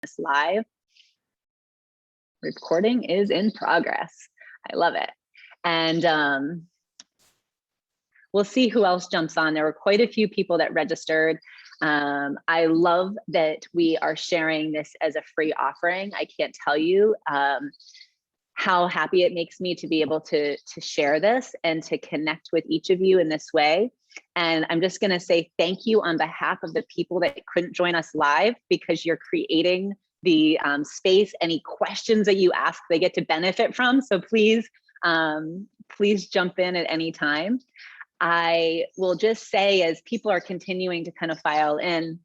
this live. Recording is in progress. I love it. And we'll see who else jumps on. There were quite a few people that registered. I love that we are sharing this as a free offering. I can't tell you how happy it makes me to be able to share this and to connect with each of you in this way. And I'm just going to say thank you on behalf of the people that couldn't join us live, because you're creating the space. Any questions that you ask, they get to benefit from. So please, please jump in at any time. I will just say, as people are continuing to kind of file in,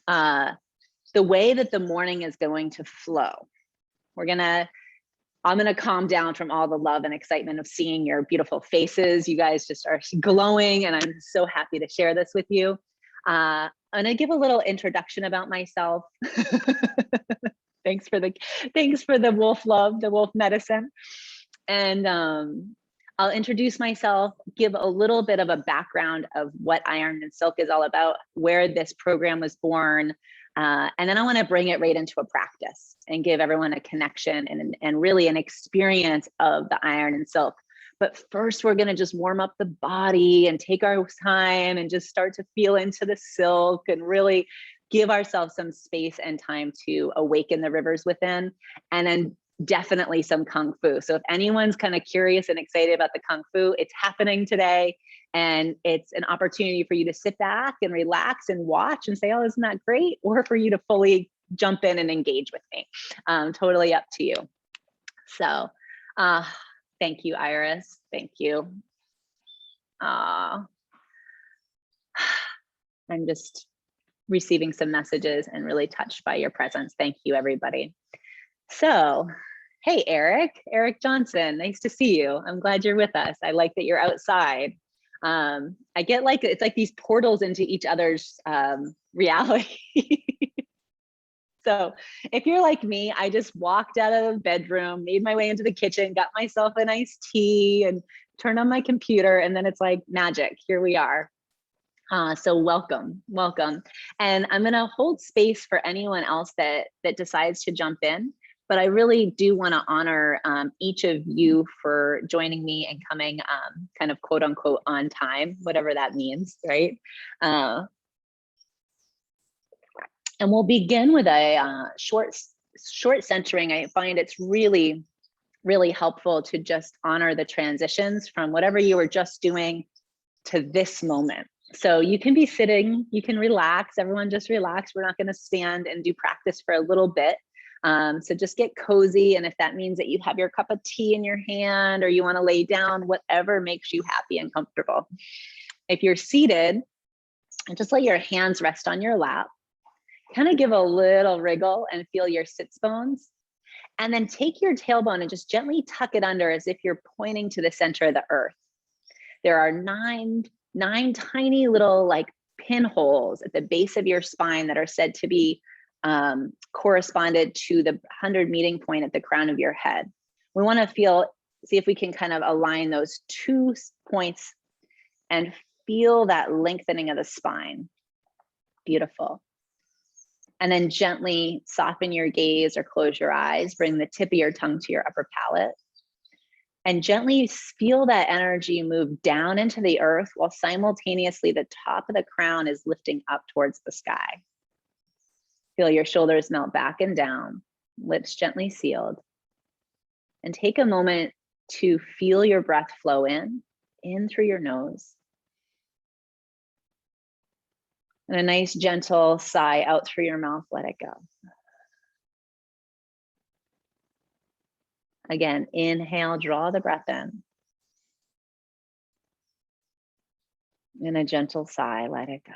the way that the morning is going to flow, I'm gonna calm down from all the love and excitement of seeing your beautiful faces. You guys just are glowing, and I'm so happy to share this with you. I'm gonna give a little introduction about myself. Thanks for the wolf love, the wolf medicine. And I'll introduce myself, give a little bit of a background of what Iron and Silk is all about, where this program was born, and then I want to bring it right into a practice and give everyone a connection and really an experience of the Iron and Silk. But first, we're going to just warm up the body and take our time and just start to feel into the silk and really give ourselves some space and time to awaken the rivers within. And then definitely some Kung Fu. So if anyone's kind of curious and excited about the Kung Fu, it's happening today. And it's an opportunity for you to sit back and relax and watch and say, oh, isn't that great? Or for you to fully jump in and engage with me. Totally up to you. So thank you, Iris. Thank you. I'm just receiving some messages and really touched by your presence. Thank you, everybody. So, hey, Eric Johnson, nice to see you. I'm glad you're with us. I like that you're outside. I get like, it's like these portals into each other's reality. So if you're like me, I just walked out of the bedroom, made my way into the kitchen, got myself a nice tea and turned on my computer, and then it's like magic, here we are. So welcome. And I'm gonna hold space for anyone else that decides to jump in, but I really do wanna honor each of you for joining me and coming kind of quote unquote on time, whatever that means, right? And we'll begin with a short centering. I find it's really, really helpful to just honor the transitions from whatever you were just doing to this moment. So you can be sitting, you can relax, everyone just relax. We're not gonna stand and do practice for a little bit. So just get cozy. And if that means that you have your cup of tea in your hand or you wanna lay down, whatever makes you happy and comfortable. If you're seated, just let your hands rest on your lap. Kind of give a little wriggle and feel your sits bones. And then take your tailbone and just gently tuck it under as if you're pointing to the center of the earth. There are nine tiny little like pinholes at the base of your spine that are said to be corresponded to the 100 meeting point at the crown of your head. We want to see if we can kind of align those 2 points and feel that lengthening of the spine. Beautiful. And then gently soften your gaze or close your eyes. Bring the tip of your tongue to your upper palate. And gently feel that energy move down into the earth while simultaneously the top of the crown is lifting up towards the sky. Feel your shoulders melt back and down, lips gently sealed. And take a moment to feel your breath flow in through your nose. And a nice gentle sigh out through your mouth, let it go. Again, inhale, draw the breath in. And a gentle sigh, let it go.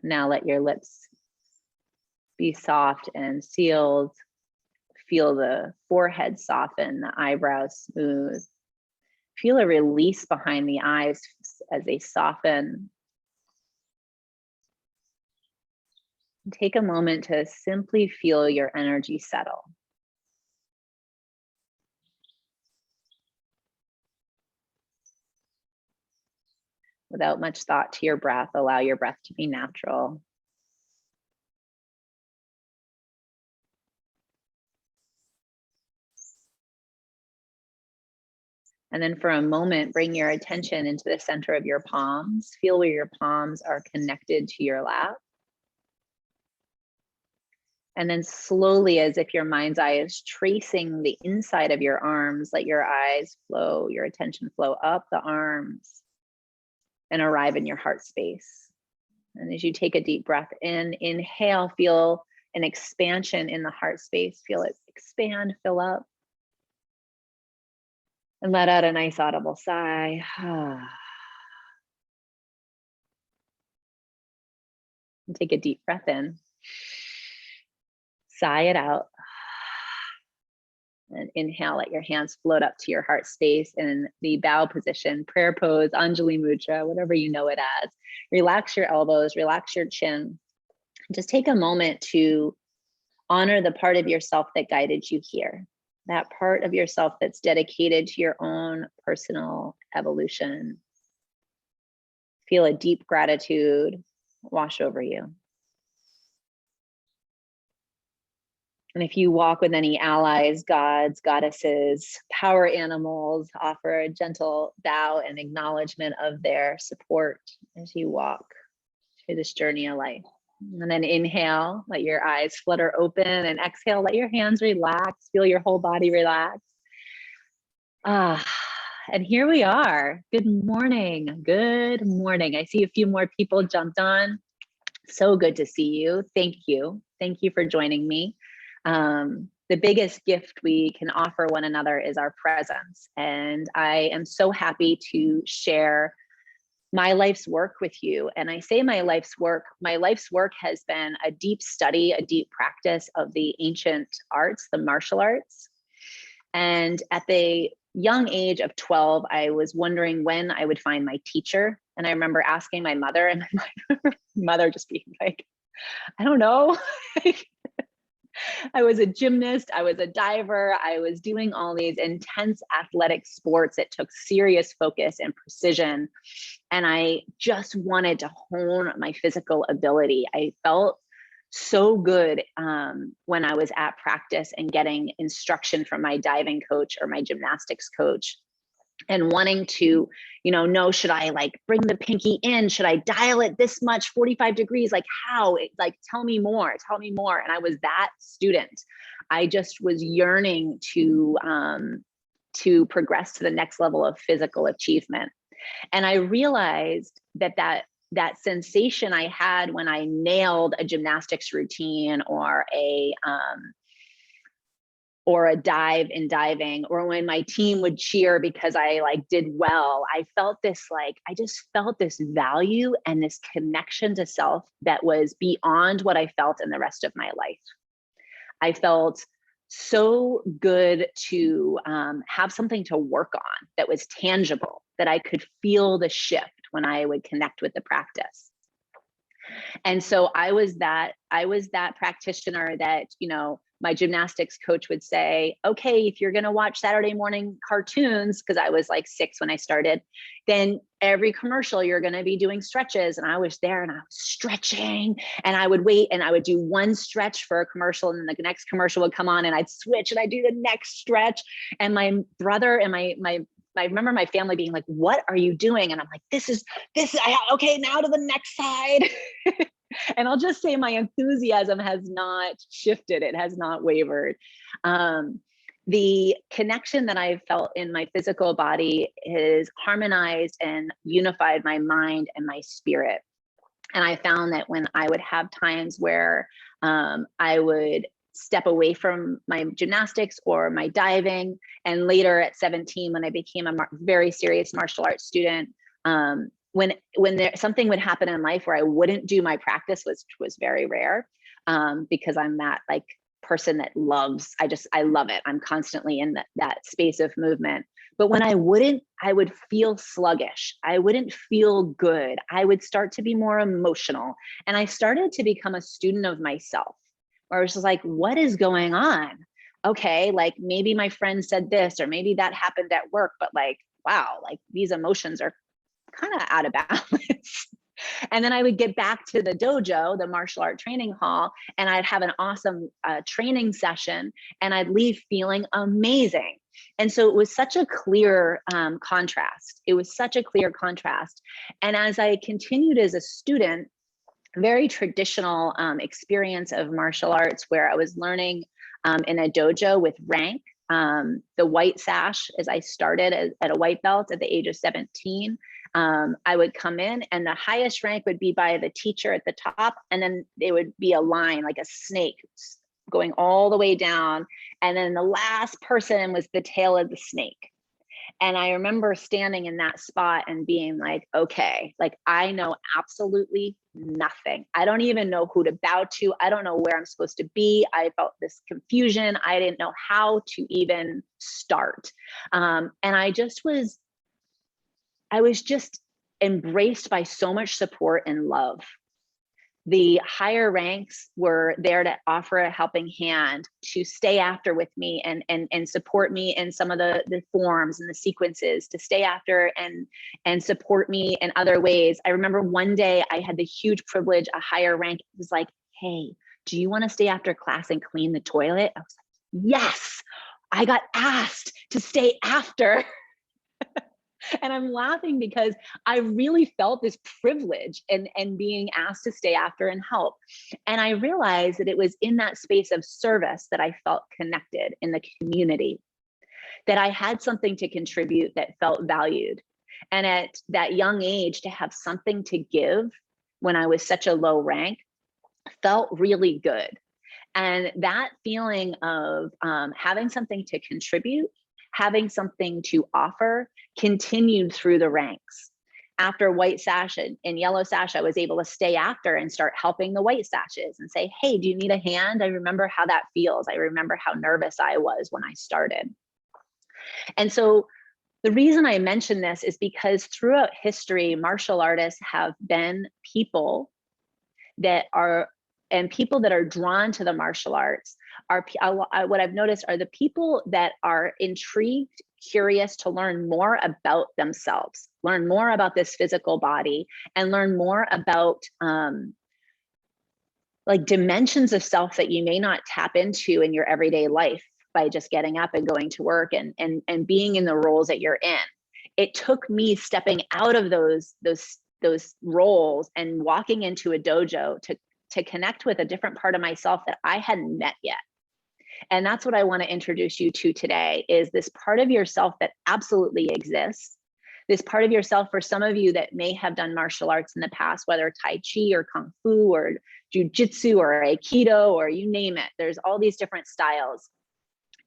Now let your lips be soft and sealed. Feel the forehead soften, the eyebrows smooth. Feel a release behind the eyes as they soften. Take a moment to simply feel your energy settle. Without much thought to your breath, allow your breath to be natural. And then for a moment, bring your attention into the center of your palms. Feel where your palms are connected to your lap. And then slowly, as if your mind's eye is tracing the inside of your arms, let your eyes flow, your attention flow up the arms and arrive in your heart space. And as you take a deep breath in, inhale, feel an expansion in the heart space. Feel it expand, fill up. And let out a nice audible sigh. And take a deep breath in. Sigh it out. And inhale, let your hands float up to your heart space in the bow position, prayer pose, Anjali Mudra, whatever you know it as. Relax your elbows, relax your chin. Just take a moment to honor the part of yourself that guided you here. That part of yourself that's dedicated to your own personal evolution. Feel a deep gratitude wash over you. And if you walk with any allies, gods, goddesses, power animals, offer a gentle bow and acknowledgement of their support as you walk through this journey of life. And then inhale, let your eyes flutter open, and exhale, let your hands relax, feel your whole body relax. And here we are. Good morning. Good morning. I see a few more people jumped on. So good to see you. Thank you. Thank you for joining me. The biggest gift we can offer one another is our presence. And I am so happy to share my life's work with you. And I say my life's work has been a deep study, a deep practice of the ancient arts, the martial arts. And at the young age of 12, I was wondering when I would find my teacher. And I remember asking my mother, and my mother just being like, I don't know. I was a gymnast, I was a diver, I was doing all these intense athletic sports that took serious focus and precision. And I just wanted to hone my physical ability. I felt so good when I was at practice and getting instruction from my diving coach or my gymnastics coach, and wanting to, know, should I like bring the pinky in? Should I dial it this much, 45 degrees? Like how? Like, tell me more. And I was that student. I just was yearning to progress to the next level of physical achievement. And I realized that sensation I had when I nailed a gymnastics routine or a dive in diving, or when my team would cheer because I did well, I just felt this value and this connection to self that was beyond what I felt in the rest of my life. I felt so good to have something to work on that was tangible, that I could feel the shift when I would connect with the practice. And so I was that practitioner that, my gymnastics coach would say, okay, if you're going to watch Saturday morning cartoons, because I was like 6 when I started, then every commercial you're going to be doing stretches. And I was there and I was stretching, and I would wait and I would do one stretch for a commercial, and then the next commercial would come on and I'd switch and I'd do the next stretch. And my brother and I remember my family being like, what are you doing? And I'm like, okay, now to the next side. And I'll just say my enthusiasm has not shifted. It has not wavered. The connection that I've felt in my physical body has harmonized and unified my mind and my spirit. And I found that when I would have times where I would step away from my gymnastics or my diving, and later at 17, when I became a very serious martial arts student, when something would happen in life where I wouldn't do my practice, which was very rare, because I'm that person that loves, I love it. I'm constantly in that space of movement. But when I wouldn't, I would feel sluggish. I wouldn't feel good. I would start to be more emotional. And I started to become a student of myself, where I was just like, what is going on? Okay, maybe my friend said this, or maybe that happened at work, but wow, these emotions are kind of out of balance. And then I would get back to the dojo, the martial art training hall, and I'd have an awesome training session, and I'd leave feeling amazing. And so it was such a clear contrast. It was such a clear contrast. And as I continued as a student, very traditional experience of martial arts where I was learning in a dojo with rank, the white sash, as I started at a white belt at the age of 17. I would come in and the highest rank would be by the teacher at the top, and then there would be a line like a snake going all the way down, and then the last person was the tail of the snake. And I remember standing in that spot and being like, okay, like I know absolutely nothing. I don't even know who to bow to. I don't know where I'm supposed to be. I felt this confusion. I didn't know how to even start. And I was just embraced by so much support and love. The higher ranks were there to offer a helping hand, to stay after with me and support me in some of the forms and the sequences, to stay after and support me in other ways. I remember one day I had the huge privilege, a higher rank was like, hey, do you want to stay after class and clean the toilet? I was like, yes, I got asked to stay after. And I'm laughing because I really felt this privilege and being asked to stay after and help. And I realized that it was in that space of service that I felt connected in the community, that I had something to contribute that felt valued. And at that young age, to have something to give when I was such a low rank felt really good. And that feeling of having something to contribute, having something to offer, continued through the ranks. After white sash and yellow sash, I was able to stay after and start helping the white sashes and say, hey, do you need a hand? I remember how that feels. I remember how nervous I was when I started. And so the reason I mention this is because throughout history, martial artists have been people that are drawn to the martial arts are what I've noticed are the people that are intrigued, curious to learn more about themselves, learn more about this physical body, and learn more about like dimensions of self that you may not tap into in your everyday life by just getting up and going to work and being in the roles that you're in. It took me stepping out of those roles and walking into a dojo to connect with a different part of myself that I hadn't met yet. And that's what I want to introduce you to today, is this part of yourself that absolutely exists. This part of yourself, for some of you that may have done martial arts in the past, whether Tai Chi or Kung Fu or Jiu-Jitsu or Aikido or you name it, there's all these different styles.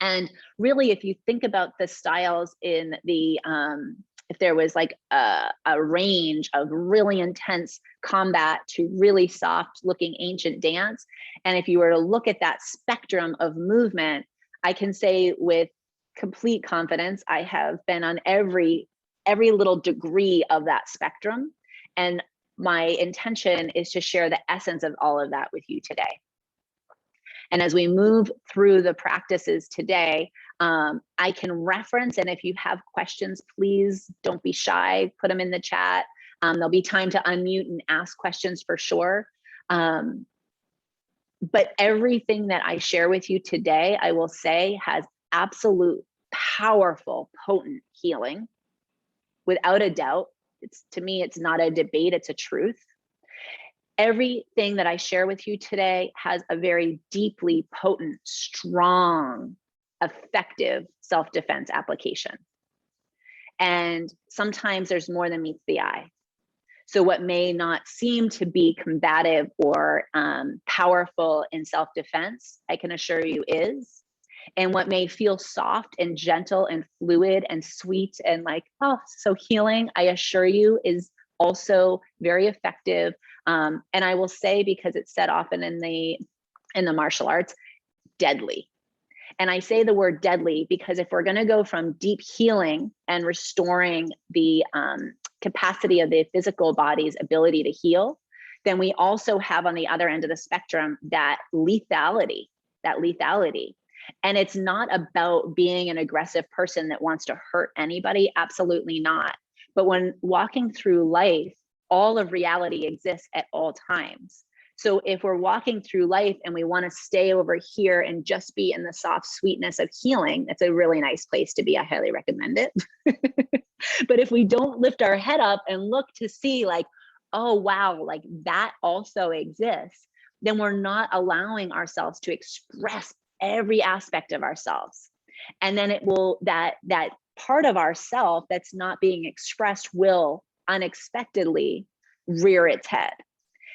And really, if you think about the styles in the, if there was like a range of really intense combat to really soft looking ancient dance, and if you were to look at that spectrum of movement, I can say with complete confidence, I have been on every little degree of that spectrum. And my intention is to share the essence of all of that with you today. And as we move through the practices today, I can reference, and if you have questions, please don't be shy, put them in the chat. There'll be time to unmute and ask questions for sure. But everything that I share with you today, I will say, has absolute, powerful, potent healing. Without a doubt, to me, it's not a debate, it's a truth. Everything that I share with you today has a very deeply potent, strong, effective self-defense application. And sometimes there's more than meets the eye. So what may not seem to be combative or powerful in self-defense, I can assure you is. And what may feel soft and gentle and fluid and sweet and like, oh, so healing, I assure you is also very effective. And I will say, because it's said often in the martial arts, deadly. And I say the word deadly because if we're going to go from deep healing and restoring the capacity of the physical body's ability to heal, then we also have on the other end of the spectrum that lethality. And it's not about being an aggressive person that wants to hurt anybody, absolutely not. But when walking through life, all of reality exists at all times. So if we're walking through life and we want to stay over here and just be in the soft sweetness of healing, that's a really nice place to be. I highly recommend it. But if we don't lift our head up and look to see like, oh, wow, like that also exists, then we're not allowing ourselves to express every aspect of ourselves. And then it will, that part of ourself that's not being expressed will unexpectedly rear its head.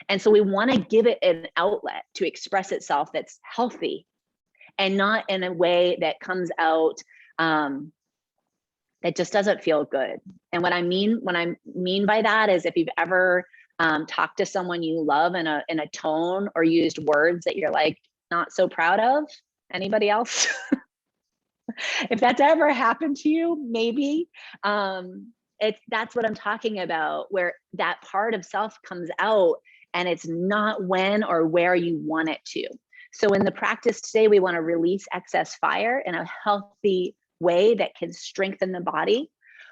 And so we want to give it an outlet to express itself that's healthy and not in a way that comes out that just doesn't feel good. And what I mean by that is if you've ever talked to someone you love in a tone or used words that you're like not so proud of. Anybody else? If that's ever happened to you, maybe that's what I'm talking about, where that part of self comes out and it's not when or where you want it to. So in the practice today, we want to release excess fire in a healthy way that can strengthen the body.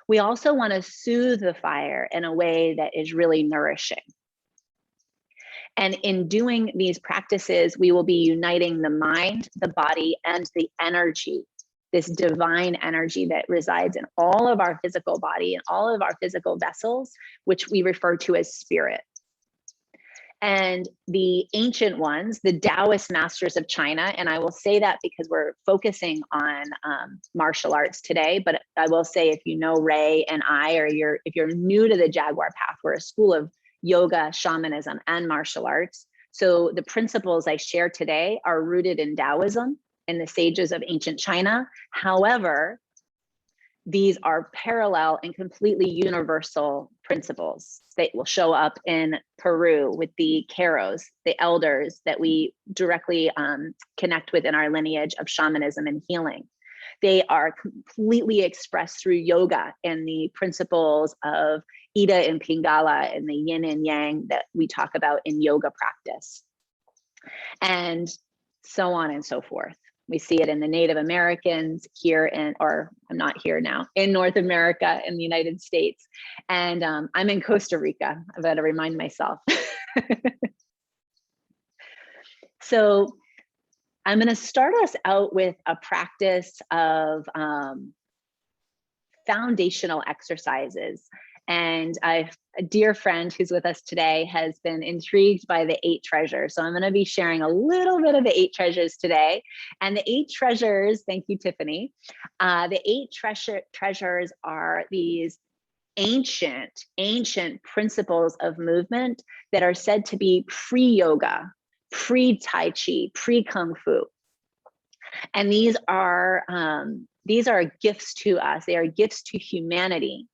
We also want to soothe the fire in a way that is really nourishing. And in doing these practices, we will be uniting the mind, the body, and the energy, this divine energy that resides in all of our physical body and all of our physical vessels, which we refer to as spirit. And the ancient ones, the Taoist masters of China, and I will say that because we're focusing on martial arts today, but I will say if you know Ray and I, or if you're new to the Jaguar Path, we're a school of yoga, shamanism, and martial arts. So the principles I share today are rooted in Taoism and the sages of ancient China. However, these are parallel and completely universal principles that will show up in Peru with the Caros, the elders that we directly connect with in our lineage of shamanism and healing. They are completely expressed through yoga and the principles of Ida and Pingala and the yin and yang that we talk about in yoga practice, and so on and so forth. We see it in the Native Americans here in, or I'm not here now, in North America, in the United States. And I'm in Costa Rica. I've got to remind myself. So I'm going to start us out with a practice of foundational exercises. And a dear friend who's with us today has been intrigued by the 8 treasures. So I'm going to be sharing a little bit of the 8 treasures today. And the 8 treasures, thank you, Tiffany. The 8 treasures are these ancient principles of movement that are said to be pre-yoga, pre-Tai Chi, pre-Kung Fu. And these are gifts to us. They are gifts to humanity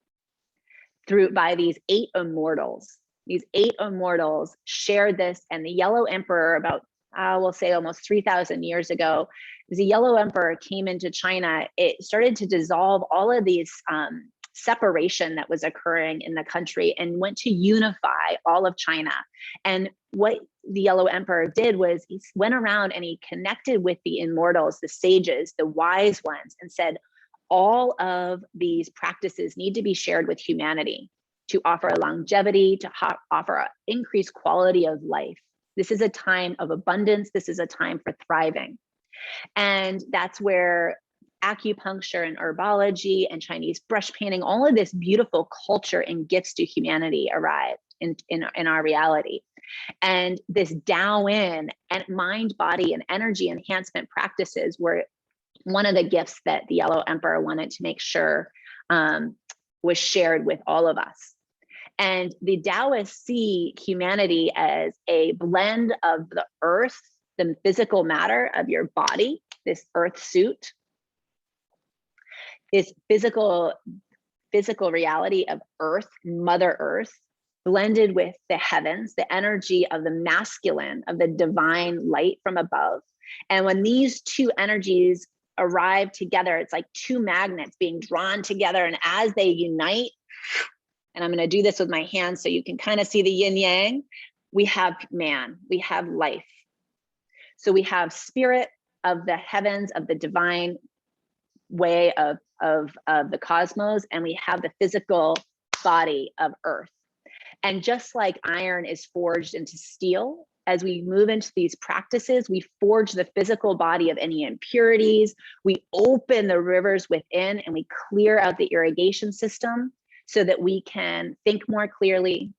by these 8 immortals. These 8 immortals shared this, and the Yellow Emperor, about we'll say almost 3,000 years ago, the Yellow Emperor came into China. It started to dissolve all of these separation that was occurring in the country and went to unify all of China. And what the Yellow Emperor did was he went around and he connected with the immortals, the sages, the wise ones, and said, all of these practices need to be shared with humanity to offer longevity, to offer increased quality of life. This is a time of abundance. This is a time for thriving. And that's where acupuncture and herbology and Chinese brush painting, all of this beautiful culture and gifts to humanity arrived in our reality. And this Taoist and mind, body, and energy enhancement practices were one of the gifts that the Yellow Emperor wanted to make sure was shared with all of us. And the Taoists see humanity as a blend of the earth, the physical matter of your body, this earth suit, this physical reality of earth, Mother Earth, blended with the heavens, the energy of the masculine, of the divine light from above. And when these 2 energies arrive together, it's like 2 magnets being drawn together, and as they unite, and I'm going to do this with my hands so you can kind of see the yin yang, we have man, we have life. So we have spirit of the heavens, of the divine way of the cosmos, and we have the physical body of earth. And just like iron is forged into steel, as we move into these practices, we forge the physical body of any impurities, we open the rivers within, and we clear out the irrigation system so that we can think more clearly,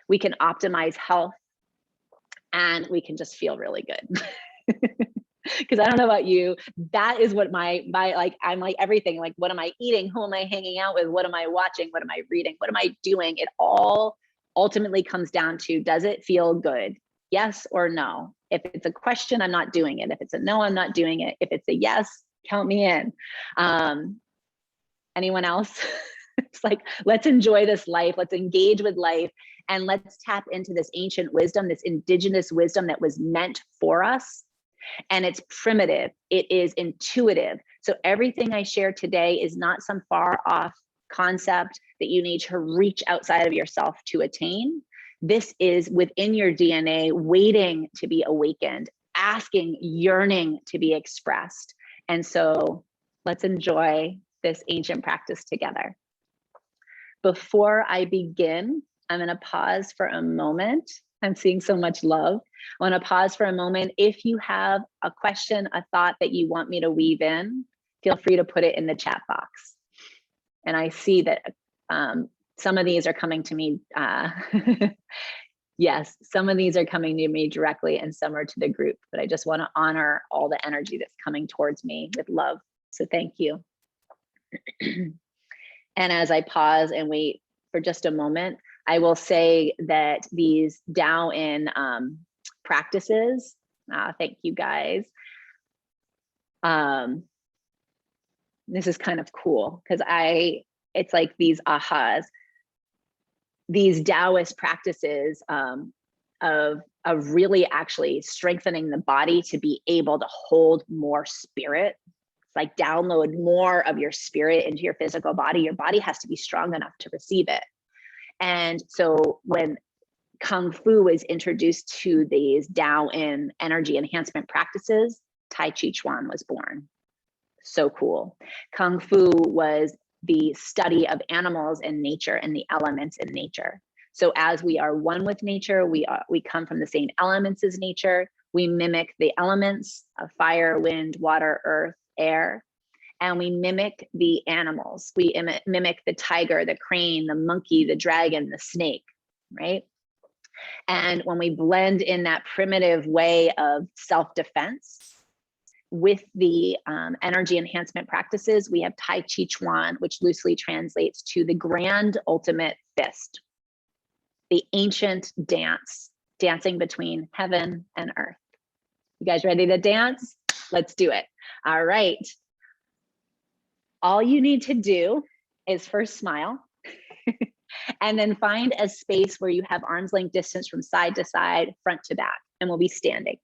we can optimize health, and we can just feel really good. Because I don't know about you, that is what my like, I'm like everything, like, what am I eating? Who am I hanging out with? What am I watching? What am I reading? What am I doing? It all ultimately comes down to, does it feel good? Yes or no? If it's a question, I'm not doing it. If it's a no, I'm not doing it. If it's a yes, count me in. Anyone else? It's like, let's enjoy this life. Let's engage with life. And let's tap into this ancient wisdom, this indigenous wisdom that was meant for us. And it's primitive, it is intuitive. So everything I share today is not some far off concept that you need to reach outside of yourself to attain. This is within your DNA, waiting to be awakened, asking, yearning to be expressed. And so let's enjoy this ancient practice together. Before I begin, I'm going to pause for a moment. I'm seeing so much love. I want to pause for a moment. If you have a question, a thought that you want me to weave in, feel free to put it in the chat box. And I see that some of these are coming to me. Yes, some of these are coming to me directly and some are to the group, but I just want to honor all the energy that's coming towards me with love. So thank you. And as I pause and wait for just a moment, I will say that these Tao-in practices, thank you guys. This is kind of cool because it's like these ahas, these Taoist practices of really actually strengthening the body to be able to hold more spirit. It's like download more of your spirit into your physical body. Your body has to be strong enough to receive it. And so when Kung Fu was introduced to these Tao-in energy enhancement practices, Tai Chi Chuan was born. So cool. Kung Fu was the study of animals and nature and the elements in nature. So as we are one with nature, we come from the same elements as nature. We mimic the elements of fire, wind, water, earth, air. And we mimic the animals. We mimic the tiger, the crane, the monkey, the dragon, the snake, right? And when we blend in that primitive way of self-defense with the energy enhancement practices, we have Tai Chi Chuan, which loosely translates to the grand ultimate fist, the ancient dance, dancing between heaven and earth. You guys ready to dance? Let's do it. All right. All you need to do is first smile and then find a space where you have arm's length distance from side to side, front to back, and we'll be standing.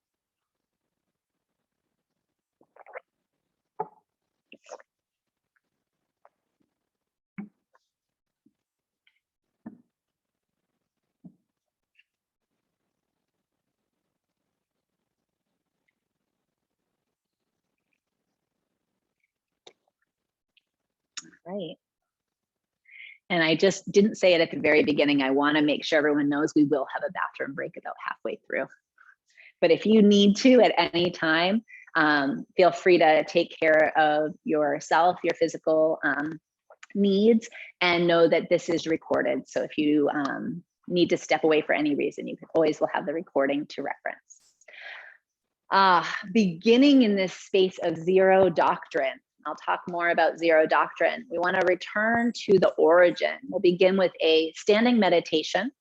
Right. And I just didn't say it at the very beginning. I want to make sure everyone knows we will have a bathroom break about halfway through. But if you need to at any time, feel free to take care of yourself, your physical needs, and know that this is recorded. So if you need to step away for any reason, you always will have the recording to reference. Beginning in this space of zero doctrine, I'll talk more about zero doctrine. We want to return to the origin. We'll begin with a standing meditation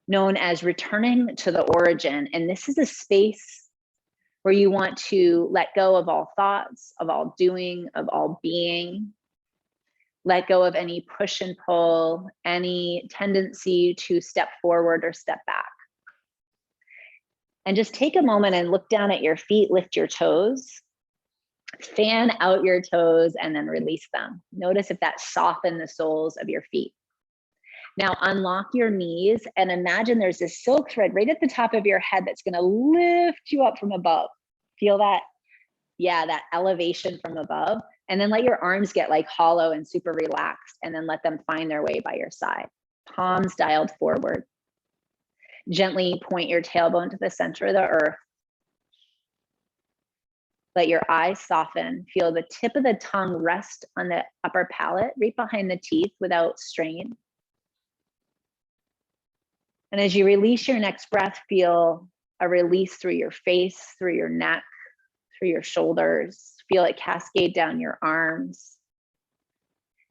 known as returning to the origin. And this is a space where you want to let go of all thoughts, of all doing, of all being. Let go of any push and pull, any tendency to step forward or step back. And just take a moment and look down at your feet, lift your toes. Fan out your toes and then release them. Notice if that softens the soles of your feet. Now unlock your knees and imagine there's this silk thread right at the top of your head that's going to lift you up from above. Feel that? Yeah, that elevation from above. And then let your arms get like hollow and super relaxed and then let them find their way by your side. Palms dialed forward. Gently point your tailbone to the center of the earth. Let your eyes soften. Feel the tip of the tongue rest on the upper palate, right behind the teeth without strain. And as you release your next breath, feel a release through your face, through your neck, through your shoulders. Feel it cascade down your arms.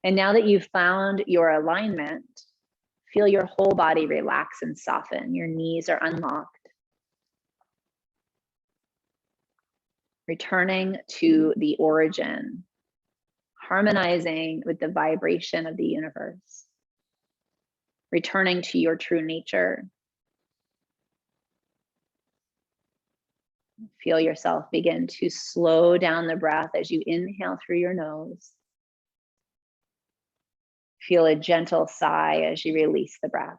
And now that you've found your alignment, feel your whole body relax and soften. Your knees are unlocked. Returning to the origin, harmonizing with the vibration of the universe. Returning to your true nature. Feel yourself begin to slow down the breath as you inhale through your nose. Feel a gentle sigh as you release the breath.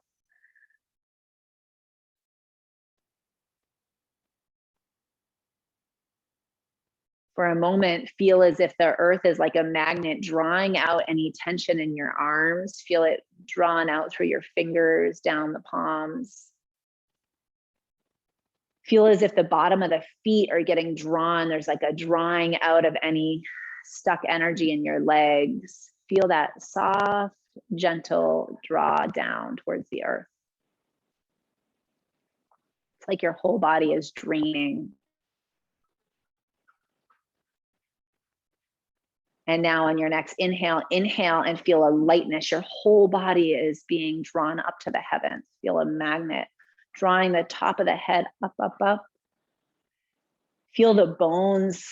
For a moment, feel as if the earth is like a magnet drawing out any tension in your arms. Feel it drawn out through your fingers, down the palms. Feel as if the bottom of the feet are getting drawn. There's like a drawing out of any stuck energy in your legs. Feel that soft, gentle draw down towards the earth. It's like your whole body is draining. And now on your next inhale, inhale and feel a lightness. Your whole body is being drawn up to the heavens. Feel a magnet drawing the top of the head up, up, up. Feel the bones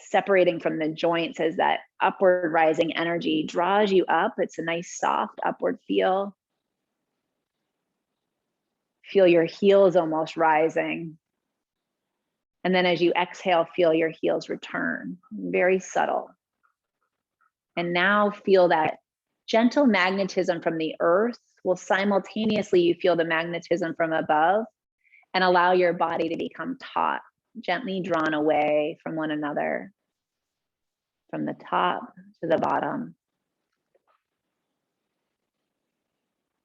separating from the joints as that upward rising energy draws you up. It's a nice soft upward feel. Feel your heels almost rising. And then as you exhale, feel your heels return. Very subtle. And now feel that gentle magnetism from the earth will simultaneously, you feel the magnetism from above and allow your body to become taut, gently drawn away from one another, from the top to the bottom.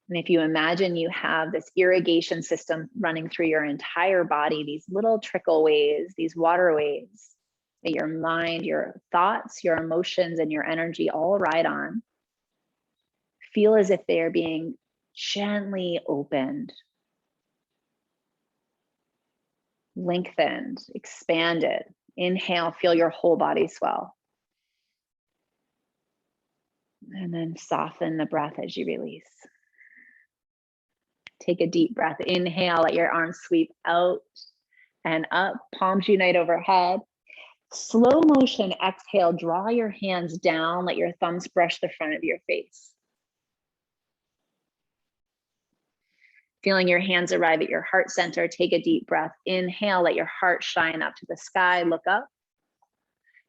And if you imagine you have this irrigation system running through your entire body, these little trickleways, these waterways that your mind, your thoughts, your emotions, and your energy all ride on, feel as if they are being gently opened, lengthened, expanded. Inhale, feel your whole body swell. And then soften the breath as you release. Take a deep breath. Inhale, let your arms sweep out and up, palms unite overhead. Slow motion exhale, draw your hands down, let your thumbs brush the front of your face. Feeling your hands arrive at your heart center, take a deep breath. Inhale, let your heart shine up to the sky, look up.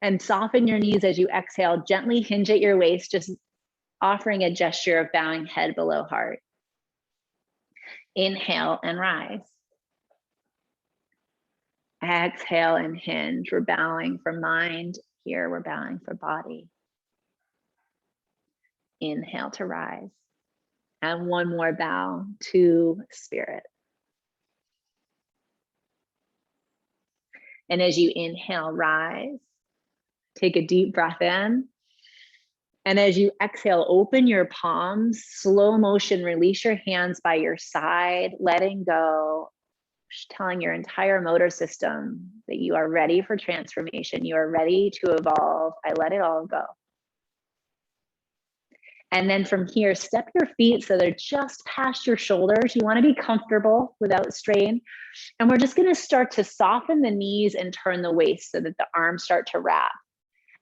And soften your knees as you exhale, gently hinge at your waist, just offering a gesture of bowing head below heart. Inhale and rise. Exhale and hinge. We're bowing for mind. Here we're bowing for body. Inhale to rise. And one more bow to spirit. And as you inhale, rise. Take a deep breath in. And as you exhale, open your palms, slow motion, release your hands by your side, letting go, telling your entire motor system that you are ready for transformation. You are ready to evolve. I let it all go. And then from here, step your feet so they're just past your shoulders. You want to be comfortable without strain. And we're just going to start to soften the knees and turn the waist so that the arms start to wrap.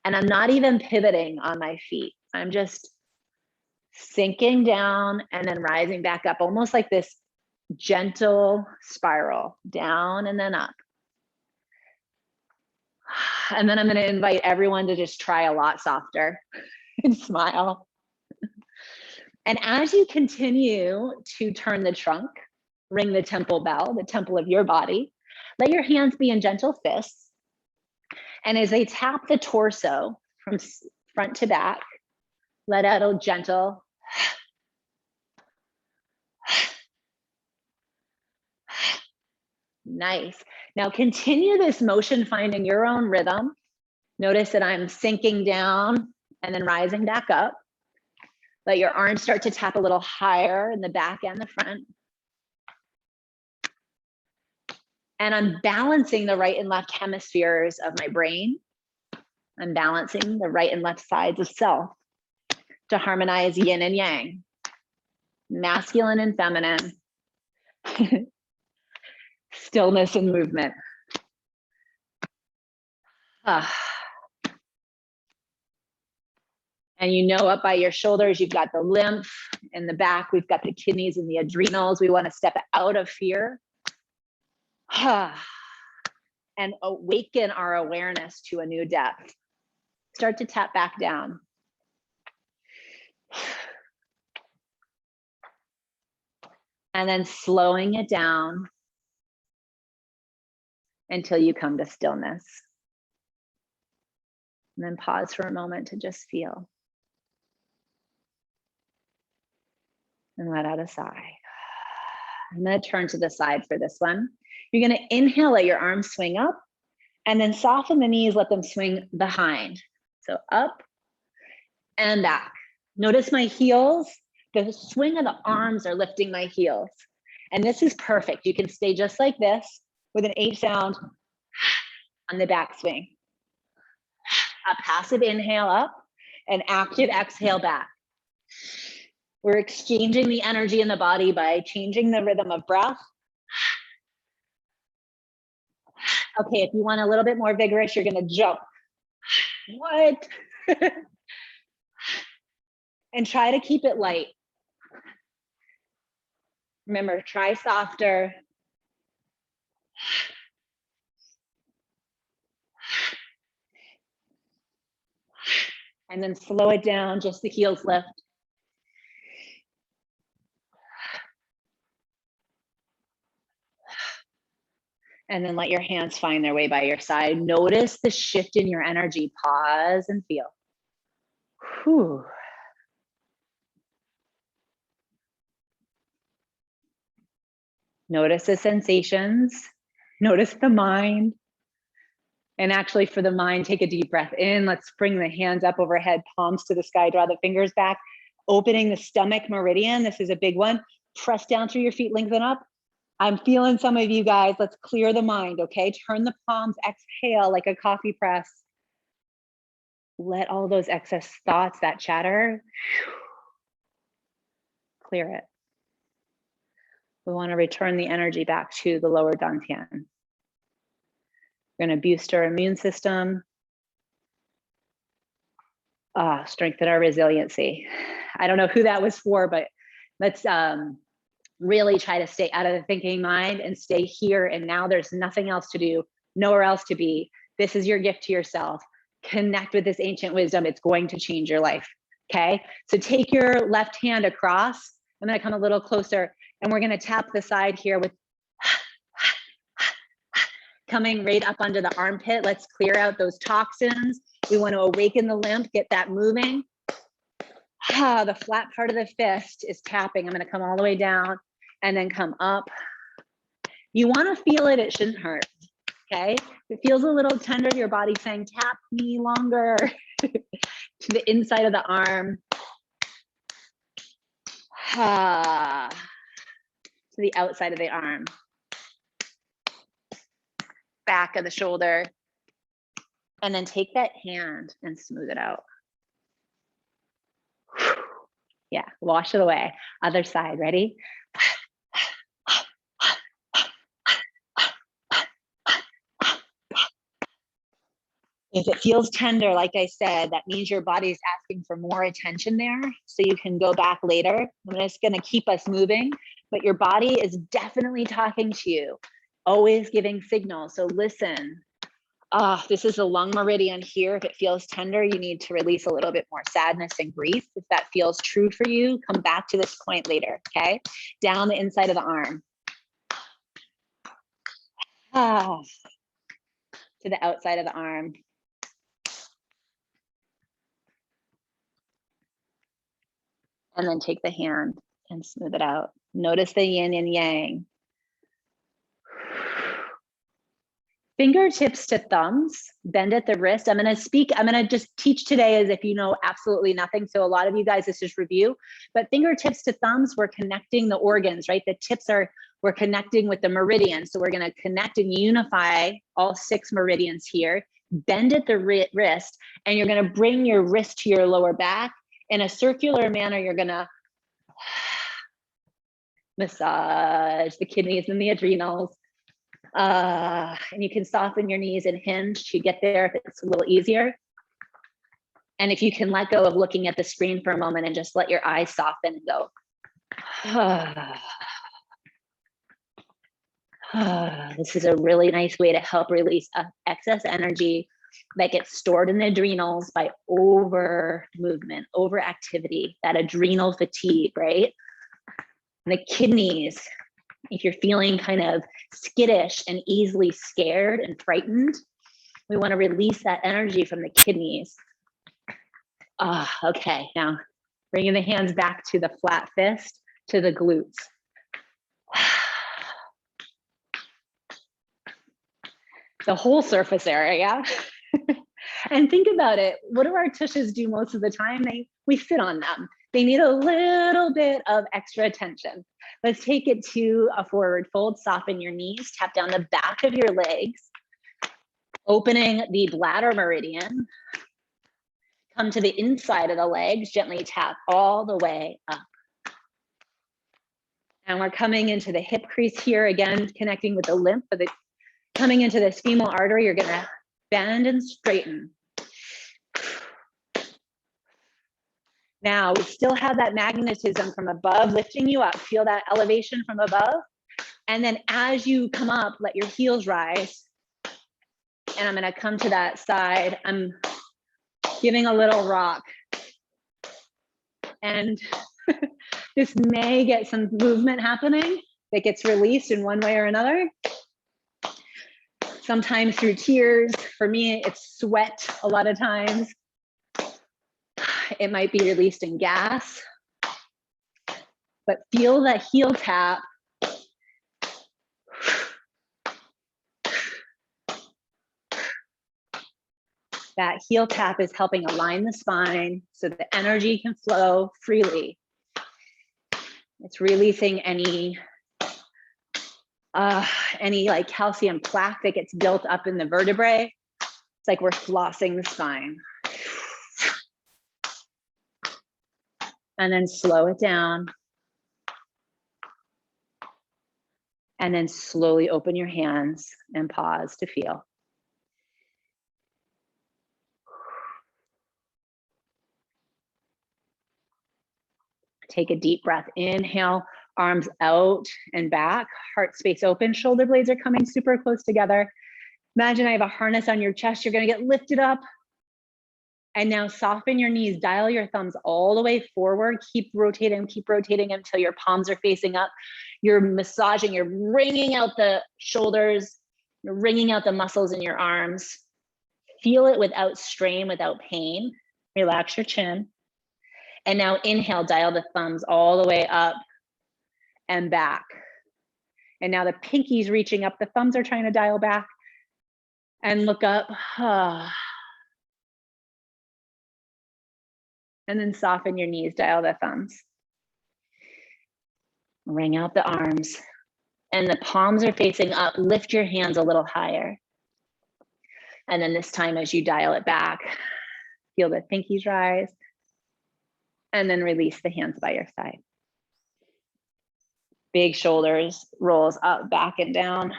And I'm not even pivoting on my feet. I'm just sinking down and then rising back up, almost like this gentle spiral, down and then up. And then I'm going to invite everyone to just try a lot softer and smile. And as you continue to turn the trunk, ring the temple bell, the temple of your body, let your hands be in gentle fists. And as they tap the torso from front to back, let out a gentle Nice. Now continue this motion, finding your own rhythm. Notice that I'm sinking down and then rising back up. Let your arms start to tap a little higher in the back and the front. And I'm balancing the right and left hemispheres of my brain. I'm balancing the right and left sides of self to harmonize yin and yang, masculine and feminine, stillness and movement. And you know, up by your shoulders, you've got the lymph in the back. We've got the kidneys and the adrenals. We want to step out of fear and awaken our awareness to a new depth. Start to tap back down. And then slowing it down until you come to stillness. And then pause for a moment to just feel. And let out a sigh. I'm going to turn to the side for this one. You're going to inhale, let your arms swing up, and then soften the knees, let them swing behind. So up and back. Notice my heels. The swing of the arms are lifting my heels. And this is perfect. You can stay just like this with an H sound on the back swing. A passive inhale up, an active exhale back. We're exchanging the energy in the body by changing the rhythm of breath. Okay, if you want a little bit more vigorous, you're gonna jump. What? And try to keep it light. Remember, try softer. And then slow it down, just the heels lift. And then let your hands find their way by your side. Notice the shift in your energy. Pause and feel. Whew. Notice the sensations. Notice the mind. And actually, for the mind, take a deep breath in. Let's bring the hands up overhead, palms to the sky, draw the fingers back, opening the stomach meridian. This is a big one. Press down through your feet, lengthen up. I'm feeling some of you guys. Let's clear the mind, okay? Turn the palms, exhale like a coffee press. Let all those excess thoughts, that chatter, clear it. We want to return the energy back to the lower dantian. We're going to boost our immune system, strengthen our resiliency. I don't know who that was for, but let's really try to stay out of the thinking mind and stay here and now. There's nothing else to do, nowhere else to be. This is your gift to yourself. Connect with this ancient wisdom. It's going to change your life, okay? So take your left hand across. I'm gonna come a little closer and we're gonna tap the side here with coming right up under the armpit. Let's clear out those toxins. We want to awaken the lymph, get that moving. The flat part of the fist is tapping. I'm going to come all the way down and then come up. You want to feel it. It shouldn't hurt. Okay. If it feels a little tender, your body saying, tap me longer to the inside of the arm. To the outside of the arm. Back of the shoulder. And then take that hand and smooth it out. Yeah, wash it away. Other side, ready? If it feels tender, like I said, that means your body is asking for more attention there. So you can go back later. I'm just going to keep us moving, but your body is definitely talking to you, always giving signals. So listen. This is the lung meridian here. If it feels tender, you need to release a little bit more sadness and grief. If that feels true for you, come back to this point later, okay? Down the inside of the arm. To the outside of the arm. And then take the hand and smooth it out. Notice the yin and yang. Fingertips to thumbs, bend at the wrist. I'm going to just teach today as if you know absolutely nothing. So a lot of you guys, this is review, but fingertips to thumbs, we're connecting the organs, right? The tips we're connecting with the meridians. So we're going to connect and unify all 6 meridians here. Bend at the wrist, and you're going to bring your wrist to your lower back in a circular manner. You're going to massage the kidneys and the adrenals. And you can soften your knees and hinge to get there if it's a little easier. And if you can let go of looking at the screen for a moment and just let your eyes soften and go. This is a really nice way to help release excess energy that gets stored in the adrenals by over movement, over activity, that adrenal fatigue, right? And the kidneys, if you're feeling kind of skittish and easily scared and frightened, we want to release that energy from the kidneys. Okay, now bringing the hands back to the flat fist, to the glutes. The whole surface area. And think about it. What do our tushes do most of the time? We sit on them. They need a little bit of extra attention. Let's take it to a forward fold. Soften your knees. Tap down the back of your legs, opening the bladder meridian. Come to the inside of the legs. Gently tap all the way up. And we're coming into the hip crease here, again, connecting with the lymph. Coming into this femoral artery, you're gonna bend and straighten. Now, we still have that magnetism from above lifting you up. Feel that elevation from above. And then as you come up, let your heels rise. And I'm gonna come to that side. I'm giving a little rock. And this may get some movement happening that gets released in one way or another. Sometimes through tears. For me, it's sweat a lot of times. It might be released in gas. But feel that heel tap. That heel tap is helping align the spine so the energy can flow freely. It's releasing any like calcium plaque that gets built up in the vertebrae. It's like we're flossing the spine. And then slow it down. And then slowly open your hands and pause to feel. Take a deep breath. Inhale, arms out and back, heart space open, shoulder blades are coming super close together. Imagine I have a harness on your chest. You're going to get lifted up. And now soften your knees, dial your thumbs all the way forward. Keep rotating until your palms are facing up. You're massaging, you're wringing out the shoulders, you're wringing out the muscles in your arms. Feel it without strain, without pain. Relax your chin. And now inhale, dial the thumbs all the way up and back. And now the pinky's reaching up, the thumbs are trying to dial back and look up. And then soften your knees, dial the thumbs. Wring out the arms. And the palms are facing up. Lift your hands a little higher. And then this time as you dial it back, feel the pinkies rise. And then release the hands by your side. Big shoulders, rolls up, back and down.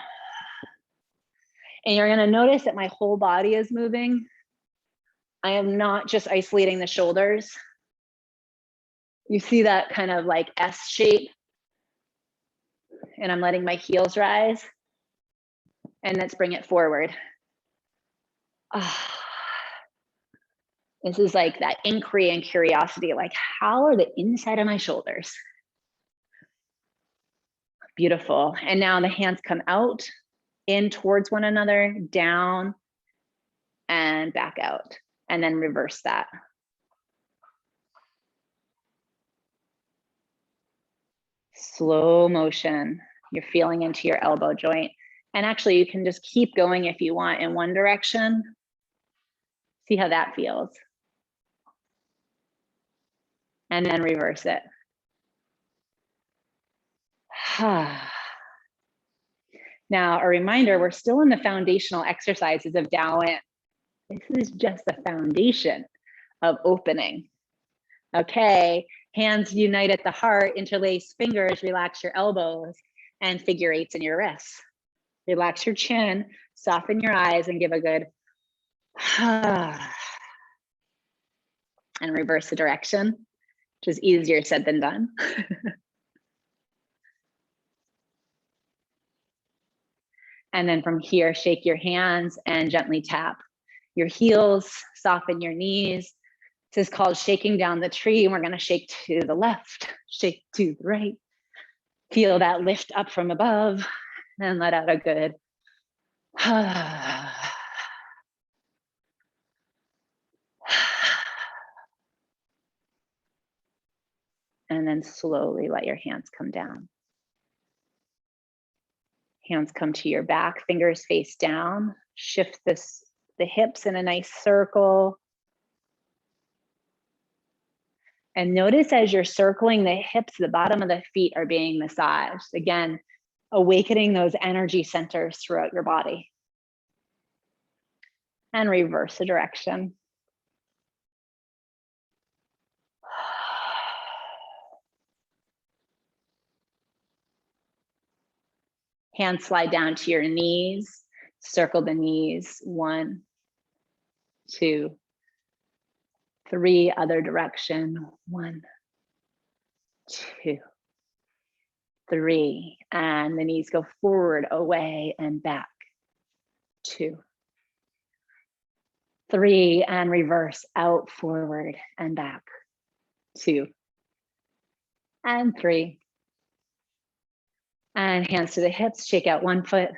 And you're gonna notice that my whole body is moving. I am not just isolating the shoulders. You see that kind of like S shape. And I'm letting my heels rise. And let's bring it forward. This is like that inquiry and curiosity, like how are the inside of my shoulders? Beautiful. And now the hands come out, in towards one another, down, and back out. And then reverse that. Slow motion. You're feeling into your elbow joint. And actually, you can just keep going if you want in one direction. See how that feels. And then reverse it. Now, a reminder, we're still in the foundational exercises of Dao. This is just the foundation of opening. Okay, hands unite at the heart, interlace fingers, relax your elbows, and figure eights in your wrists. Relax your chin, soften your eyes, and give a good and reverse the direction, which is easier said than done. And then from here, shake your hands and gently tap your heels, soften your knees. This is called shaking down the tree. And we're going to shake to the left, shake to the right. Feel that lift up from above and let out a good and then slowly let your hands come down. Hands come to your back, fingers face down. Shift the hips in a nice circle. And notice as you're circling the hips, the bottom of the feet are being massaged. Again, awakening those energy centers throughout your body. And reverse the direction. Hands slide down to your knees. Circle the knees. 1, 2, 3. Other direction. 1, 2, 3. And the knees go forward, away, and back. 2, 3. And reverse out, forward, and back. 2, and 3. And hands to the hips, shake out one foot,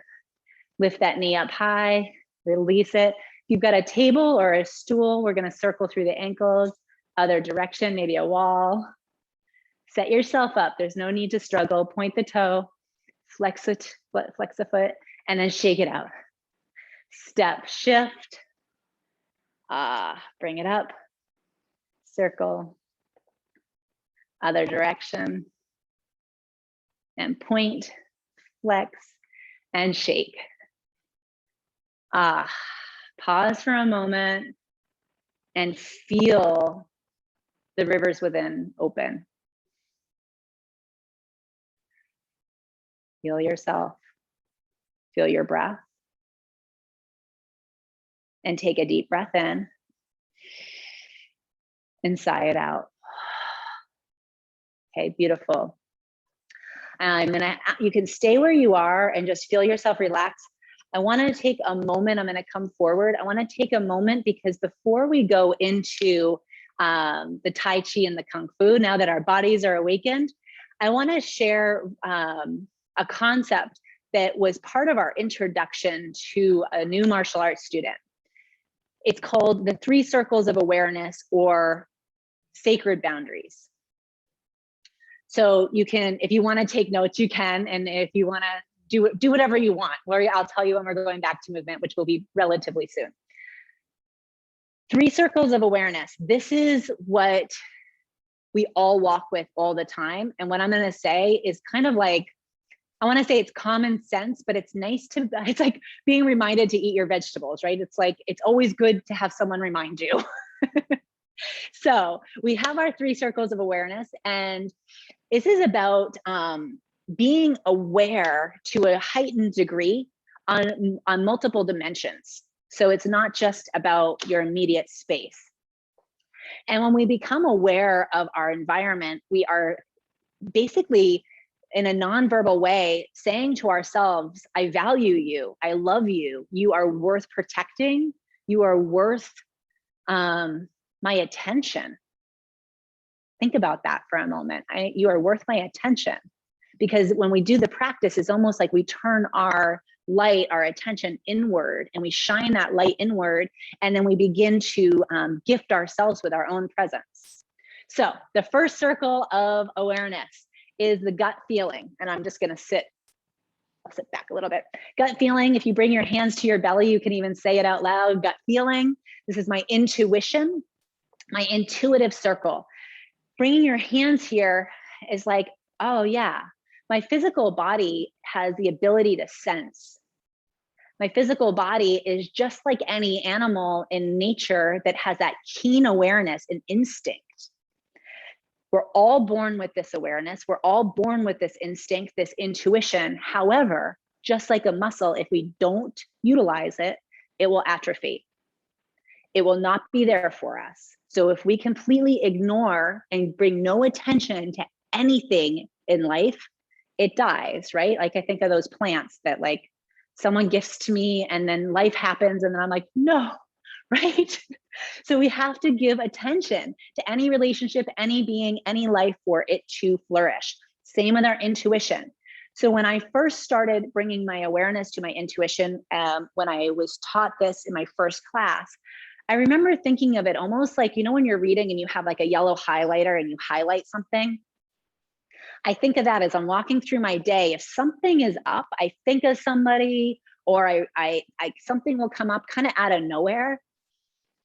lift that knee up high, release it. If you've got a table or a stool, we're gonna circle through the ankles, other direction, maybe a wall. Set yourself up, there's no need to struggle. Point the toe, flex a foot, and then shake it out. Step, shift, bring it up, circle, other direction, and point, flex, and shake. Pause for a moment and feel the rivers within open. Feel yourself, feel your breath, and take a deep breath in and sigh it out. Okay, beautiful. You can stay where you are and just feel yourself relax. I want to take a moment. I'm going to come forward. I want to take a moment because before we go into the Tai Chi and the Kung Fu, now that our bodies are awakened, I want to share a concept that was part of our introduction to a new martial arts student. It's called the 3 circles of awareness, or sacred boundaries. So you can, if you want to take notes, you can, and if you want to do whatever you want. Lori, I'll tell you when we're going back to movement, which will be relatively soon. 3 circles of awareness. This is what we all walk with all the time. And what I'm going to say is kind of like, I want to say it's common sense, but it's nice to, it's like being reminded to eat your vegetables, right? It's like, it's always good to have someone remind you. So we have our 3 circles of awareness, and this is about being aware to a heightened degree on multiple dimensions. So it's not just about your immediate space. And when we become aware of our environment, we are basically, in a nonverbal way, saying to ourselves, I value you, I love you, you are worth protecting, you are worth my attention. Think about that for a moment. You are worth my attention. Because when we do the practice, it's almost like we turn our light, our attention inward, and we shine that light inward, and then we begin to gift ourselves with our own presence. So the first circle of awareness is the gut feeling. And I'm just gonna sit I'll sit back a little bit. Gut feeling, if you bring your hands to your belly, you can even say it out loud. Gut feeling. This is my intuition, my intuitive circle. Bringing your hands here is like, oh yeah, my physical body has the ability to sense. My physical body is just like any animal in nature that has that keen awareness and instinct. We're all born with this awareness. We're all born with this instinct, this intuition. However, just like a muscle, if we don't utilize it, it will atrophy. It will not be there for us. So if we completely ignore and bring no attention to anything in life, it dies, right? Like I think of those plants that like someone gifts to me and then life happens and then I'm like, no, right? So we have to give attention to any relationship, any being, any life for it to flourish. Same with our intuition. So when I first started bringing my awareness to my intuition, when I was taught this in my first class, I remember thinking of it almost like, you know, when you're reading and you have like a yellow highlighter and you highlight something. I think of that as I'm walking through my day. If something is up, I think of somebody, or I something will come up kind of out of nowhere.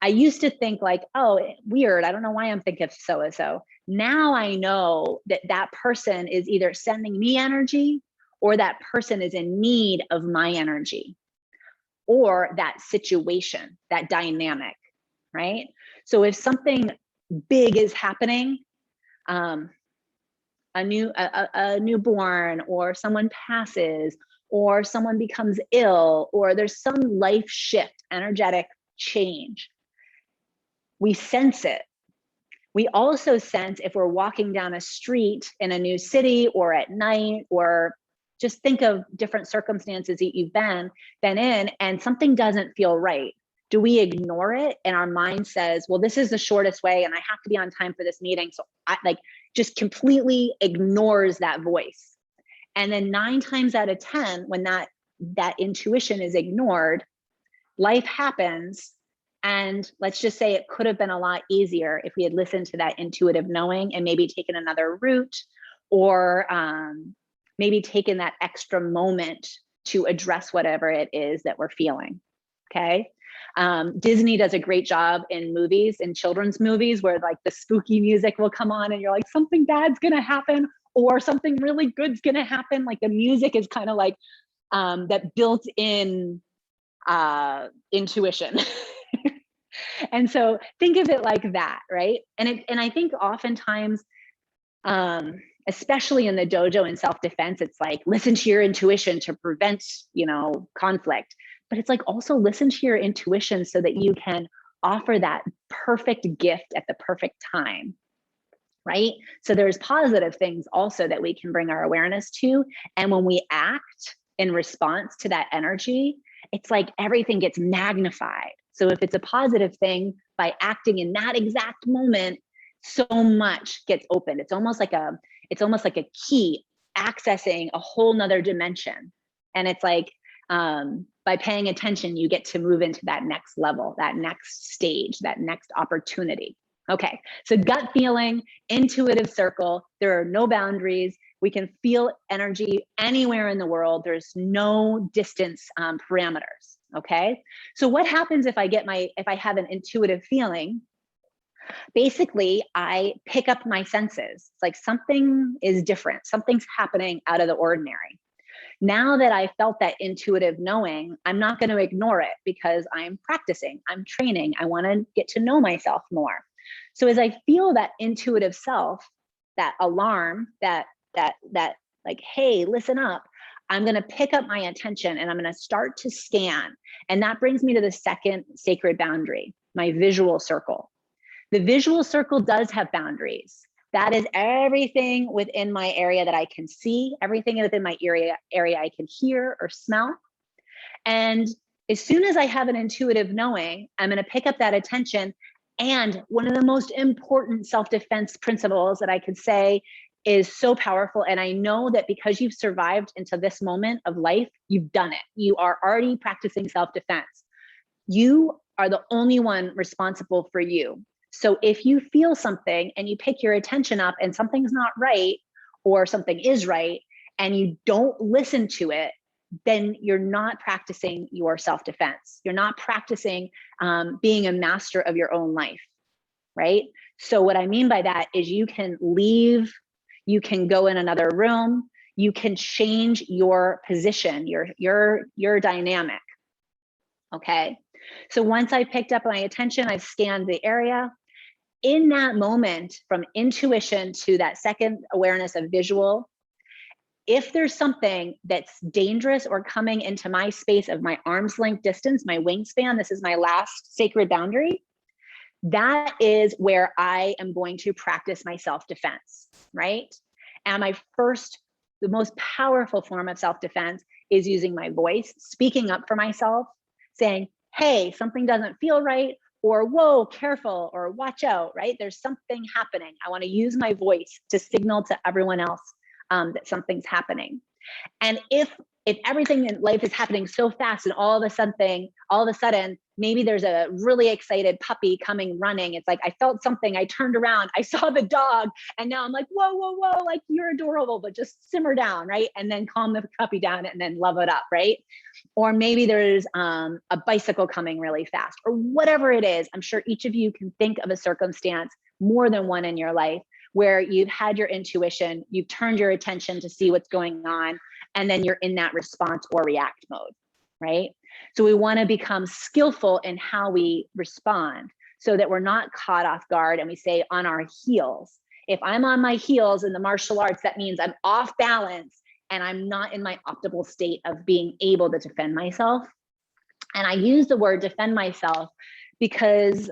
I used to think like, oh, weird. I don't know why I'm thinking of so-and-so. Now I know that that person is either sending me energy or that person is in need of my energy or that situation, that dynamic, right? So if something big is happening, a newborn, or someone passes, or someone becomes ill, or there's some life shift, energetic change, we sense it. We also sense if we're walking down a street in a new city or at night, or just think of different circumstances that you've been in and something doesn't feel right. Do we ignore it? And our mind says, well, this is the shortest way and I have to be on time for this meeting. So I like just completely ignores that voice. And then 9 times out of 10, when that intuition is ignored, life happens. And let's just say it could have been a lot easier if we had listened to that intuitive knowing and maybe taken another route, or maybe taken that extra moment to address whatever it is that we're feeling, okay? Disney does a great job in movies, in children's movies, where like the spooky music will come on and you're like, something bad's gonna happen or something really good's gonna happen. Like the music is kind of like that built-in intuition. And so think of it like that, right? And I think oftentimes, especially in the dojo and self-defense, it's like, listen to your intuition to prevent, you know, conflict. But it's like also listen to your intuition so that you can offer that perfect gift at the perfect time, right? So there's positive things also that we can bring our awareness to. And when we act in response to that energy, it's like everything gets magnified. So if it's a positive thing, by acting in that exact moment, so much gets opened. It's almost like a key accessing a whole nother dimension. And it's like, by paying attention, you get to move into that next level, that next stage, that next opportunity. Okay, so gut feeling, intuitive circle, there are no boundaries. We can feel energy anywhere in the world. There's no distance parameters, okay? So what happens if I have an intuitive feeling? Basically, I pick up my senses. It's like something is different. Something's happening out of the ordinary. Now that I felt that intuitive knowing, I'm not going to ignore it because I'm practicing, I'm training. I want to get to know myself more. So as I feel that intuitive self, that alarm, that like, hey, listen up, I'm going to pick up my attention and I'm going to start to scan. And that brings me to the second sacred boundary, my visual circle. The visual circle does have boundaries. That is everything within my area that I can see, everything within my area I can hear or smell. And as soon as I have an intuitive knowing, I'm going to pick up that attention. And one of the most important self-defense principles that I could say is so powerful. And I know that because you've survived into this moment of life, you've done it. You are already practicing self-defense. You are the only one responsible for you. So if you feel something and you pick your attention up and something's not right, or something is right, and you don't listen to it, then you're not practicing your self-defense. You're not practicing being a master of your own life, right? So what I mean by that is you can leave, you can go in another room, you can change your position, your dynamic, okay? So once I picked up my attention, I've scanned the area. In that moment, from intuition to that second awareness of visual, if there's something that's dangerous or coming into my space of my arm's length distance, my wingspan, this is my last sacred boundary, that is where I am going to practice my self-defense, right? And the most powerful form of self-defense is using my voice, speaking up for myself, saying, hey, something doesn't feel right, or whoa, careful, or watch out, right? There's something happening. I want to use my voice to signal to everyone else that something's happening. And if everything in life is happening so fast and all of a sudden, maybe there's a really excited puppy coming running. It's like, I felt something, I turned around, I saw the dog, and now I'm like, whoa, whoa, whoa, like you're adorable, but just simmer down, right? And then calm the puppy down and then love it up, right? Or maybe there's a bicycle coming really fast, or whatever it is. I'm sure each of you can think of a circumstance, more than one in your life, where you've had your intuition, you've turned your attention to see what's going on, and then you're in that response or react mode, right? So we want to become skillful in how we respond so that we're not caught off guard and we stay on our heels. If I'm on my heels in the martial arts, that means I'm off balance and I'm not in my optimal state of being able to defend myself. And I use the word defend myself because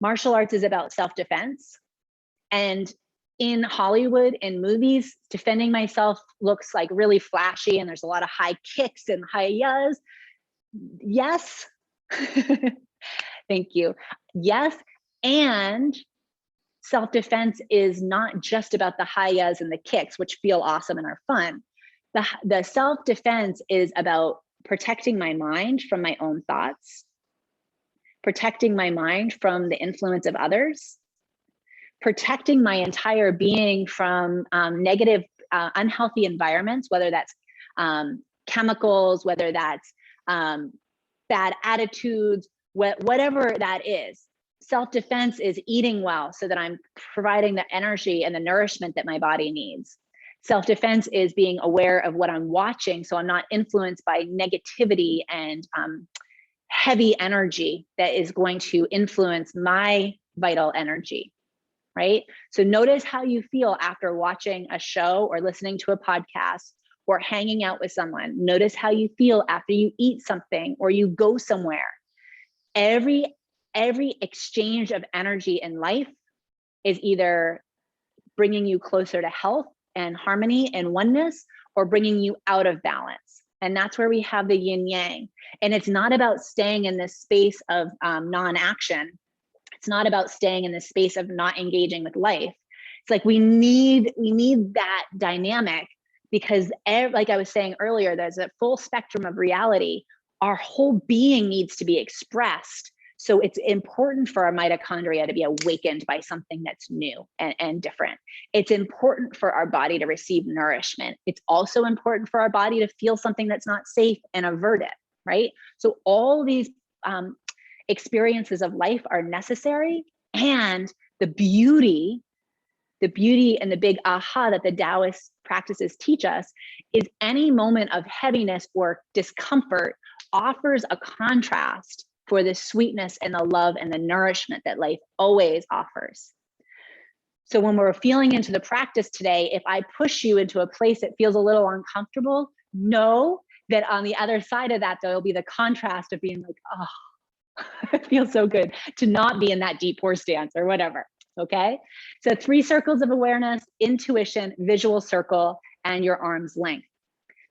martial arts is about self-defense. And in Hollywood, in movies, defending myself looks like really flashy and there's a lot of high kicks and hi-yas. Yes. Thank you. Yes. And self-defense is not just about the hi-yas and the kicks, which feel awesome and are fun. The self-defense is about protecting my mind from my own thoughts, protecting my mind from the influence of others, protecting my entire being from negative, unhealthy environments, whether that's chemicals, whether that's bad attitudes, whatever that is. Self-defense is eating well so that I'm providing the energy and the nourishment that my body needs. Self-defense is being aware of what I'm watching so I'm not influenced by negativity and heavy energy that is going to influence my vital energy. Right? So notice how you feel after watching a show or listening to a podcast or hanging out with someone. Notice how you feel after you eat something or you go somewhere. Every exchange of energy in life is either bringing you closer to health and harmony and oneness, or bringing you out of balance. And that's where we have the yin yang. And it's not about staying in this space of non-action. It's not about staying in the space of not engaging with life. It's like we need that dynamic because, like I was saying earlier, there's a full spectrum of reality. Our whole being needs to be expressed. So it's important for our mitochondria to be awakened by something that's new and different. It's important for our body to receive nourishment. It's also important for our body to feel something that's not safe and avert it, right? So all these experiences of life are necessary, and the beauty and the big aha that the Taoist practices teach us is any moment of heaviness or discomfort offers a contrast for the sweetness and the love and the nourishment that life always offers. So when we're feeling into the practice today, if I push you into a place that feels a little uncomfortable, know that on the other side of that, there'll be the contrast of being like, oh, it feels so good to not be in that deep horse dance or whatever, okay? So 3 circles of awareness: intuition, visual circle, and your arm's length.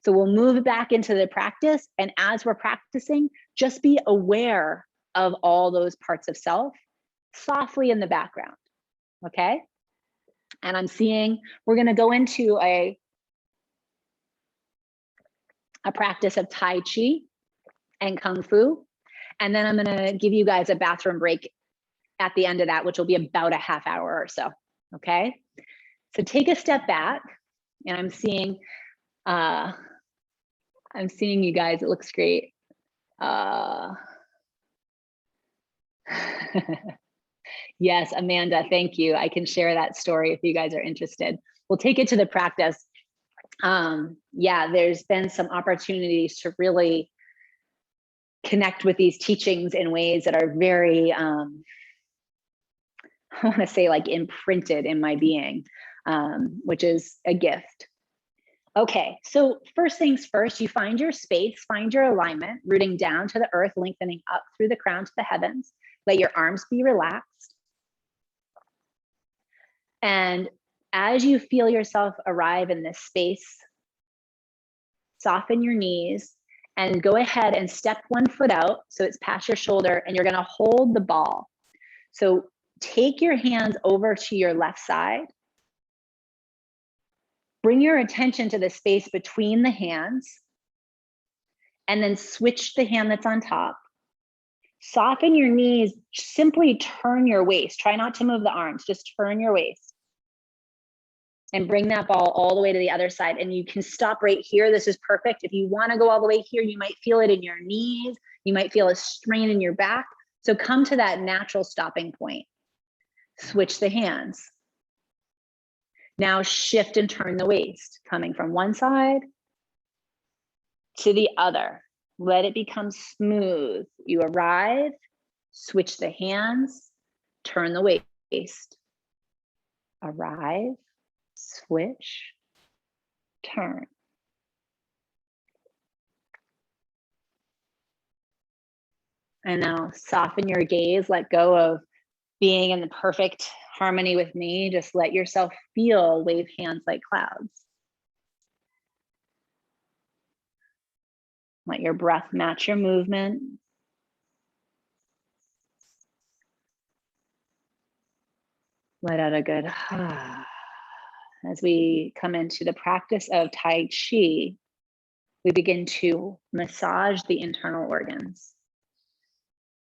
So we'll move back into the practice, and as we're practicing, just be aware of all those parts of self softly in the background, okay? And I'm seeing we're gonna go into a practice of Tai Chi and Kung Fu. And then I'm gonna give you guys a bathroom break at the end of that, which will be about a half hour or so, okay? So take a step back, and I'm seeing I'm seeing you guys. It looks great. Yes, Amanda, thank you. I can share that story if you guys are interested. We'll take it to the practice. Yeah, there's been some opportunities to really connect with these teachings in ways that are very, I want to say like imprinted in my being, which is a gift. Okay, so first things first, you find your space, find your alignment, rooting down to the earth, lengthening up through the crown to the heavens. Let your arms be relaxed. And as you feel yourself arrive in this space, soften your knees and go ahead and step one foot out so it's past your shoulder, and you're going to hold the ball. So take your hands over to your left side. Bring your attention to the space between the hands, and then switch the hand that's on top. Soften your knees, simply turn your waist. Try not to move the arms, just turn your waist. And bring that ball all the way to the other side. And you can stop right here. This is perfect. If you want to go all the way here, you might feel it in your knees. You might feel a strain in your back. So come to that natural stopping point. Switch the hands. Now shift and turn the waist, coming from one side to the other. Let it become smooth. You arrive, switch the hands, turn the waist. Arrive, switch, turn. And now soften your gaze, let go of being in the perfect harmony with me. Just let yourself feel, wave hands like clouds. Let your breath match your movement. Let out a good as we come into the practice of Tai Chi, we begin to massage the internal organs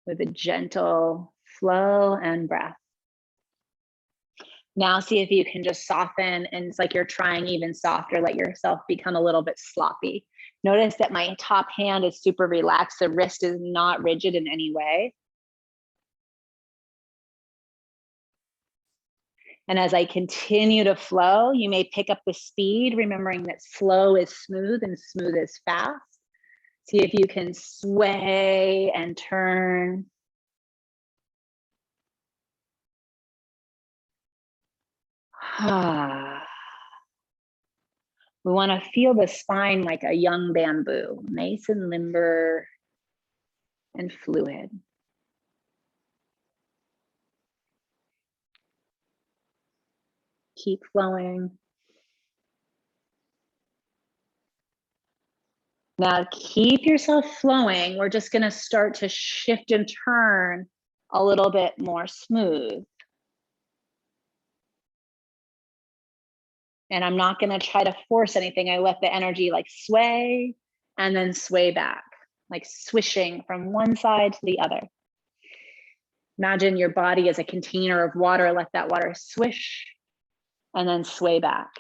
with a gentle flow and breath. Now see if you can just soften, and it's like you're trying even softer, let yourself become a little bit sloppy. Notice that my top hand is super relaxed. The wrist is not rigid in any way. And as I continue to flow, you may pick up the speed, remembering that slow is smooth and smooth is fast. See if you can sway and turn. We want to feel the spine like a young bamboo, nice and limber and fluid. Keep flowing. Now keep yourself flowing. We're just going to start to shift and turn a little bit more smooth. And I'm not going to try to force anything. I let the energy like sway and then sway back, like swishing from one side to the other. Imagine your body as a container of water. Let that water swish and then sway back.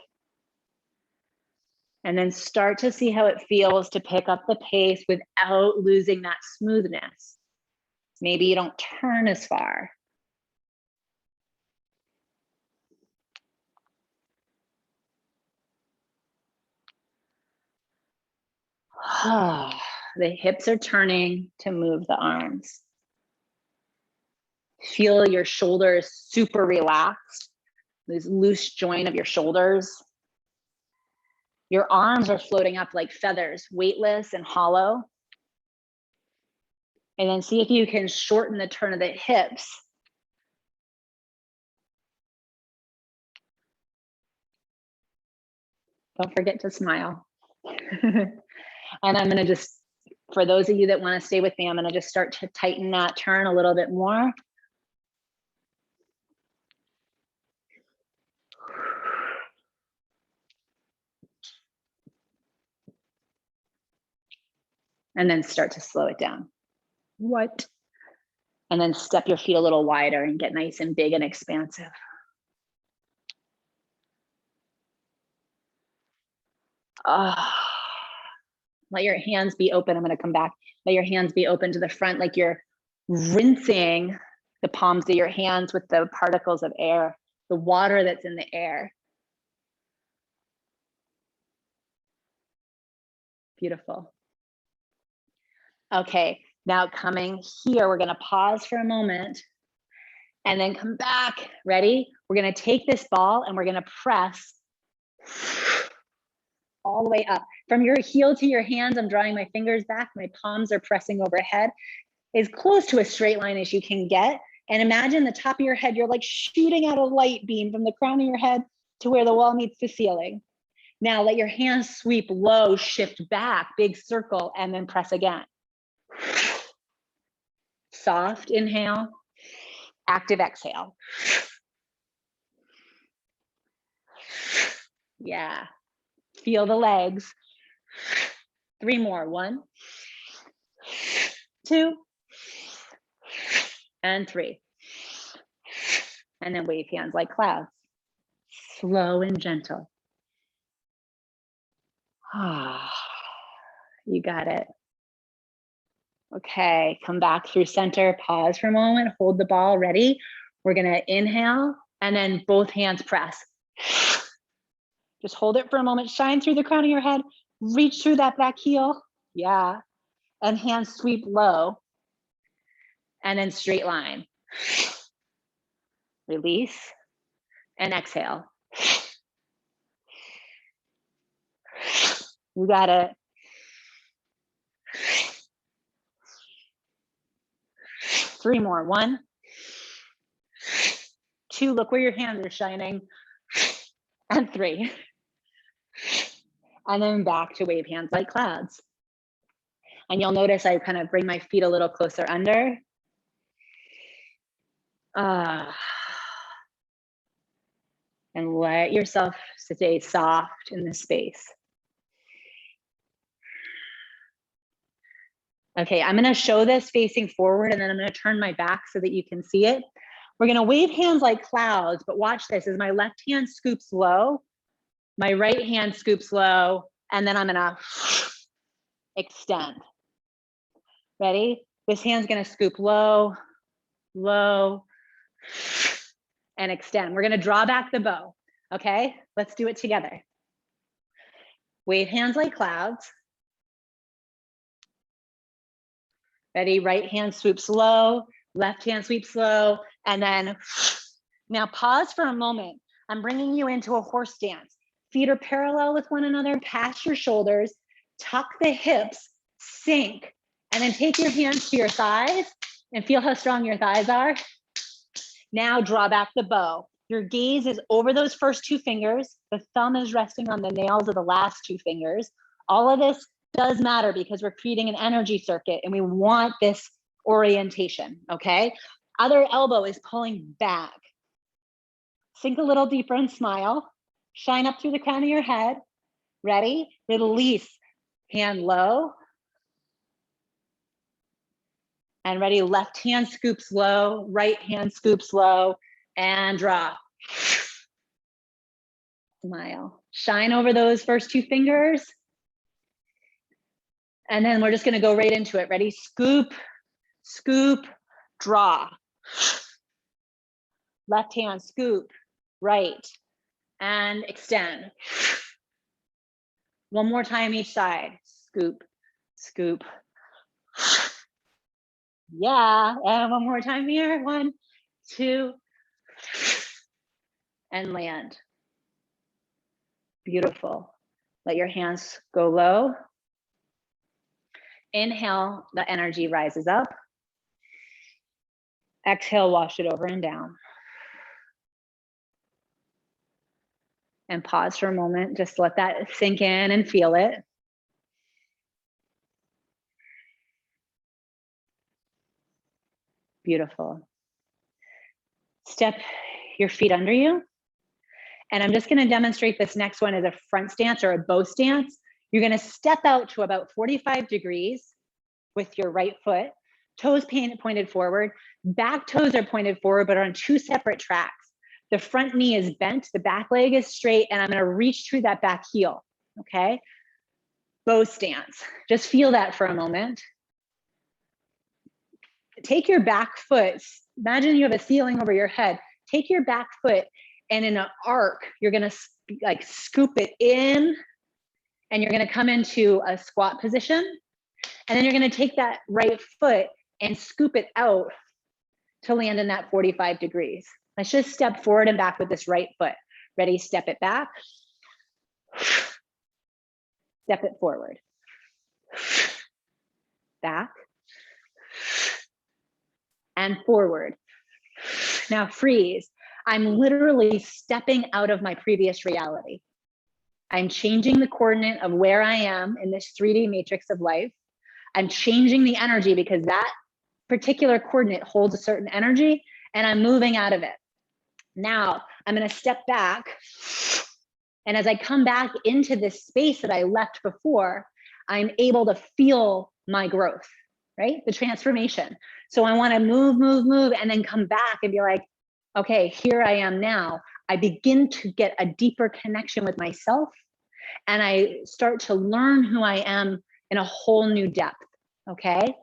And then start to see how it feels to pick up the pace without losing that smoothness. Maybe you don't turn as far. The hips are turning to move the arms. Feel your shoulders super relaxed. This loose joint of your shoulders. Your arms are floating up like feathers, weightless and hollow. And then see if you can shorten the turn of the hips. Don't forget to smile. And I'm gonna just, for those of you that wanna stay with me, I'm gonna just start to tighten that turn a little bit more. And then start to slow it down. What? And then step your feet a little wider and get nice and big and expansive. Let your hands be open. I'm going to come back. Let your hands be open to the front, like you're rinsing the palms of your hands with the particles of air, the water that's in the air. Beautiful. Okay, now coming here, we're going to pause for a moment and then come back. Ready? We're going to take this ball and we're going to press all the way up. From your heel to your hands, I'm drawing my fingers back. My palms are pressing overhead, as close to a straight line as you can get. And imagine the top of your head, you're like shooting out a light beam from the crown of your head to where the wall meets the ceiling. Now let your hands sweep low, shift back, big circle, and then press again. Soft inhale, active exhale. Yeah. Feel the legs. 3 more. 1, 2, and 3. And then wave hands like clouds. Slow and gentle. You got it. Okay, come back through center, pause for a moment, hold the ball, ready? We're gonna inhale and then both hands press. Just hold it for a moment, shine through the crown of your head, reach through that back heel, yeah. And hands sweep low and then straight line. Release and exhale. You got it. 3 more. 1, 2, look where your hands are shining. And 3. And then back to wave hands like clouds. And you'll notice I kind of bring my feet a little closer under. And let yourself stay soft in this space. Okay, I'm gonna show this facing forward and then I'm gonna turn my back so that you can see it. We're gonna wave hands like clouds, but watch this, as my left hand scoops low, my right hand scoops low, and then I'm gonna extend. Ready? This hand's gonna scoop low, low, and extend. We're gonna draw back the bow, okay? Let's do it together. Wave hands like clouds. Ready? Right hand swoops low, left hand sweeps low, and then now pause for a moment. I'm bringing you into a horse stance. Feet are parallel with one another, past your shoulders, tuck the hips, sink, and then take your hands to your thighs and feel how strong your thighs are. Now draw back the bow. Your gaze is over those first 2 fingers. The thumb is resting on the nails of the last 2 fingers. All of this does matter because we're creating an energy circuit and we want this orientation, okay? Other elbow is pulling back. Sink a little deeper and smile. Shine up through the crown of your head. Ready? Release. Hand low. And ready, left hand scoops low, right hand scoops low, and drop. Smile. Shine over those first 2 fingers. And then we're just gonna go right into it. Ready? Scoop, scoop, draw. Left hand, scoop, right, and extend. One more time each side. Scoop, scoop. Yeah, and one more time here. 1, 2, and land. Beautiful. Let your hands go low. Inhale, the energy rises up. Exhale, wash it over and down. And pause for a moment, just let that sink in and feel it. Beautiful. Step your feet under you. And I'm just gonna demonstrate this next one as a front stance or a bow stance. You're gonna step out to about 45 degrees with your right foot, toes pointed forward, back toes are pointed forward, but are on 2 separate tracks. The front knee is bent, the back leg is straight, and I'm gonna reach through that back heel, okay? bow stance. Just feel that for a moment. Take your back foot. Imagine you have a ceiling over your head. Take your back foot and in an arc, you're gonna like scoop it in and you're gonna come into a squat position. And then you're gonna take that right foot and scoop it out to land in that 45 degrees. Let's just step forward and back with this right foot. Ready, step it back. Step it forward. Back. And forward. Now freeze. I'm literally stepping out of my previous reality. I'm changing the coordinate of where I am in this 3D matrix of life. I'm changing the energy because that particular coordinate holds a certain energy and I'm moving out of it. Now I'm going to step back. And as I come back into this space that I left before, I'm able to feel my growth, right? The transformation. So I want to move, move, move, and then come back and be like, okay, here I am now. I begin to get a deeper connection with myself and I start to learn who I am in a whole new depth, okay?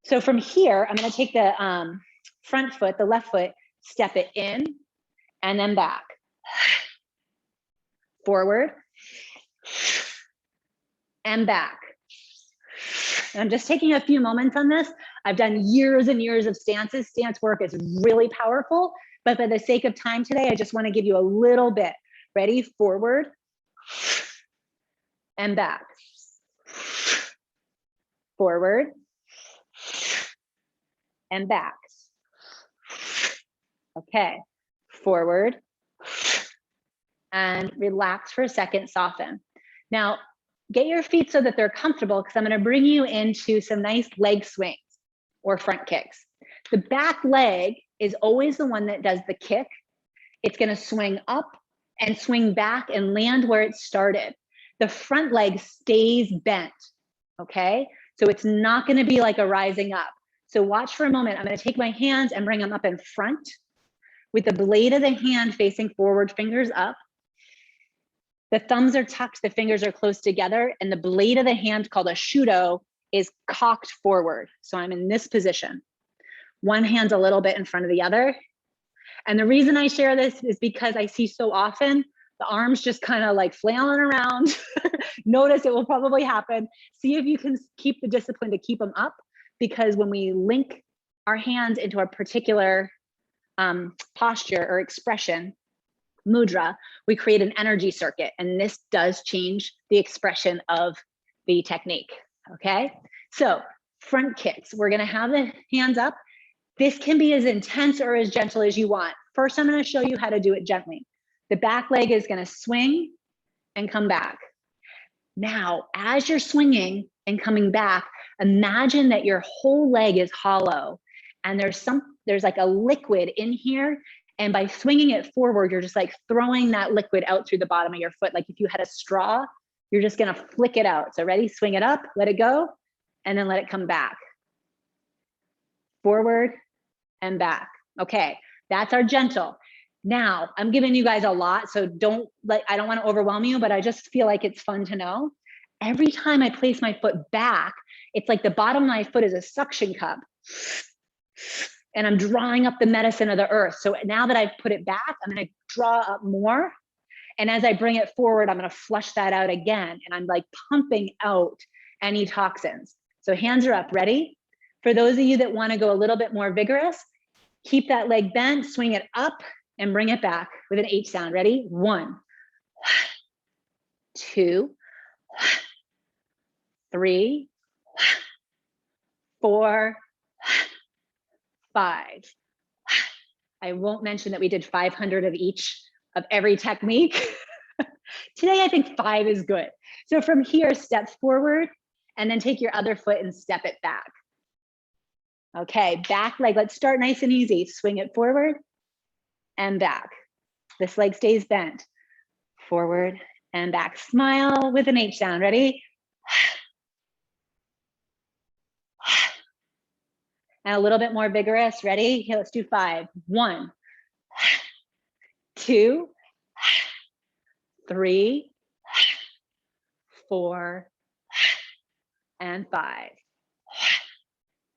So from here, I'm gonna take the front foot, the left foot, step it in and then back. Forward and back. And I'm just taking a few moments on this. I've done years and years of stances. Stance work is really powerful, but for the sake of time today, I just wanna give you a little bit. Ready? Forward and back. Forward and back. Okay, forward and relax for a second, soften. Now, get your feet so that they're comfortable because I'm gonna bring you into some nice leg swings or front kicks. The back leg is always the one that does the kick. It's gonna swing up and swing back and land where it started. The front leg stays bent, okay? So it's not gonna be like a rising up. So watch for a moment. I'm gonna take my hands and bring them up in front with the blade of the hand facing forward, fingers up. The thumbs are tucked, the fingers are close together, and the blade of the hand called a shudo is cocked forward. So I'm in this position. One hand's a little bit in front of the other. And the reason I share this is because I see so often the arms just kind of like flailing around. Notice it will probably happen. See if you can keep the discipline to keep them up, because when we link our hands into a particular posture or expression, mudra, we create an energy circuit, and this does change the expression of the technique, okay? So front kicks, we're gonna have the hands up. This can be as intense or as gentle as you want. First, I'm gonna show you how to do it gently. The back leg is gonna swing and come back. Now, as you're swinging and coming back, imagine that your whole leg is hollow and there's like a liquid in here. And by swinging it forward, you're just like throwing that liquid out through the bottom of your foot. Like if you had a straw, you're just gonna flick it out. So ready, swing it up, let it go, and then let it come back. Forward and back. Okay, that's our gentle. Now, I'm giving you guys a lot, so I don't wanna overwhelm you, but I just feel like it's fun to know. Every time I place my foot back, it's like the bottom of my foot is a suction cup. And I'm drawing up the medicine of the earth. So now that I've put it back, I'm gonna draw up more. And as I bring it forward, I'm gonna flush that out again. And I'm like pumping out any toxins. So hands are up, ready? For those of you that wanna go a little bit more vigorous, keep that leg bent, swing it up and bring it back with an H sound. Ready? 1, 2, 3, 4, 5. I won't mention that we did 500 of each of every technique. Today, I think 5 is good. So from here, step forward and then take your other foot and step it back. Okay, back leg, let's start nice and easy. Swing it forward and back. This leg stays bent. Forward and back. Smile with an H sound, ready? And a little bit more vigorous, ready? Here, let's do 5. 1, 2, 3, 4, and 5.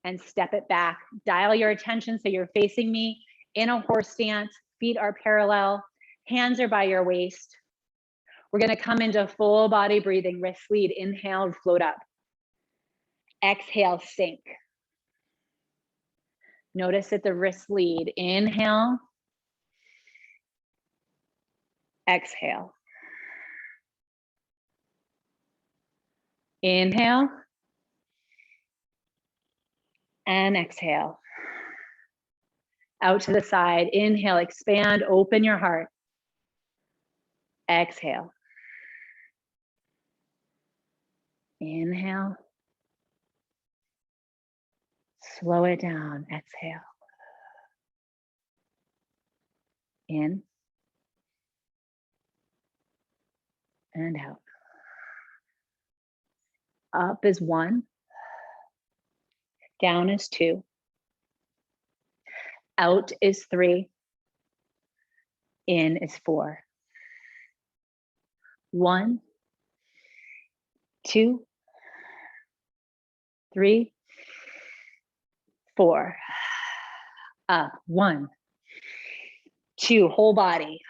And step it back. Dial your attention so you're facing me in a horse stance. Feet are parallel. Hands are by your waist. We're going to come into full body breathing. Wrist lead. Inhale, float up. Exhale, sink. Notice that the wrist lead. Inhale. Exhale. Inhale. And exhale. Out to the side. Inhale, expand, open your heart. Exhale. Inhale. Slow it down. Exhale. In. And out. Up is 1. Down is 2. Out is 3. In is 4. 1, 2, 3, 4. Up. 1, 2. Whole body.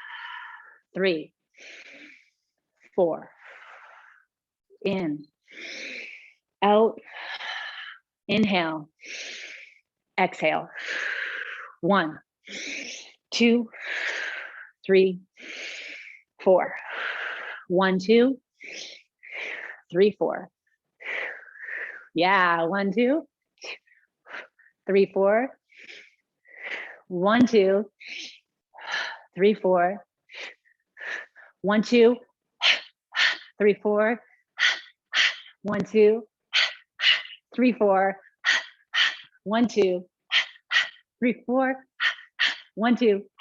3, 4. In. Out. Inhale. Exhale. 1, 2, 3, 4. 1, 2, 3, 4. Yeah. 1, 2, 3, 4. 1, 2, 3, 4. 1, 2, 3, 4. 1, 2, 3, 4. 1, 2, 3, 4. 1, 2,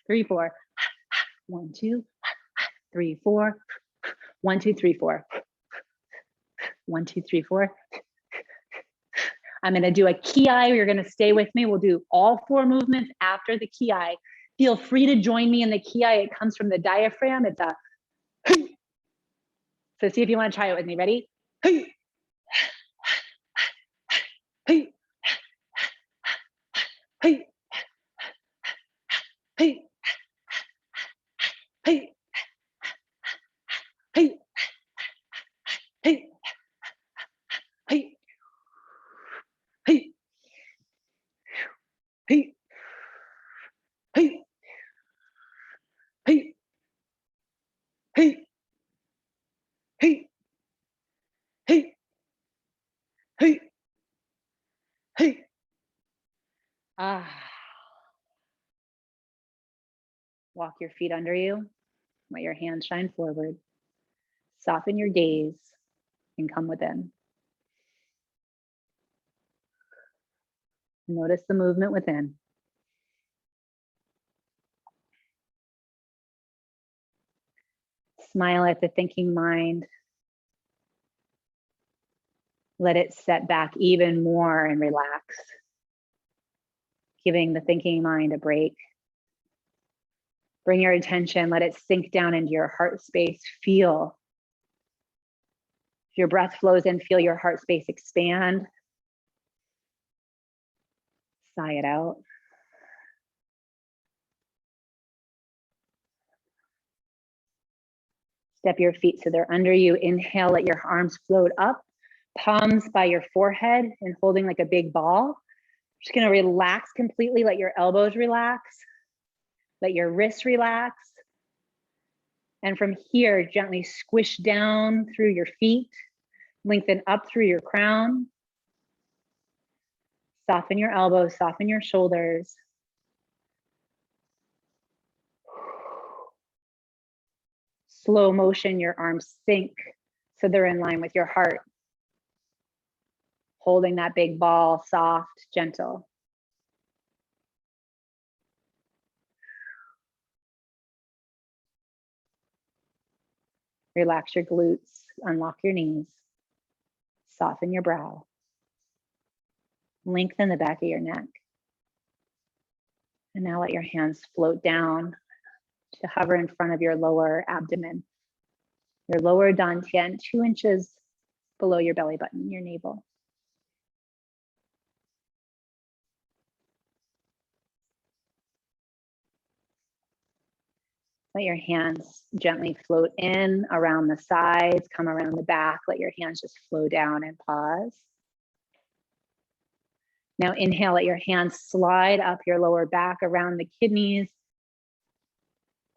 3, 4. 1, 2, 3, 4. 1, 2, 3, 4. 1, 2, 3, 4. I'm going to do a ki. You're going to stay with me. We'll do all 4 movements after the ki. Feel free to join me in the ki. It comes from the diaphragm. It's a so see if you want to try it with me. Ready? Hey. Hey. Hey. Hey. Hey. Hey. Hey. Hey. Hey. Hey. Hey. Hey. Hey. Hey. Hey. Hey. Hey. Ah. Walk your feet under you. Let your hands shine forward. Soften your gaze and come within. Notice the movement within. Smile at the thinking mind. Let it set back even more and relax, giving the thinking mind a break. Bring your attention, let it sink down into your heart space. Feel. If your breath flows in, feel your heart space expand. Sigh it out. Step your feet so they're under you. Inhale, let your arms float up. Palms by your forehead and holding like a big ball. Just gonna relax completely. Let your elbows relax. Let your wrists relax. And from here, gently squish down through your feet. Lengthen up through your crown. Soften your elbows, soften your shoulders. Slow motion, your arms sink so they're in line with your heart. Holding that big ball, soft, gentle. Relax your glutes, unlock your knees, soften your brow. Lengthen the back of your neck. And now let your hands float down to hover in front of your lower abdomen. Your lower dantian, 2 inches below your belly button, your navel. Let your hands gently float in around the sides, come around the back. Let your hands just flow down and pause. Now inhale, let your hands slide up your lower back around the kidneys.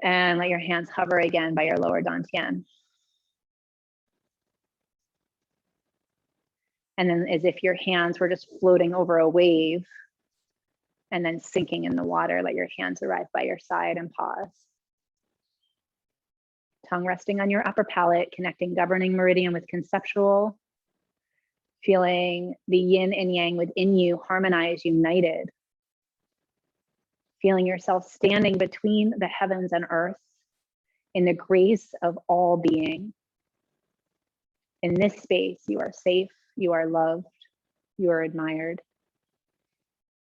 And let your hands hover again by your lower dantian. And then as if your hands were just floating over a wave and then sinking in the water, let your hands arrive by your side and pause. Tongue resting on your upper palate, connecting governing meridian with conceptual, feeling the yin and yang within you harmonize, united. Feeling yourself standing between the heavens and earth in the grace of all being. In this space, you are safe, you are loved, you are admired.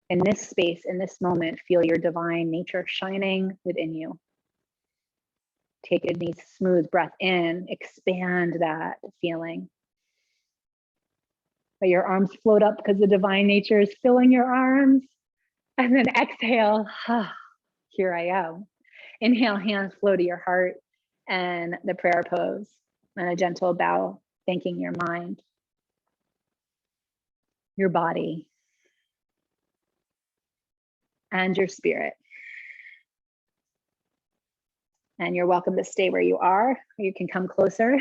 In this space, in this moment, feel your divine nature shining within you. Take a nice, smooth breath in, expand that feeling. Let your arms float up because the divine nature is filling your arms. And then exhale, here I am. Inhale, hands flow to your heart and the prayer pose and a gentle bow, thanking your mind, your body, and your spirit. And you're welcome to stay where you are. You can come closer.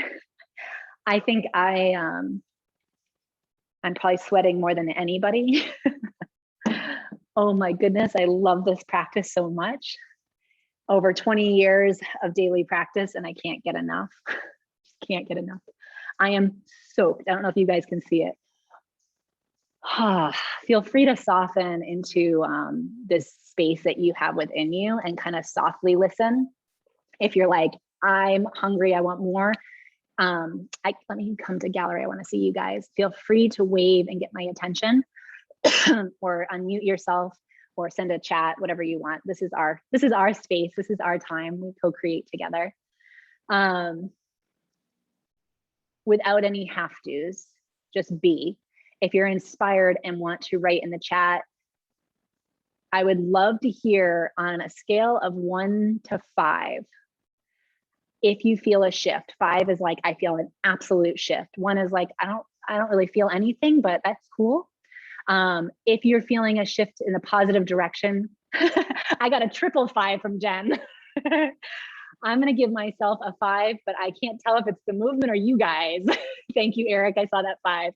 I think I'm probably sweating more than anybody. Oh my goodness, I love this practice so much. Over 20 years of daily practice and I can't get enough. Just can't get enough. I am soaked. I don't know if you guys can see it. Feel free to soften into this space that you have within you and kind of softly listen. If you're like, I'm hungry, I want more. Let me come to gallery. I want to see you guys. Feel free to wave and get my attention. Or unmute yourself or send a chat, whatever you want. This is our space. This is our time. We co-create together. Without any have-tos, just be. If you're inspired and want to write in the chat, I would love to hear on a scale of 1 to 5, if you feel a shift. 5 is like, I feel an absolute shift. 1 is like, I don't really feel anything, but that's cool. If you're feeling a shift in a positive direction, I got a triple 5 from Jen. I'm going to give myself a 5, but I can't tell if it's the movement or you guys. Thank you, Eric. I saw that 5.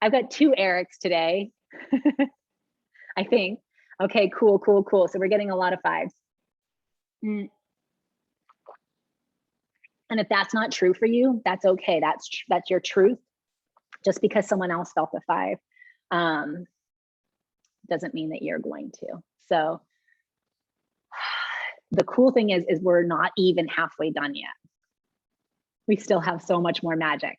I've got 2 Erics today. I think. Okay, cool. So we're getting a lot of 5s. And if that's not true for you, that's okay. That's your truth. Just because someone else felt the 5 doesn't mean that you're going to. So the cool thing is we're not even halfway done yet. We still have so much more magic.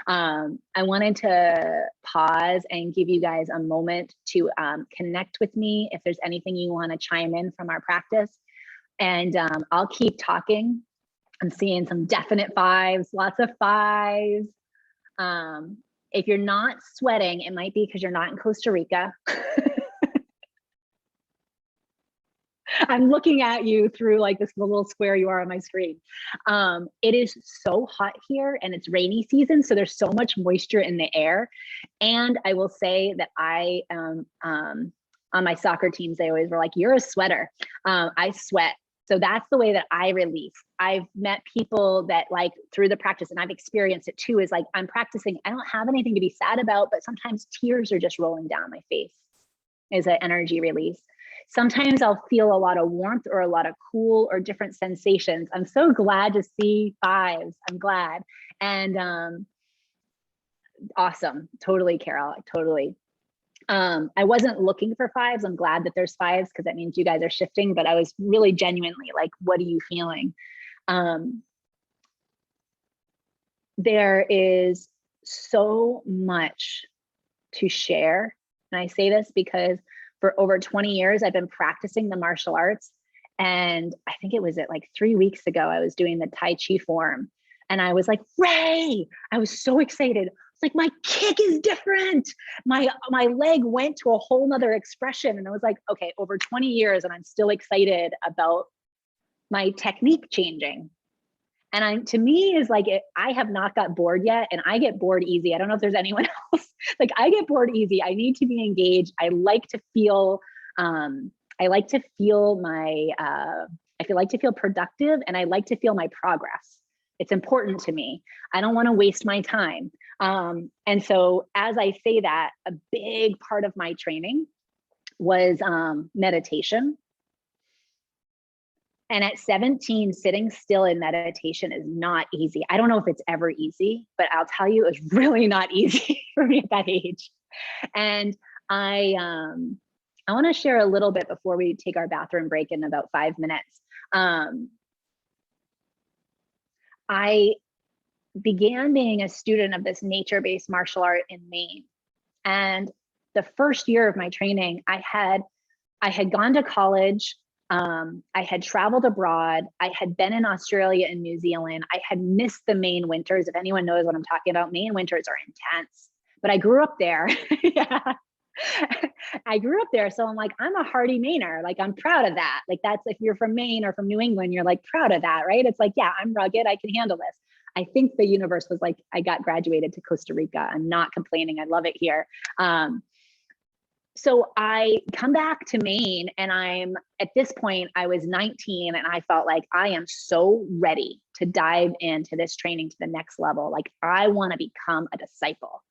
I wanted to pause and give you guys a moment to connect with me if there's anything you want to chime in from our practice. And I'll keep talking. I'm seeing some definite 5s, lots of 5s. If you're not sweating, it might be because you're not in Costa Rica. I'm looking at you through like this little square you are on my screen. It is so hot here and it's rainy season, so there's so much moisture in the air. And I will say that I on my soccer teams, they always were like, you're a sweater. I sweat. So that's the way that I release. I've met people that like through the practice, and I've experienced it too, is like, I'm practicing, I don't have anything to be sad about, but sometimes tears are just rolling down my face is an energy release. Sometimes I'll feel a lot of warmth or a lot of cool or different sensations. I'm so glad to see 5s. I'm glad. And awesome. Totally, Carol, totally. I wasn't looking for 5s. I'm glad that there's 5s because that means you guys are shifting, but I was really genuinely like, what are you feeling? There is so much to share. And I say this because for over 20 years, I've been practicing the martial arts. And I think it was like 3 weeks ago, I was doing the Tai Chi form. And I was like, Ray, I was so excited. It's like, my kick is different. My leg went to a whole nother expression. And I was like, okay, over 20 years and I'm still excited about my technique changing. And to me is like, I have not got bored yet, and I get bored easy. I don't know if there's anyone else. Like, I get bored easy. I need to be engaged. I like to feel, I like to feel my, I feel like to feel productive, and I like to feel my progress. It's important to me. I don't want to waste my time. And so as I say that, a big part of my training was meditation. And at 17, sitting still in meditation is not easy. I don't know if it's ever easy, but I'll tell you, it's really not easy for me at that age. And I want to share a little bit before we take our bathroom break in about 5 minutes. I began being a student of this nature-based martial art in Maine. And the first year of my training, I had gone to college. I had traveled abroad. I had been in Australia and New Zealand. I had missed the Maine winters. If anyone knows what I'm talking about, Maine winters are intense, but I grew up there. Yeah. I grew up there. So I'm like, I'm a hardy Mainer. Like, I'm proud of that. Like, that's, if you're from Maine or from New England, you're like proud of that, right? It's like, yeah, I'm rugged. I can handle this. I think the universe was like, I got graduated to Costa Rica. I'm not complaining. I love it here. So I come back to Maine, and at this point, I was 19, and I felt like I am so ready to dive into this training to the next level. Like, I want to become a disciple.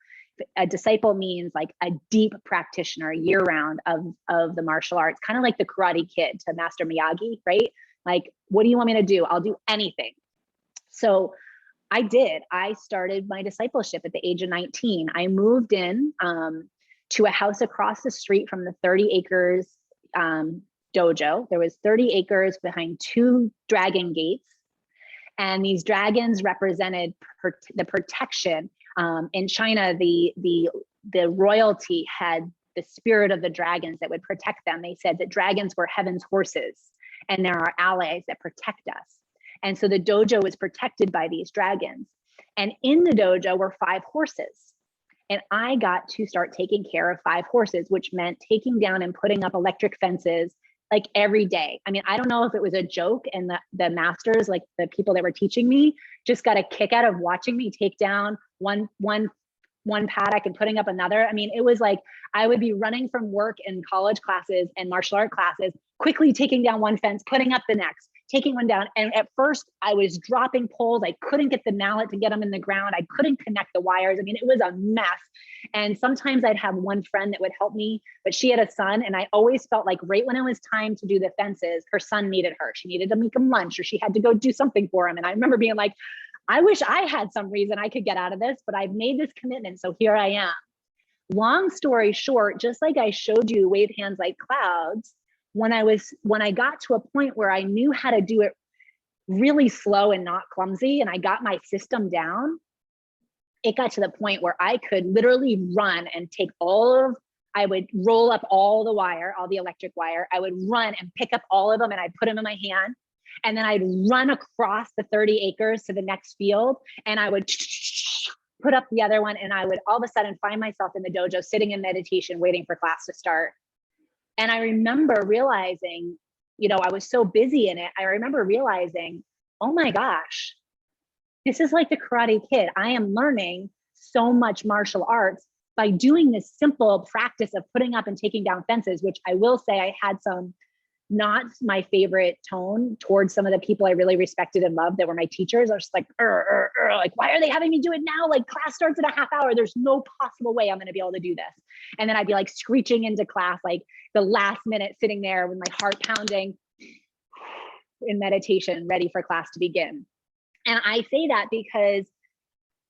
A disciple means like a deep practitioner year round of the martial arts, kind of like the Karate Kid to Master Miyagi, right? Like, what do you want me to do? I'll do anything. So I did. I started my discipleship at the age of 19. I moved in to a house across the street from the 30 acres dojo. There was 30 acres behind 2 dragon gates. And these dragons represented the protection. In China, the royalty had the spirit of the dragons that would protect them. They said that dragons were heaven's horses, and there are allies that protect us. And so the dojo was protected by these dragons. And in the dojo were 5 horses. And I got to start taking care of 5 horses, which meant taking down and putting up electric fences like every day. I mean, I don't know if it was a joke, and the masters, like the people that were teaching me, just got a kick out of watching me take down one paddock and putting up another. I mean, it was like I would be running from work and college classes and martial art classes, quickly taking down one fence, putting up the next, taking one down. And at first I was dropping poles. I couldn't get the mallet to get them in the ground. I couldn't connect the wires. I mean, it was a mess. And sometimes I'd have one friend that would help me, but she had a son. And I always felt like right when it was time to do the fences, her son needed her. She needed to make him lunch, or she had to go do something for him. And I remember being like, I wish I had some reason I could get out of this, but I've made this commitment. So here I am. Long story short, just like I showed you, wave hands like clouds, when I got to a point where I knew how to do it really slow and not clumsy, and I got my system down, it got to the point where I could literally run and take I would roll up all the wire, all the electric wire. I would run and pick up all of them, and I'd put them in my hand. And then I'd run across the 30 acres to the next field, and I would put up the other one. And I would all of a sudden find myself in the dojo, sitting in meditation, waiting for class to start. And I remember realizing, I was so busy in it. I remember realizing, oh my gosh, this is like the Karate Kid. I am learning so much martial arts by doing this simple practice of putting up and taking down fences, which I will say I had some not my favorite tone towards some of the people I really respected and loved that were my teachers. I was just like, like, why are they having me do it now? Like, class starts in a half hour. There's no possible way I'm going to be able to do this. And then I'd be like screeching into class, like the last minute, sitting there with my heart pounding in meditation, ready for class to begin. And I say that because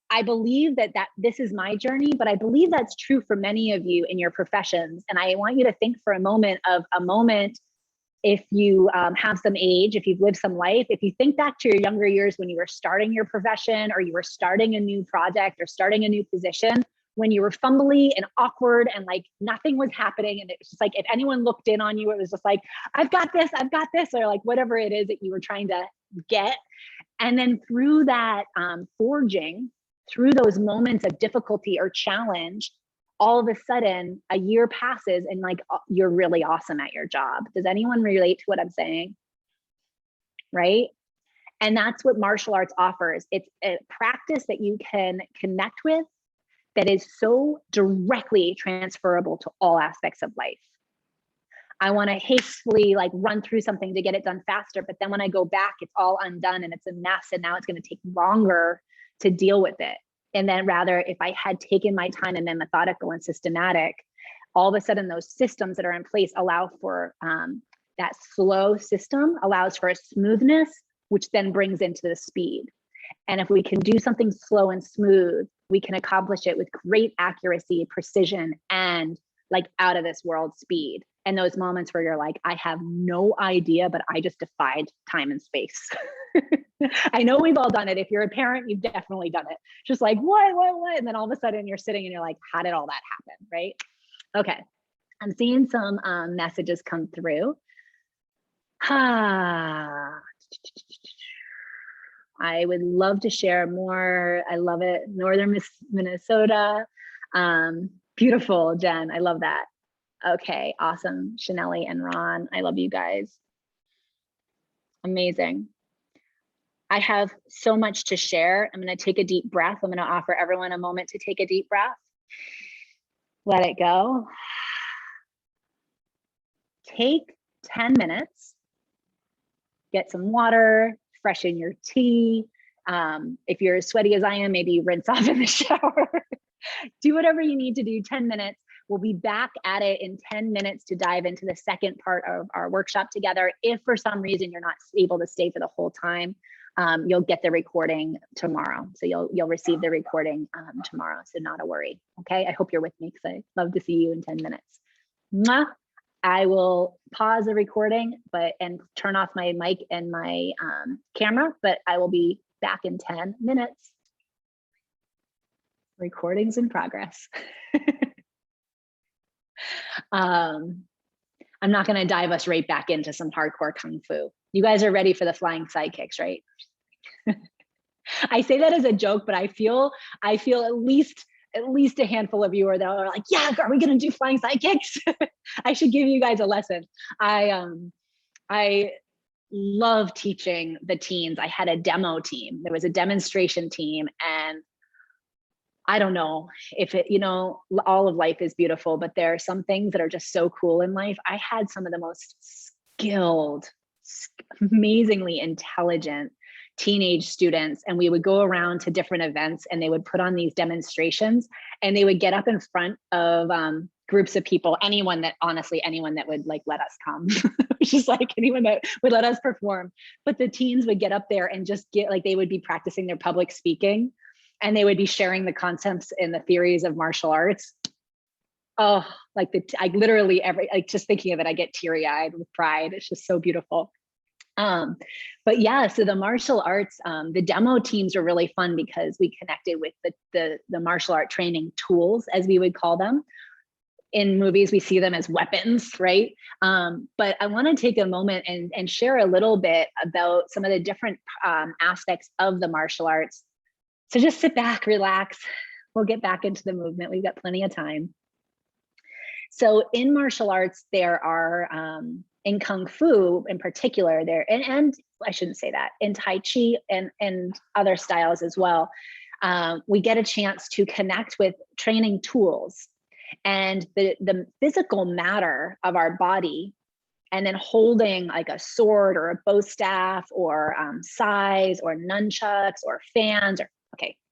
I believe that this is my journey, but I believe that's true for many of you in your professions. And I want you to think for a moment, if you have some age, if you've lived some life, if you think back to your younger years when you were starting your profession, or you were starting a new project or starting a new position, when you were fumbly and awkward and like nothing was happening. And it was just like, if anyone looked in on you, it was just like, I've got this, or like whatever it is that you were trying to get. And then through that forging through those moments of difficulty or challenge, all of a sudden a year passes and like you're really awesome at your job. Does anyone relate to what I'm saying? Right? And that's what martial arts offers. It's a practice that you can connect with that is so directly transferable to all aspects of life. I want to hastily like run through something to get it done faster, but then when I go back, it's all undone and it's a mess, and now it's going to take longer to deal with it. And then rather, if I had taken my time and been methodical and systematic, all of a sudden those systems that are in place allow for that slow system allows for a smoothness, which then brings into the speed. And if we can do something slow and smooth, we can accomplish it with great accuracy, precision, and like out of this world speed. And those moments where you're like, I have no idea, but I just defied time and space. I know we've all done it. If you're a parent, you've definitely done it. Just like, what? And then all of a sudden you're sitting and you're like, how did all that happen, right? Okay, I'm seeing some messages come through. I would love to share more. I love it. Northern Minnesota. Beautiful, Jen. I love that. Okay, awesome. Chanelli and Ron, I love you guys. Amazing. I have so much to share. I'm going to take a deep breath. I'm going to offer everyone a moment to take a deep breath. Let it go. Take 10 minutes. Get some water, freshen your tea. If you're as sweaty as I am, maybe rinse off in the shower. Do whatever you need to do, 10 minutes. We'll be back at it in 10 minutes to dive into the second part of our workshop together. If for some reason you're not able to stay for the whole time, you'll get the recording tomorrow. So you'll receive the recording tomorrow. So not a worry. Okay. I hope you're with me because I love to see you in 10 minutes. Mwah. I will pause the recording, and turn off my mic and my camera, but I will be back in 10 minutes. Recordings in progress. I'm not going to dive us right back into some hardcore kung fu. You guys are ready for the flying sidekicks, right? I say that as a joke, but I feel at least a handful of you are there are like, yeah, are we going to do flying sidekicks? I should give you guys a lesson. I love teaching the teens. I had a demo team. There was a demonstration team, and I don't know if it, all of life is beautiful, but there are some things that are just so cool in life. I had some of the most skilled, amazingly intelligent teenage students, and we would go around to different events and they would put on these demonstrations, and they would get up in front of groups of people, anyone that would like let us come, just like anyone that would let us perform. But the teens would get up there and just they would be practicing their public speaking, and they would be sharing the concepts and the theories of martial arts. Oh, I literally just thinking of it, I get teary eyed with pride. It's just so beautiful. But yeah, so the martial arts, the demo teams are really fun because we connected with the martial art training tools, as we would call them. In movies, we see them as weapons, right? But I want to take a moment and share a little bit about some of the different aspects of the martial arts. So just sit back, relax. We'll get back into the movement. We've got plenty of time. So in martial arts, there are, in Kung Fu in particular, and I shouldn't say that, in Tai Chi and other styles as well, we get a chance to connect with training tools and the physical matter of our body, and then holding like a sword or a bow staff or sais or nunchucks or fans or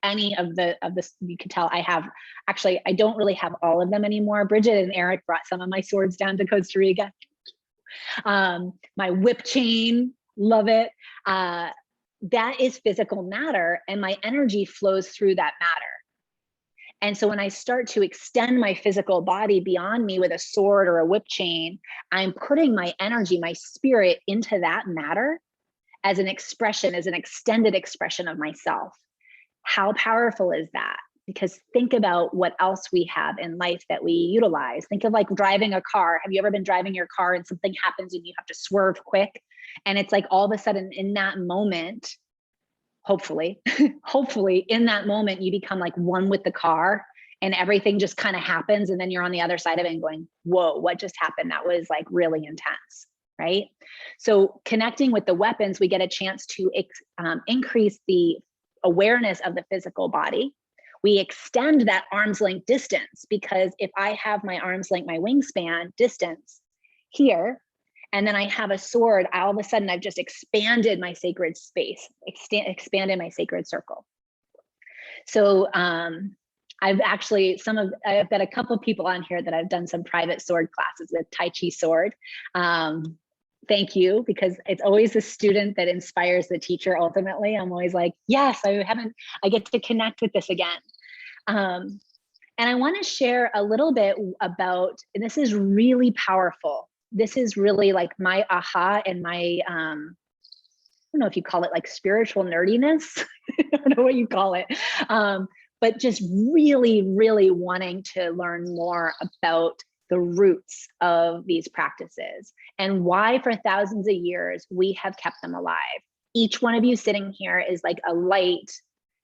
any of this. You can tell I don't really have all of them anymore. Bridget and Eric brought some of my swords down to Costa Rica. My whip chain, love it. That is physical matter, and my energy flows through that matter. And so when I start to extend my physical body beyond me with a sword or a whip chain, I'm putting my energy, my spirit into that matter as an expression, as an extended expression of myself. How powerful is that? Because think about what else we have in life that we utilize. Think of like driving a car. Have you ever been driving your car and something happens and you have to swerve quick? And it's like all of a sudden in that moment, hopefully, hopefully in that moment, you become like one with the car and everything just kind of happens. And then you're on the other side of it and going, whoa, what just happened? That was like really intense, right? So connecting with the weapons, we get a chance to increase the awareness of the physical body. We extend that arm's length distance, because if I have my arm's length, my wingspan distance here, and then I have a sword, all of a sudden I've just expanded my sacred space, expanded my sacred circle. So I've got a couple of people on here that I've done some private sword classes with, Tai Chi sword. Thank you, because it's always the student that inspires the teacher ultimately. I'm always like, yes, I get to connect with this again. And I want to share a little bit about, and this is really powerful. This is really like my aha and my, I don't know if you call it like spiritual nerdiness. I don't know what you call it. But just really, really wanting to learn more about the roots of these practices and why for thousands of years we have kept them alive. Each one of you sitting here is like a light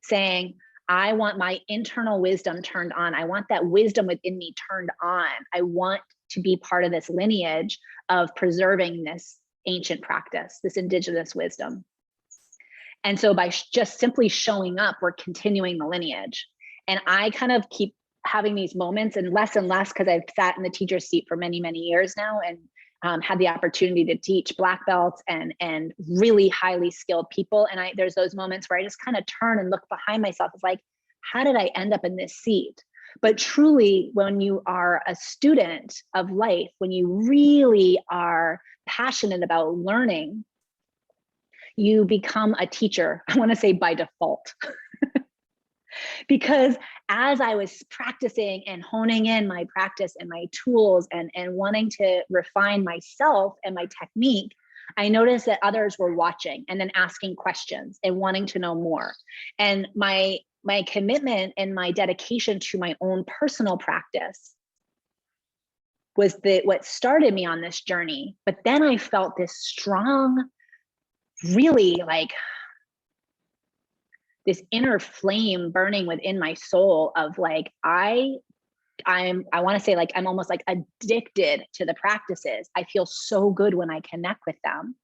saying, I want my internal wisdom turned on. I want that wisdom within me turned on. I want to be part of this lineage of preserving this ancient practice, this indigenous wisdom. And so by just simply showing up, we're continuing the lineage. And I kind of keep having these moments, and less, because I've sat in the teacher's seat for many, many years now, and had the opportunity to teach black belts and really highly skilled people. And there's those moments where I just kind of turn and look behind myself. It's like, how did I end up in this seat? But truly, when you are a student of life, when you really are passionate about learning, you become a teacher, I want to say by default. Because as I was practicing and honing in my practice and my tools and wanting to refine myself and my technique, I noticed that others were watching and then asking questions and wanting to know more. And my commitment and my dedication to my own personal practice was what started me on this journey. But then I felt this strong, really like this inner flame burning within my soul of like, I want to say like, I'm almost like addicted to the practices. I feel so good when I connect with them.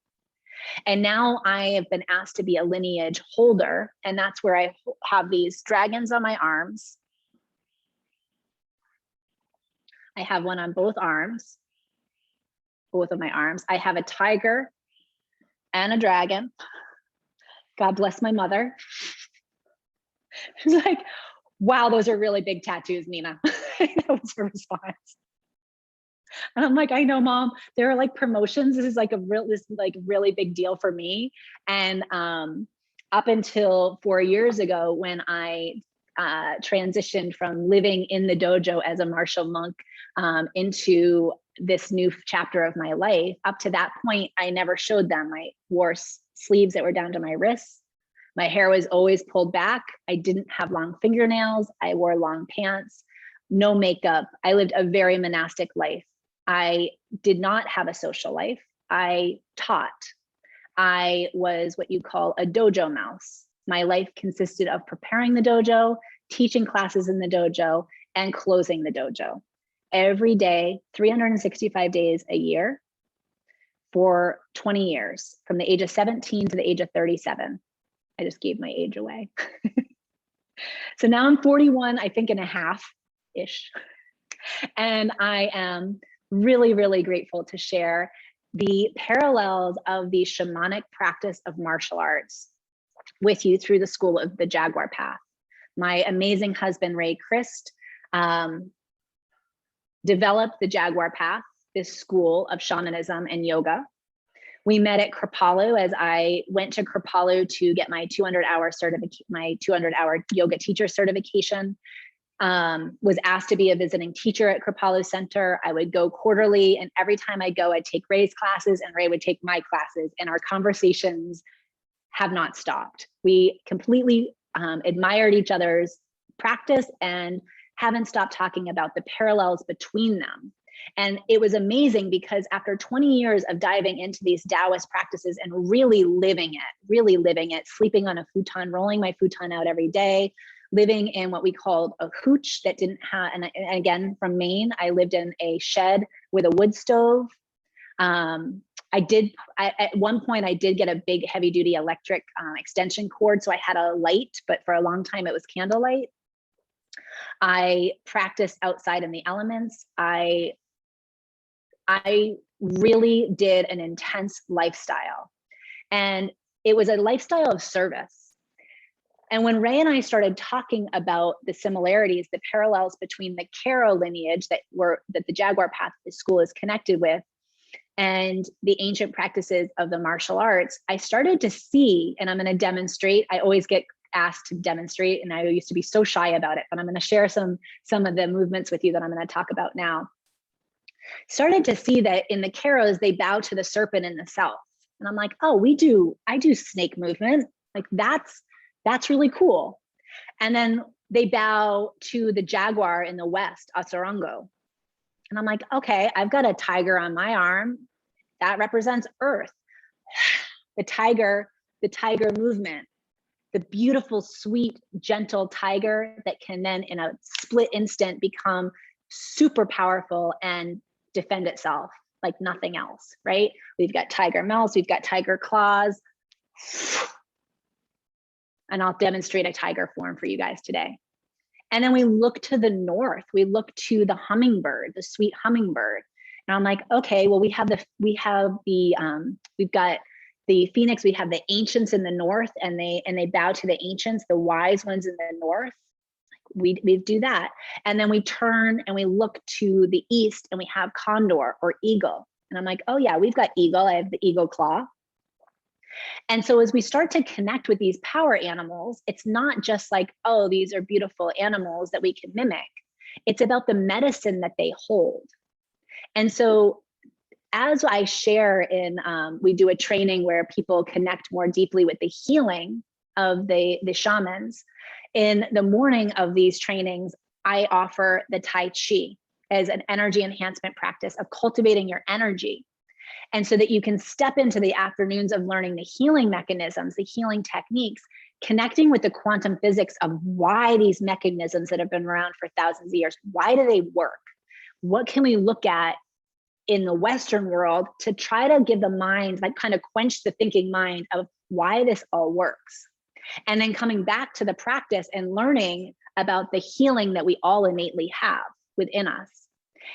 And now I have been asked to be a lineage holder. And that's where I have these dragons on my arms. I have one on both arms, both of my arms. I have a tiger and a dragon. God bless my mother. She's like, wow, those are really big tattoos, Nina. That was her response. And I'm like, I know, Mom, there are like promotions. This is like really big deal for me. And up until 4 years ago, when I transitioned from living in the dojo as a martial monk into this new chapter of my life, up to that point, I never showed them. I wore sleeves that were down to my wrists. My hair was always pulled back. I didn't have long fingernails. I wore long pants, no makeup. I lived a very monastic life. I did not have a social life. I taught. I was what you call a dojo mouse. My life consisted of preparing the dojo, teaching classes in the dojo, and closing the dojo. Every day, 365 days a year for 20 years, from the age of 17 to the age of 37. I just gave my age away. So now I'm 41, I think, and a half-ish. And I am really, really grateful to share the parallels of the shamanic practice of martial arts with you through the school of the Jaguar Path. My amazing husband, Nina Crist, developed the Jaguar Path, this school of shamanism and yoga. We met at Kripalu as I went to Kripalu to get my 200-hour yoga teacher certification. Was asked to be a visiting teacher at Kripalu Center. I would go quarterly, and every time I go, I'd take Ray's classes and Ray would take my classes, and our conversations have not stopped. We completely admired each other's practice and haven't stopped talking about the parallels between them. And it was amazing because after 20 years of diving into these Taoist practices and really living it, sleeping on a futon, rolling my futon out every day, living in what we called a hooch that didn't have, and again, from Maine, I lived in a shed with a wood stove. At one point I did get a big heavy duty electric extension cord. So I had a light, but for a long time it was candlelight. I practiced outside in the elements. I really did an intense lifestyle, and it was a lifestyle of service. And when Ray and I started talking about the similarities, the parallels between the Karo lineage that the Jaguar Path School is connected with, and the ancient practices of the martial arts, I started to see, and I'm going to demonstrate. I always get asked to demonstrate, and I used to be so shy about it, but I'm going to share some of the movements with you that I'm going to talk about now. Started to see that in the Karos, they bow to the serpent in the south. And I'm like, oh, I do snake movement. Like that's really cool. And then they bow to the jaguar in the west, Asarango. And I'm like, okay, I've got a tiger on my arm. That represents earth. The tiger movement, the beautiful, sweet, gentle tiger that can then in a split instant become super powerful and defend itself like nothing else, right? We've got tiger mouths, we've got tiger claws. And I'll demonstrate a tiger form for you guys today. And then we look to the north, we look to the hummingbird, the sweet hummingbird. And I'm like, okay, well, we've got the phoenix, we have the ancients in the north, and they bow to the ancients, the wise ones in the north. We do that. And then we turn and we look to the east and we have condor or eagle. And I'm like, oh yeah, we've got eagle. I have the eagle claw. And so as we start to connect with these power animals, it's not just like, oh, these are beautiful animals that we can mimic. It's about the medicine that they hold. And so as I share in, we do a training where people connect more deeply with the healing of the shamans. In the morning of these trainings, I offer the Tai Chi as an energy enhancement practice of cultivating your energy. And so that you can step into the afternoons of learning the healing mechanisms, the healing techniques, connecting with the quantum physics of why these mechanisms that have been around for thousands of years, why do they work? What can we look at in the Western world to try to give the mind, like kind of quench the thinking mind of why this all works? And then coming back to the practice and learning about the healing that we all innately have within us.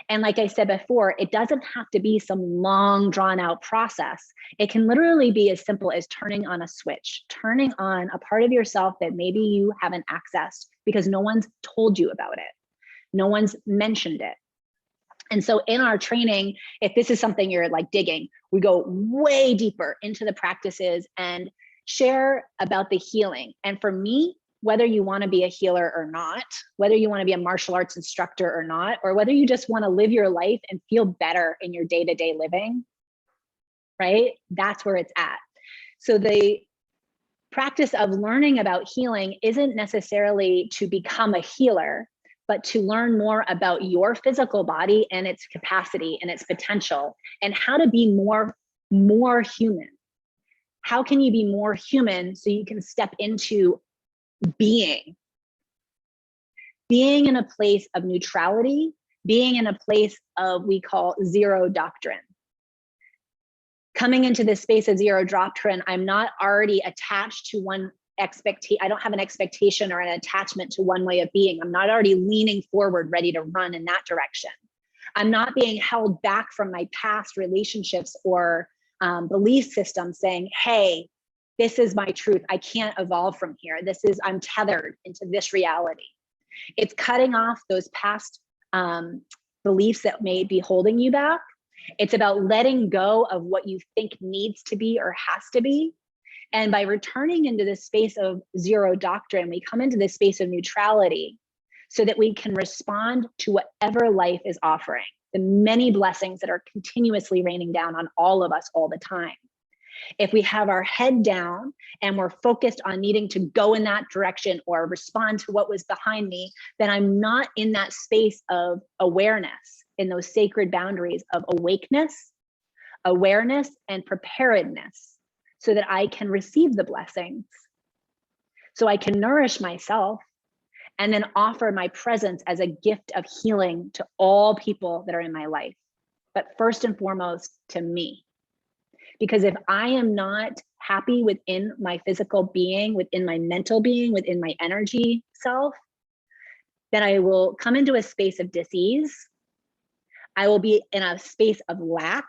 And like I said before, it doesn't have to be some long drawn out process. It can literally be as simple as turning on a switch, turning on a part of yourself that maybe you haven't accessed because no one's told you about it. No one's mentioned it. And so in our training, if this is something you're like digging, we go way deeper into the practices and share about the healing. And for me, whether you want to be a healer or not, whether you want to be a martial arts instructor or not, or whether you just want to live your life and feel better in your day-to-day living, right? That's where it's at. So the practice of learning about healing isn't necessarily to become a healer, but to learn more about your physical body and its capacity and its potential and how to be more human. How can you be more human so you can step into being in a place of neutrality, being in a place of we call zero doctrine. Coming into this space of zero doctrine, I'm not already attached to one expectation. I don't have an expectation or an attachment to one way of being. I'm not already leaning forward, ready to run in that direction. I'm not being held back from my past relationships or belief system saying, hey, this is my truth. I can't evolve from here. I'm tethered into this reality. It's cutting off those past beliefs that may be holding you back. It's about letting go of what you think needs to be or has to be. And by returning into this space of zero doctrine, we come into this space of neutrality so that we can respond to whatever life is offering, the many blessings that are continuously raining down on all of us all the time. If we have our head down and we're focused on needing to go in that direction or respond to what was behind me, then I'm not in that space of awareness, in those sacred boundaries of awakeness, awareness, and preparedness, so that I can receive the blessings, so I can nourish myself, and then offer my presence as a gift of healing to all people that are in my life, but first and foremost to me. Because if I am not happy within my physical being, within my mental being, within my energy self, then I will come into a space of dis-ease. I will be in a space of lack.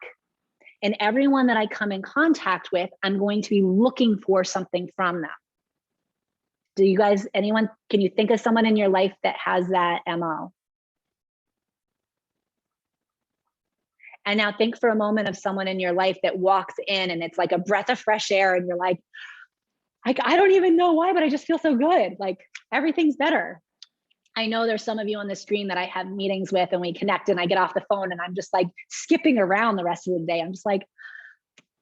And everyone that I come in contact with, I'm going to be looking for something from them. Do you guys, anyone, can you think of someone in your life that has that MO? And now think for a moment of someone in your life that walks in and it's like a breath of fresh air and you're like, I don't even know why, but I just feel so good. Like everything's better. I know there's some of you on the stream that I have meetings with and we connect and I get off the phone and I'm just like skipping around the rest of the day. I'm just like,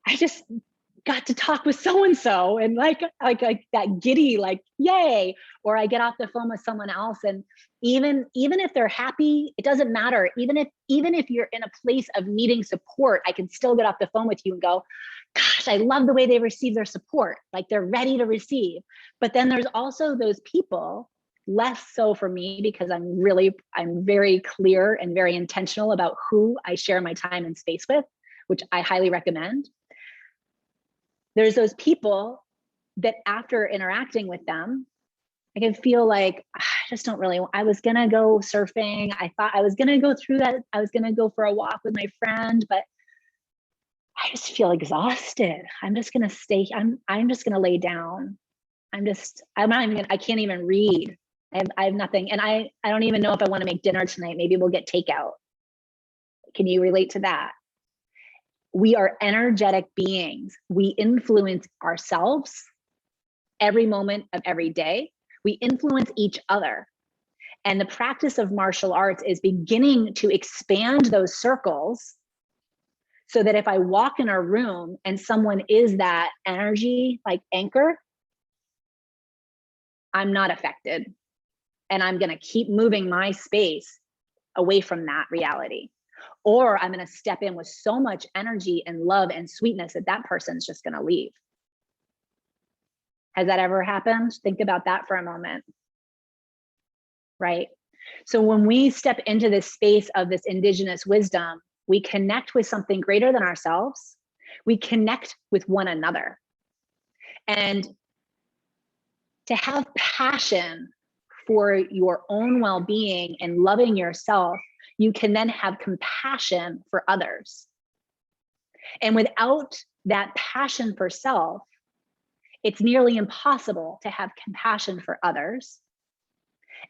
I just got to talk with so-and-so and like that giddy, like, yay. Or I get off the phone with someone else and even if they're happy, it doesn't matter. Even if you're in a place of needing support, I can still get off the phone with you and go, gosh, I love the way they receive their support. Like they're ready to receive. But then there's also those people, less so for me because I'm very clear and very intentional about who I share my time and space with, which I highly recommend. There's those people that after interacting with them, I can feel like, I just don't really, I was gonna go surfing. I thought I was gonna go through that. I was gonna go for a walk with my friend, but I just feel exhausted. I'm just gonna stay, I'm just gonna lay down. I'm not even I can't even read. I have nothing. And I don't even know if I wanna make dinner tonight. Maybe we'll get takeout. Can you relate to that? We are energetic beings. We influence ourselves every moment of every day. We influence each other. And the practice of martial arts is beginning to expand those circles so that if I walk in a room and someone is that energy, like anchor, I'm not affected. And I'm gonna keep moving my space away from that reality. Or I'm gonna step in with so much energy and love and sweetness that that person's just gonna leave. Has that ever happened? Think about that for a moment, right? So when we step into this space of this indigenous wisdom, we connect with something greater than ourselves. We connect with one another. And to have passion for your own well-being and loving yourself, you can then have compassion for others. And without that passion for self, it's nearly impossible to have compassion for others.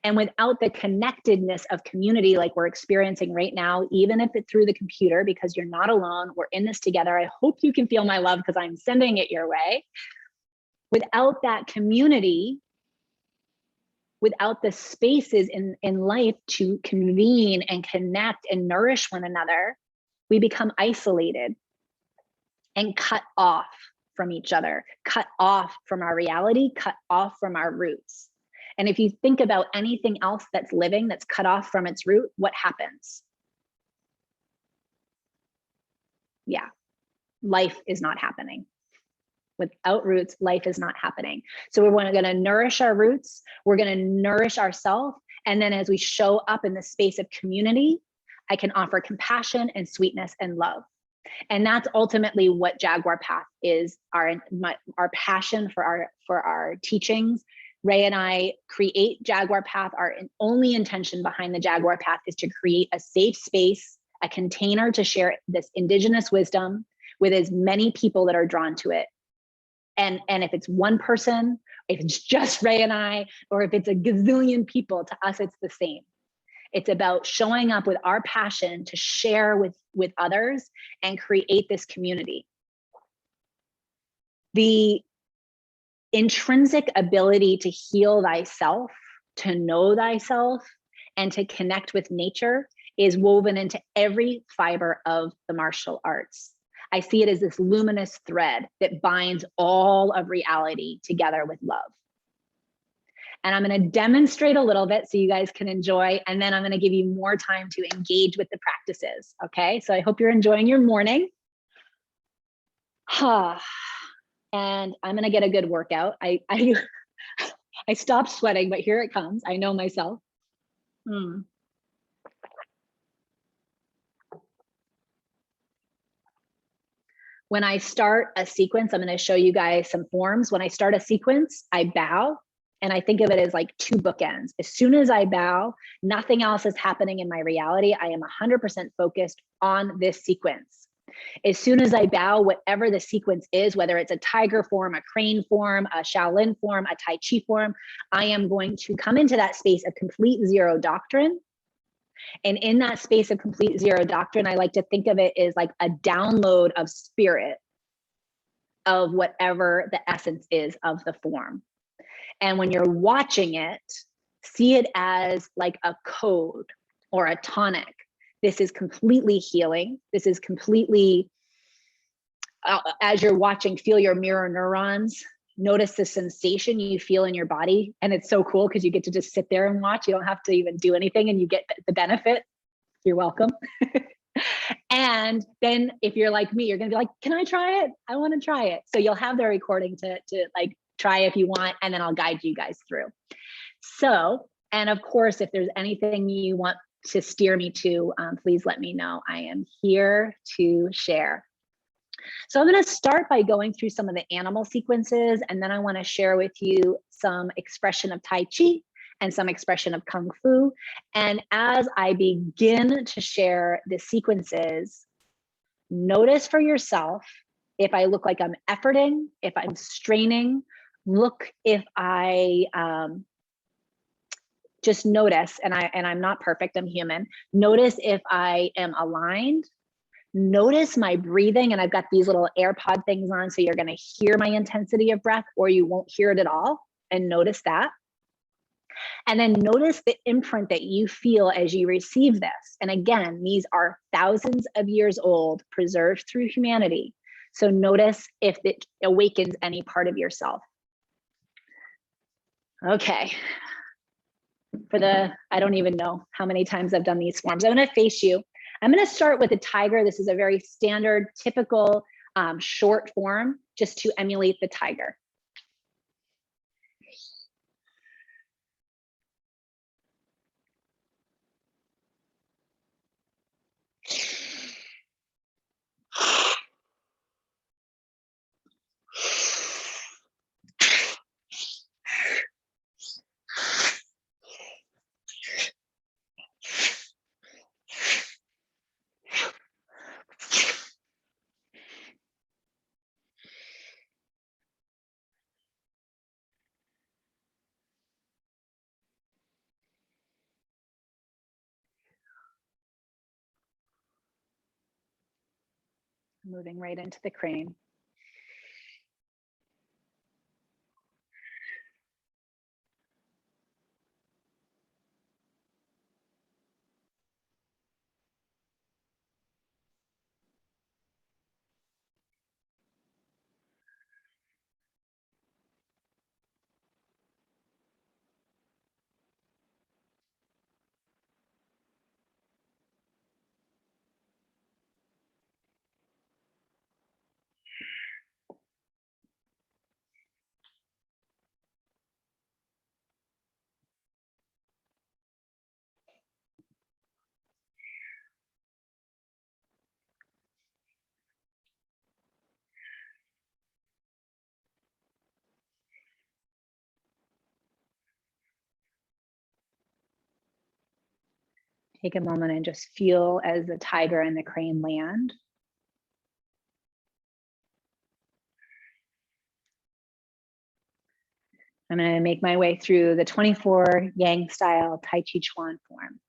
And without the connectedness of community like we're experiencing right now, even if it's through the computer, because you're not alone, we're in this together. I hope you can feel my love because I'm sending it your way. Without that community, without the spaces in life to convene and connect and nourish one another, we become isolated and cut off from each other, cut off from our reality, cut off from our roots. And if you think about anything else that's living, that's cut off from its root, what happens? Yeah, life is not happening. Without roots, life is not happening. So we're gonna nourish our roots, we're gonna nourish ourselves, and then as we show up in the space of community, I can offer compassion and sweetness and love. And that's ultimately what Jaguar Path is, our passion for our teachings. Ray and I create Jaguar Path. Our only intention behind the Jaguar Path is to create a safe space, a container to share this indigenous wisdom with as many people that are drawn to it. And if it's one person, if it's just Ray and I, or if it's a gazillion people, to us, it's the same. It's about showing up with our passion to share with others and create this community. The intrinsic ability to heal thyself, to know thyself, and to connect with nature is woven into every fiber of the martial arts. I see it as this luminous thread that binds all of reality together with love. And I'm going to demonstrate a little bit so you guys can enjoy, and then I'm going to give you more time to engage with the practices. Okay, so I hope you're enjoying your morning. And I'm going to get a good workout. I stopped sweating, but here it comes. I know myself. When I start a sequence, I'm going to show you guys some forms. When I start a sequence, I bow, and I think of it as like two bookends. As soon as I bow, nothing else is happening in my reality. I am 100% focused on this sequence. As soon as I bow, whatever the sequence is, whether it's a tiger form, a crane form, a Shaolin form, a Tai Chi form, I am going to come into that space of complete zero doctrine. And in that space of complete zero doctrine, I like to think of it as like a download of spirit of whatever the essence is of the form. And when you're watching it, see it as like a code or a tonic. This is completely healing. This is completely, as you're watching, feel your mirror neurons. Notice the sensation you feel in your body. And it's so cool because you get to just sit there and watch. You don't have to even do anything and you get the benefit. You're welcome. And then if you're like me, you're going to be like, can I try it? I want to try it. So you'll have the recording to like try if you want, and then I'll guide you guys through. So, and of course, if there's anything you want to steer me to, please let me know. I am here to share. So I'm going to start by going through some of the animal sequences, and then I want to share with you some expression of Tai Chi and some expression of Kung Fu. And as I begin to share the sequences, notice for yourself if I look like I'm efforting, if I'm straining. Look if I just notice, and I'm not perfect, I'm human. Notice if I am aligned. Notice my breathing, and I've got these little AirPod things on, so you're going to hear my intensity of breath, or you won't hear it at all. And notice that. And then notice the imprint that you feel as you receive this. And again, these are thousands of years old, preserved through humanity. So notice if it awakens any part of yourself. Okay. I don't even know how many times I've done these forms. I'm going to face you. I'm going to start with a tiger. This is a very standard, typical short form, just to emulate the tiger. Moving right into the crane. Take a moment and just feel as the tiger and the crane land. I'm going to make my way through the 24 Yang style Tai Chi Chuan form.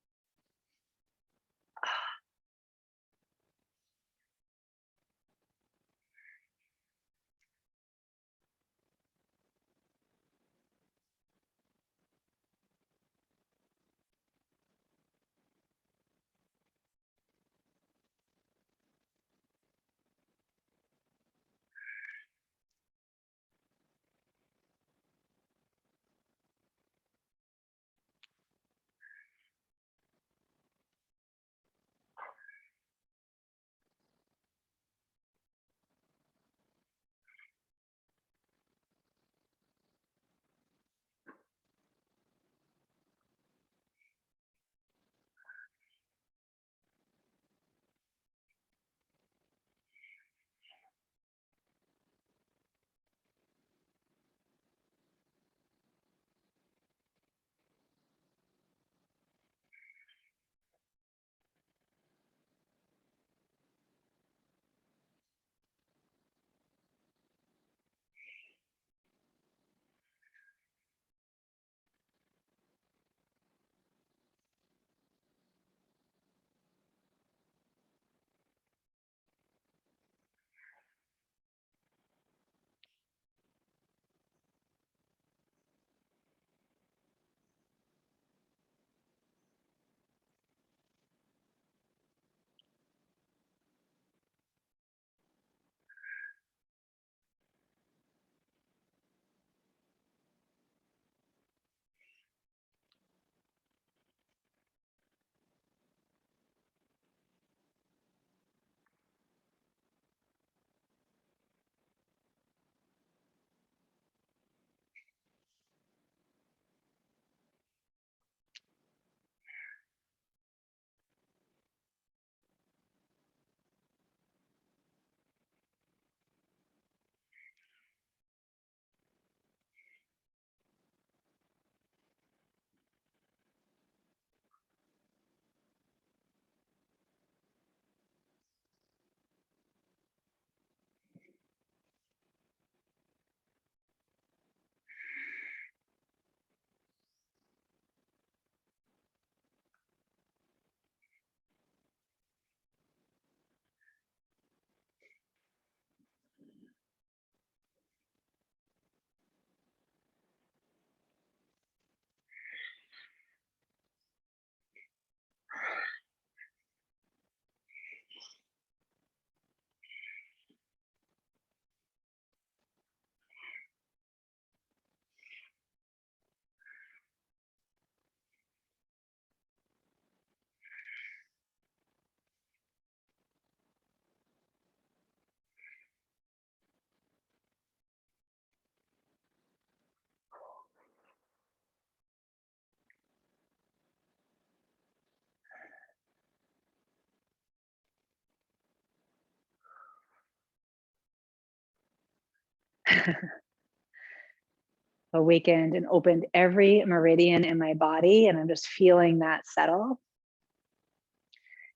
Awakened and opened every meridian in my body, and I'm just feeling that settle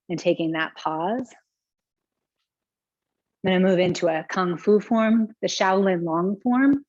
and taking that pause. I'm going to move into a Kung Fu form, the Shaolin Long form.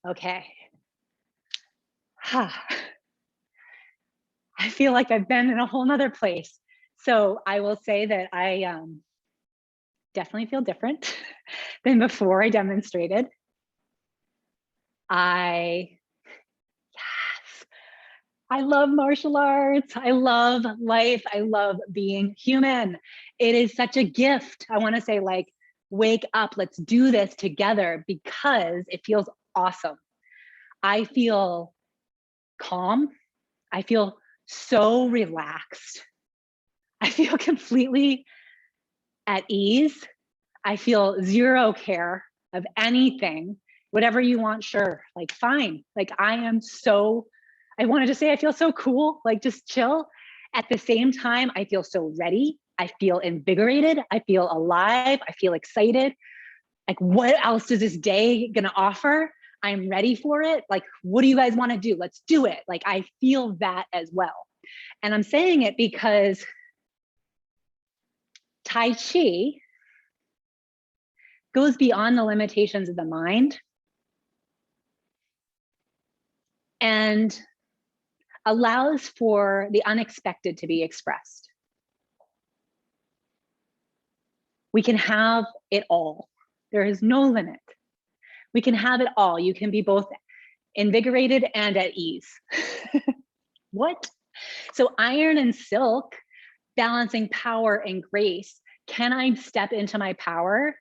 Okay. I feel like I've been in a whole nother place. So I will say that I definitely feel different than before I demonstrated. Yes, I love martial arts. I love life. I love being human. It is such a gift. I want to say, like, wake up, let's do this together because it feels awesome. I feel calm. I feel so relaxed. I feel completely at ease. I feel zero care of anything. Whatever you want, sure, like fine. Like I wanted to say I feel so cool, like just chill. At the same time, I feel so ready. I feel invigorated. I feel alive. I feel excited. Like what else is this day gonna offer? I'm ready for it. Like, what do you guys want to do? Let's do it. Like, I feel that as well. And I'm saying it because Tai Chi goes beyond the limitations of the mind and allows for the unexpected to be expressed. We can have it all. There is no limit. We can have it all. You can be both invigorated and at ease. What? So iron and silk, balancing power and grace. Can I step into my power?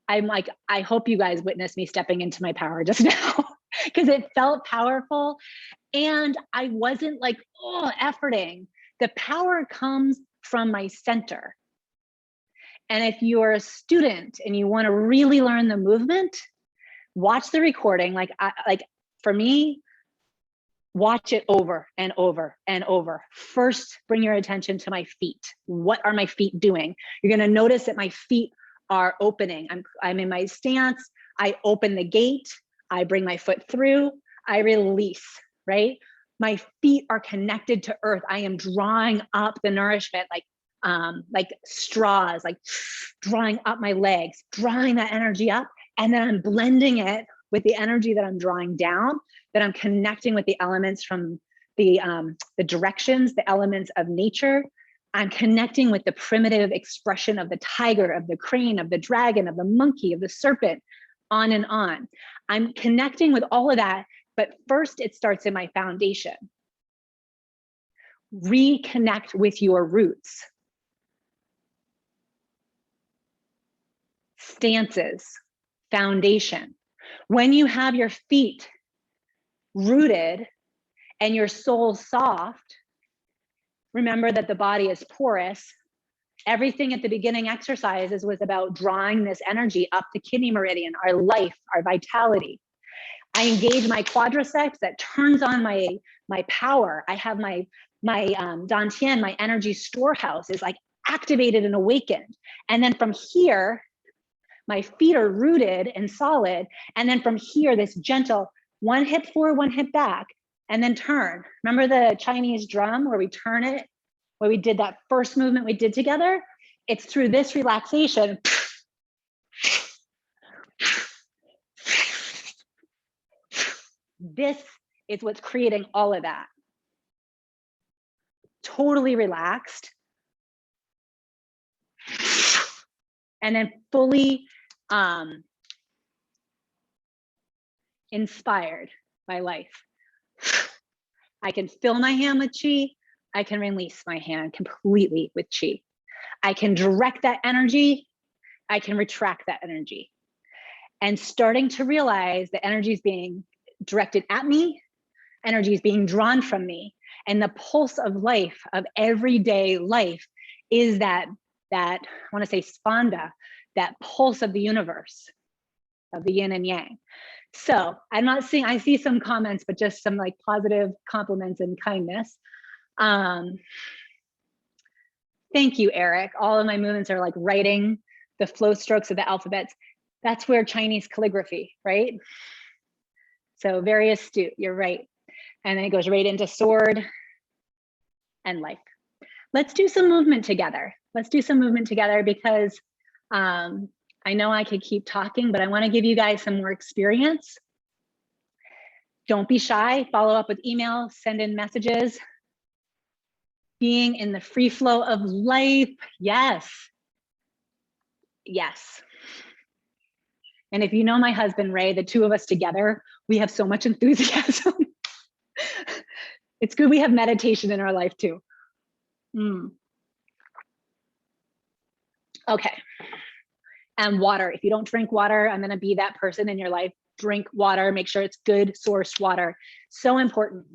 I'm like, I hope you guys witnessed me stepping into my power just now because it felt powerful. And I wasn't like, oh, efforting. The power comes from my center. And if you're a student and you want to really learn the movement, watch the recording. Like for me, watch it over and over and over. First, bring your attention to my feet. What are my feet doing? You're going to notice that my feet are opening. I'm in my stance. I open the gate. I bring my foot through. I release, right? My feet are connected to earth. I am drawing up the nourishment like straws, like drawing up my legs, drawing that energy up. And then I'm blending it with the energy that I'm drawing down, that I'm connecting with the elements from the directions, the elements of nature. I'm connecting with the primitive expression of the tiger, of the crane, of the dragon, of the monkey, of the serpent, on and on. I'm connecting with all of that, but first it starts in my foundation. Reconnect with your roots. Stances, foundation. When you have your feet rooted and your soul soft, remember that the body is porous. Everything at the beginning exercises was about drawing this energy up the kidney meridian, our life, our vitality. I engage my quadriceps that turns on my power. I have my dantian, my energy storehouse is like activated and awakened. And then from here, my feet are rooted and solid. And then from here, this gentle one hip forward, one hip back, and then turn. Remember the Chinese drum where we turn it, where we did that first movement we did together? It's through this relaxation. This is what's creating all of that. Totally relaxed. And then fully inspired by life. I can fill my hand with chi. I can release my hand completely with chi. I can direct that energy. I can retract that energy. And starting to realize the energy is being directed at me, energy is being drawn from me. And the pulse of life, of everyday life, is that I want to say spanda, that pulse of the universe, of the yin and yang. So I'm not seeing, I see some comments, but just some like positive compliments and kindness. Thank you, Eric. All of my movements are like writing the flow strokes of the alphabets. That's where Chinese calligraphy, right? So very astute, you're right. And then it goes right into sword and life. Let's do some movement together. Let's do some movement together because I know I could keep talking, but I want to give you guys some more experience. Don't be shy, follow up with email, send in messages. Being in the free flow of life, yes. Yes. And if you know my husband, Ray, the two of us together, we have so much enthusiasm. It's good we have meditation in our life too. Okay. And water. If you don't drink water, I'm going to be that person in your life. Drink water, make sure it's good sourced water. So important.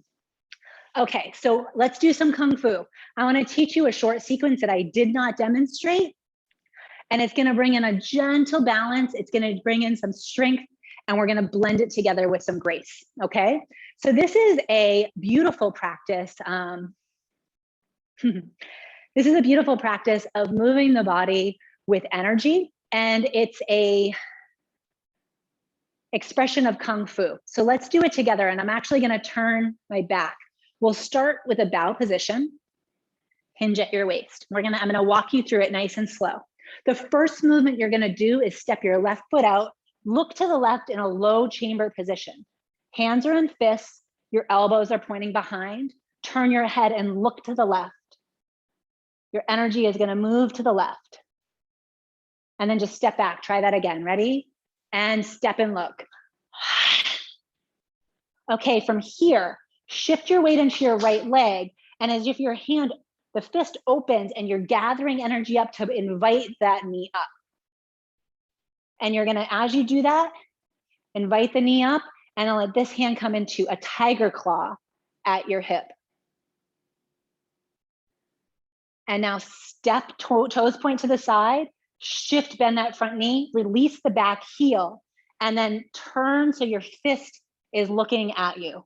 Okay, so let's do some Kung Fu. I want to teach you a short sequence that I did not demonstrate. And it's going to bring in a gentle balance. It's going to bring in some strength, and we're going to blend it together with some grace. Okay, so this is a beautiful practice. This is a beautiful practice of moving the body with energy, and it's a expression of Kung Fu. So let's do it together, and I'm actually going to turn my back. We'll start with a bow position, hinge at your waist. I'm gonna walk you through it nice and slow. The first movement you're gonna do is step your left foot out, look to the left in a low chamber position. Hands are in fists, your elbows are pointing behind. Turn your head and look to the left. Your energy is gonna move to the left. And then just step back, try that again, ready? And step and look. Okay, from here, shift your weight into your right leg, and as if your hand, the fist opens and you're gathering energy up to invite that knee up. And you're gonna, as you do that, invite the knee up and let this hand come into a tiger claw at your hip. And now step, toes point to the side, shift, bend that front knee, release the back heel, and then turn so your fist is looking at you.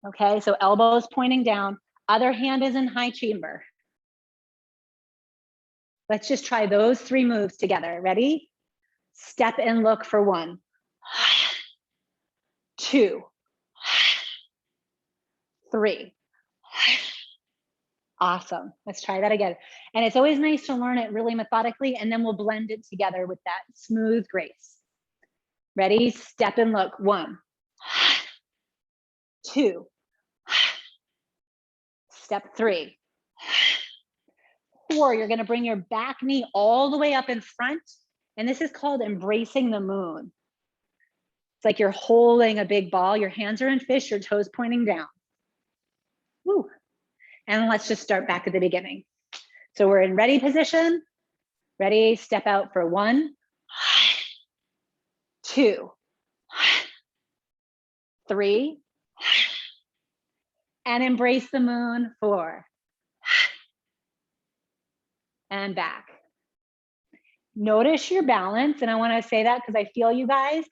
Okay, so elbows pointing down, other hand is in high chamber. Let's just try those three moves together. Ready? Step and look for 1, 2, 3. Awesome. Let's try that again. And it's always nice to learn it really methodically, and then we'll blend it together with that smooth grace. Ready? Step and look. 1, 2. Step 3. 4, you're going to bring your back knee all the way up in front. And this is called embracing the moon. It's like you're holding a big ball. Your hands are in fist, your toes pointing down. Woo. And let's just start back at the beginning. So we're in ready position. Ready, step out for 1, 2, 3, and embrace the moon. 4, and back. Notice your balance, and I want to say that because I feel you guys.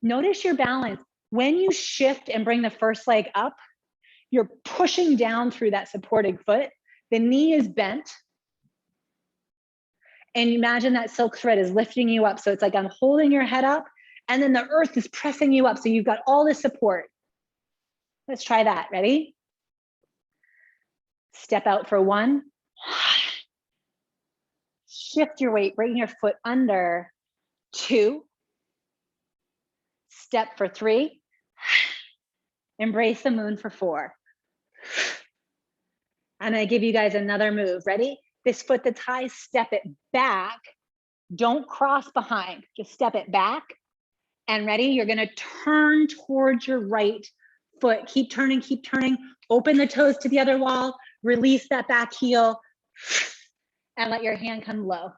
Notice your balance. When you shift and bring the first leg up, you're pushing down through that supporting foot. The knee is bent. And imagine that silk thread is lifting you up. So it's like I'm holding your head up and then the earth is pressing you up. So you've got all this support. Let's try that. Ready? Step out for 1. Shift your weight, bring your foot under. 2. Step for 3. Embrace the moon for 4. I'm gonna give you guys another move. Ready? This foot that's high, step it back. Don't cross behind, just step it back. And ready? You're gonna turn towards your right foot. Keep turning, keep turning. Open the toes to the other wall. Release that back heel and let your hand come low.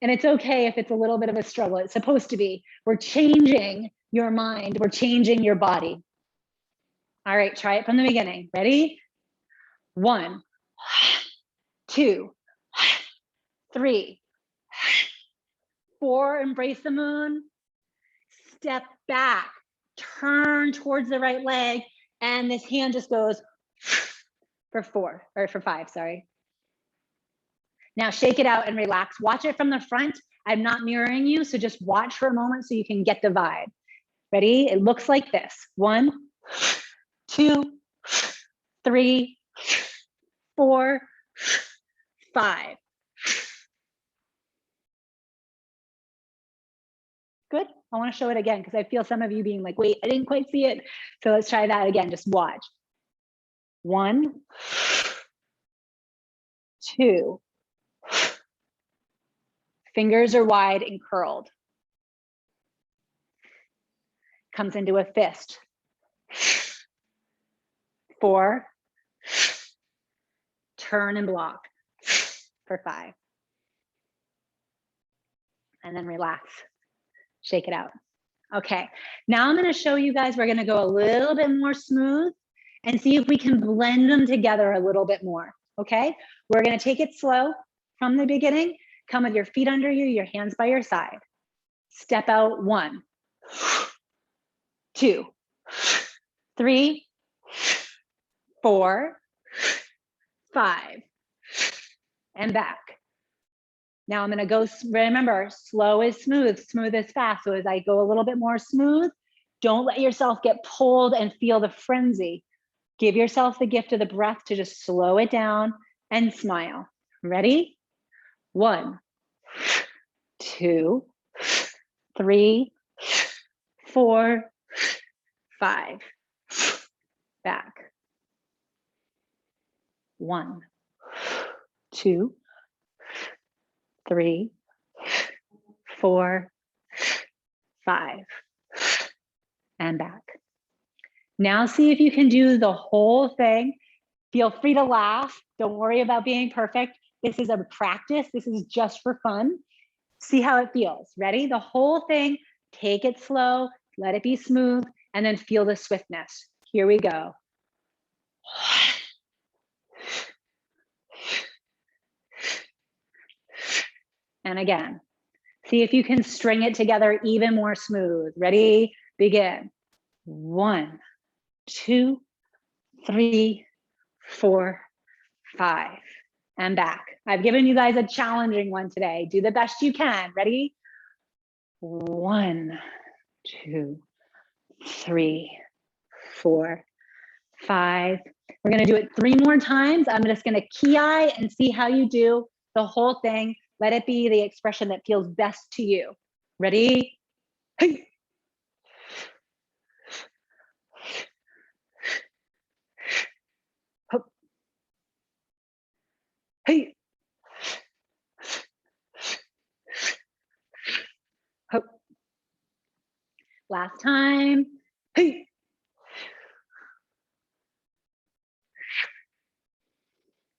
And it's okay if it's a little bit of a struggle. It's supposed to be. We're changing your mind. We're changing your body. All right, try it from the beginning. Ready? 1, 2, 3, 4. Embrace the moon. Step back. Turn towards the right leg. And this hand just goes for 4, or for 5, sorry. Now shake it out and relax. Watch it from the front. I'm not mirroring you, so just watch for a moment so you can get the vibe. Ready? It looks like this. 1, 2, 3, 4, 5. Good. I want to show it again because I feel some of you being like, wait, I didn't quite see it. So let's try that again. Just watch. 1, 2. Fingers are wide and curled. Comes into a fist. 4. Turn and block for 5. And then relax. Shake it out. Okay, now I'm going to show you guys, we're going to go a little bit more smooth and see if we can blend them together a little bit more. Okay, we're going to take it slow from the beginning. Come with your feet under you, your hands by your side. Step out. 1, 2, 3, 4, 5, and back. Now I'm gonna go, remember, slow is smooth, smooth is fast. So as I go a little bit more smooth, don't let yourself get pulled and feel the frenzy. Give yourself the gift of the breath to just slow it down and smile. Ready? 1, 2, 3, 4, 5. Back. 1, 2, 3, 4, 5, and back. Now see if you can do the whole thing. Feel free to laugh. Don't worry about being perfect. This is a practice. This is just for fun. See how it feels. Ready? The whole thing. Take it slow. Let it be smooth. And then feel the swiftness. Here we go. And again, see if you can string it together even more smooth. Ready? Begin. 1, 2, 3, 4, 5, and back. I've given you guys a challenging one today. Do the best you can. Ready? 1, 2, 3, 4, 5. We're going to do it 3 more times. I'm just going to key eye and see how you do the whole thing. Let it be the expression that feels best to you. Ready? Hey. Hup. Hey. Hup. Last time. Hey.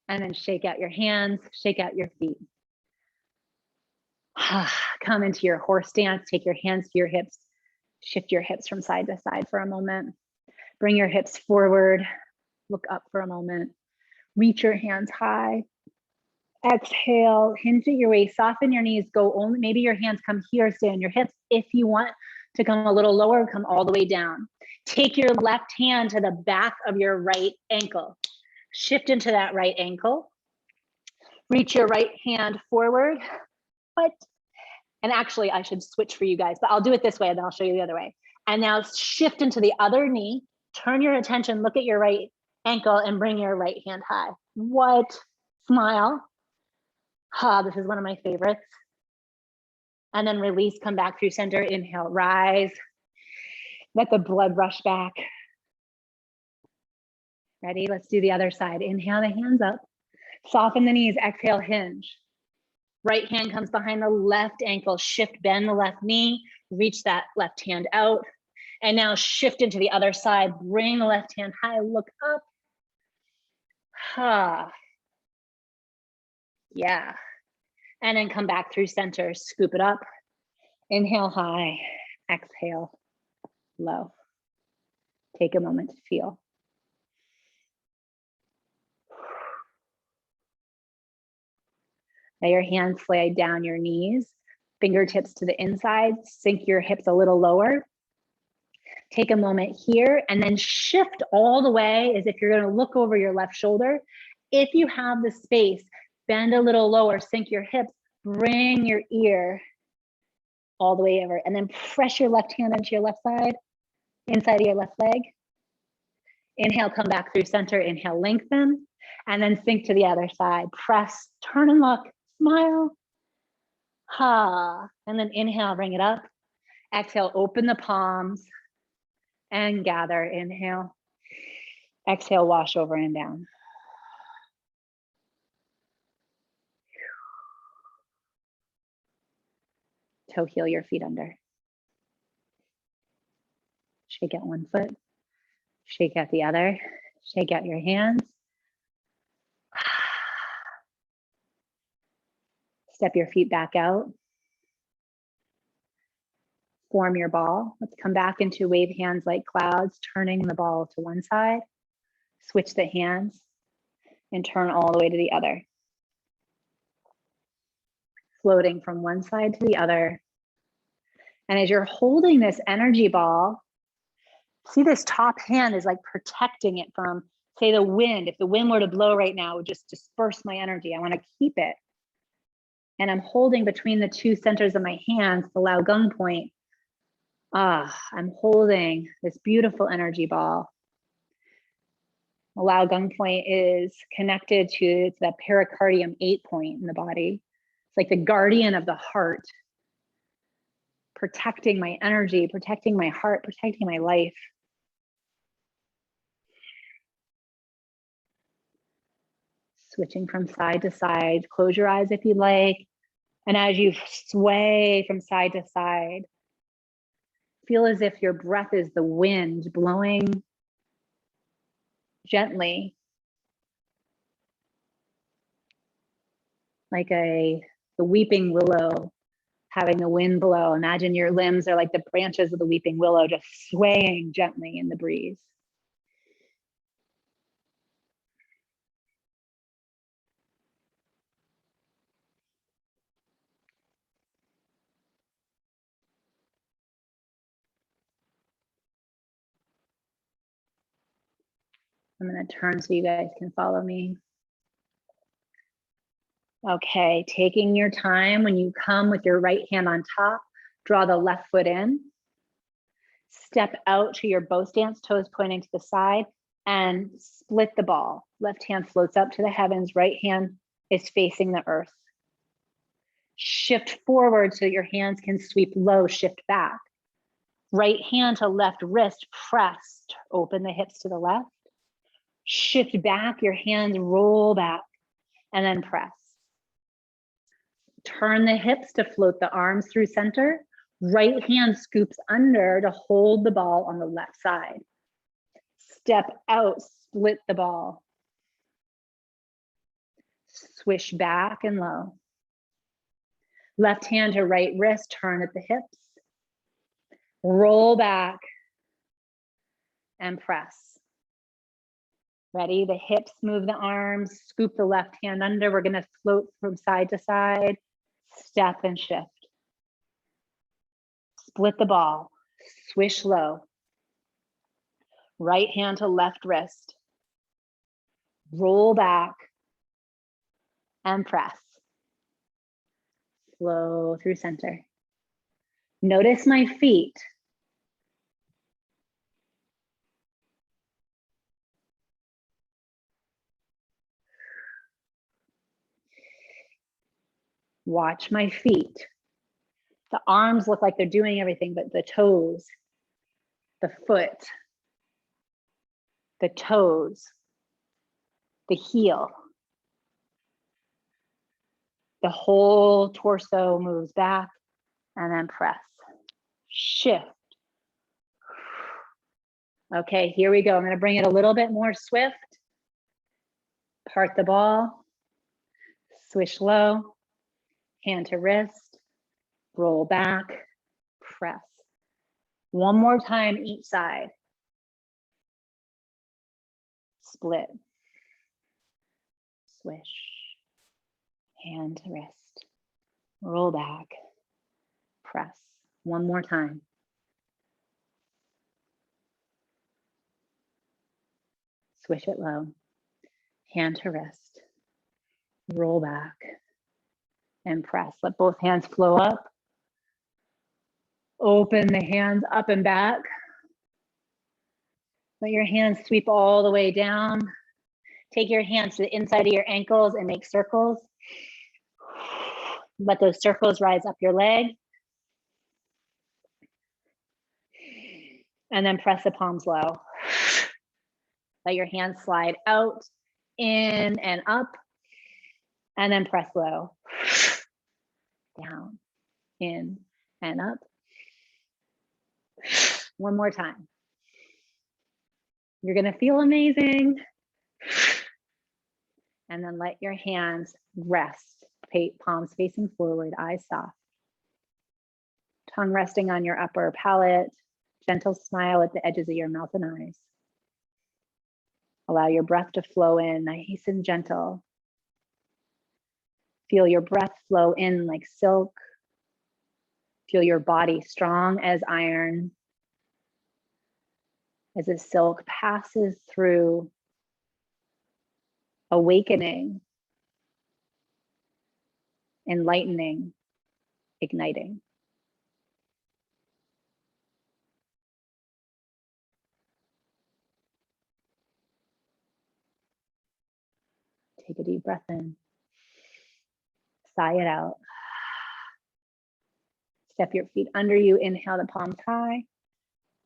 And then shake out your hands, shake out your feet. Come into your horse stance, take your hands to your hips, shift your hips from side to side for a moment. Bring your hips forward, look up for a moment. Reach your hands high. Exhale, hinge at your waist, soften your knees, go only, maybe your hands come here, stay on your hips. If you want to come a little lower, come all the way down. Take your left hand to the back of your right ankle. Shift into that right ankle. Reach your right hand forward. What? And actually, I should switch for you guys, but I'll do it this way and then I'll show you the other way. And now shift into the other knee. Turn your attention, look at your right ankle and bring your right hand high. What? Smile. Ah, this is one of my favorites. And then release, come back through center, inhale, rise. Let the blood rush back. Ready? Let's do the other side. Inhale the hands up. Soften the knees, exhale, hinge. Right hand comes behind the left ankle, shift, bend the left knee, reach that left hand out. And now shift into the other side, bring the left hand high, look up. Ha. Yeah. And then come back through center, scoop it up. Inhale high, exhale low. Take a moment to feel. Let your hands slide down your knees, fingertips to the inside, sink your hips a little lower. Take a moment here and then shift all the way as if you're going to look over your left shoulder. If you have the space, bend a little lower, sink your hips, bring your ear all the way over, and then press your left hand into your left side, inside of your left leg. Inhale, come back through center, inhale, lengthen, and then sink to the other side. Press, turn and look, smile. Ha, and then inhale, bring it up. Exhale, open the palms and gather. Inhale, exhale, wash over and down. Toe heel your feet under. Shake out one foot, shake out the other, shake out your hands. Step your feet back out. Form your ball. Let's come back into wave hands like clouds, turning the ball to one side. Switch the hands and turn all the way to the other. Floating from one side to the other. And as you're holding this energy ball, see this top hand is like protecting it from, say, the wind. If the wind were to blow right now, it would just disperse my energy. I want to keep it. And I'm holding between the two centers of my hands, the Lao Gung point. I'm holding this beautiful energy ball. The Lao Gung point is connected to the pericardium 8 point in the body. It's like the guardian of the heart, protecting my energy, protecting my heart, protecting my life. Switching from side to side. Close your eyes if you like. And as you sway from side to side, feel as if your breath is the wind blowing gently, like the weeping willow having the wind blow. Imagine your limbs are like the branches of the weeping willow, just swaying gently in the breeze. I'm going to turn so you guys can follow me. Okay, taking your time. When you come with your right hand on top, draw the left foot in. Step out to your bow stance, toes pointing to the side, and split the ball. Left hand floats up to the heavens, right hand is facing the earth. Shift forward so your hands can sweep low, shift back. Right hand to left wrist, pressed, open the hips to the left. Shift back, your hands roll back, and then press. Turn the hips to float the arms through center. Right hand scoops under to hold the ball on the left side. Step out, split the ball. Swish back and low. Left hand to right wrist, turn at the hips. Roll back and press. Ready? The hips move the arms, scoop the left hand under. We're going to float from side to side, step and shift. Split the ball, swish low. Right hand to left wrist. Roll back and press. Flow through center. Notice my feet. Watch my feet. The arms look like they're doing everything, but the toes, the foot, the toes, the heel, the whole torso moves back, and then press, shift. Okay, here we go. I'm going to bring it a little bit more swift. Part the ball, swish low, hand to wrist, roll back, press. One more time each side. Split, swish, hand to wrist, roll back, press. One more time. Swish it low, hand to wrist, roll back, and press. Let both hands flow up. Open the hands up and back. Let your hands sweep all the way down. Take your hands to the inside of your ankles and make circles. Let those circles rise up your leg. And then press the palms low. Let your hands slide out, in and up, and then press low. Down, in and up. One more time. You're gonna feel amazing. And then let your hands rest. Palms facing forward, eyes soft. Tongue resting on your upper palate. Gentle smile at the edges of your mouth and eyes. Allow your breath to flow in, nice and gentle. Feel your breath flow in like silk. Feel your body strong as iron. As the silk passes through, awakening, enlightening, igniting. Take a deep breath in. Sigh it out. Step your feet under you. Inhale, the palms high.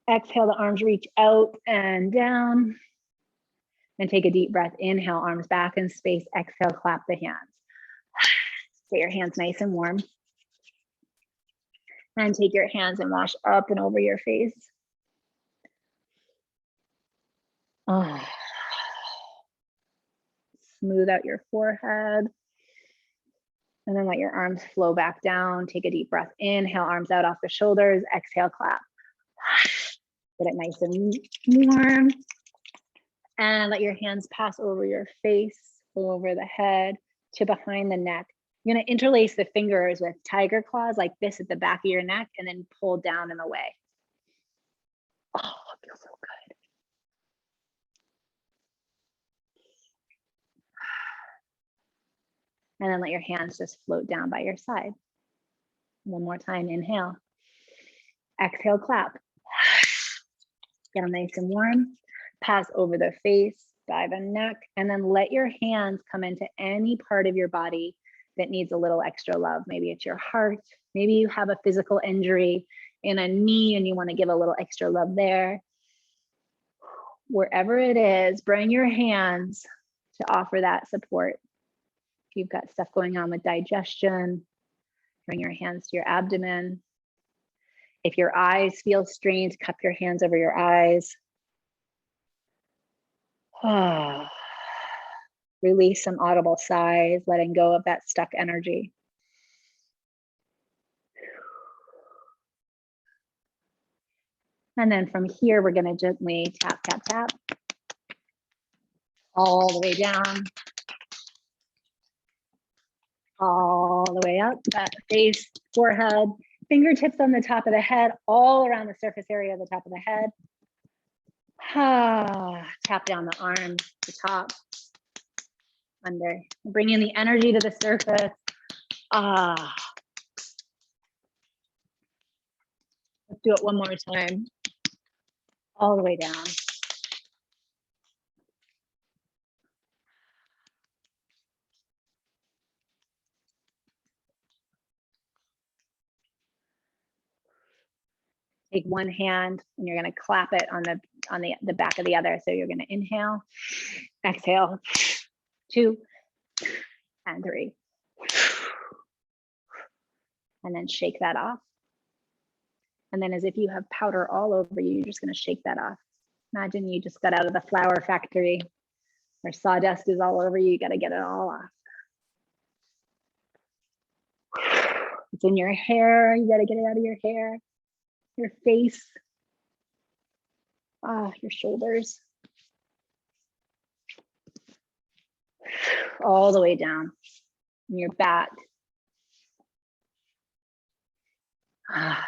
Exhale, the arms reach out and down. And take a deep breath. Inhale, arms back in space. Exhale, clap the hands. Get your hands nice and warm. And take your hands and wash up and over your face. Oh. Smooth out your forehead. And then let your arms flow back down. Take a deep breath. Inhale, arms out off the shoulders. Exhale, clap. Get it nice and warm. And let your hands pass over your face, over the head, to behind the neck. You're gonna interlace the fingers with tiger claws like this at the back of your neck and then pull down and away. Oh, it feels so good. And then let your hands just float down by your side. One more time, inhale. Exhale, clap. Get them nice and warm. Pass over the face, by the neck, and then let your hands come into any part of your body that needs a little extra love. Maybe it's your heart. Maybe you have a physical injury in a knee and you want to give a little extra love there. Wherever it is, bring your hands to offer that support. If you've got stuff going on with digestion, bring your hands to your abdomen. If your eyes feel strained, cup your hands over your eyes. Release some audible sighs, letting go of that stuck energy. And then from here, we're going to gently tap, tap, tap all the way down, all the way up, that face, forehead, fingertips on the top of the head, all around the surface area of the top of the head. Tap down the arms, the top, under. Bringing the energy to the surface. Ah. Let's do it one more time. All the way down. Take one hand and you're going to clap it on the back of the other. So you're going to inhale, exhale, 2 and 3. And then shake that off. And then as if you have powder all over you, you're just going to shake that off. Imagine you just got out of the flour factory where sawdust is all over you. You got to get it all off. It's in your hair. You got to get it out of your hair, your face, your shoulders, all the way down, in your back.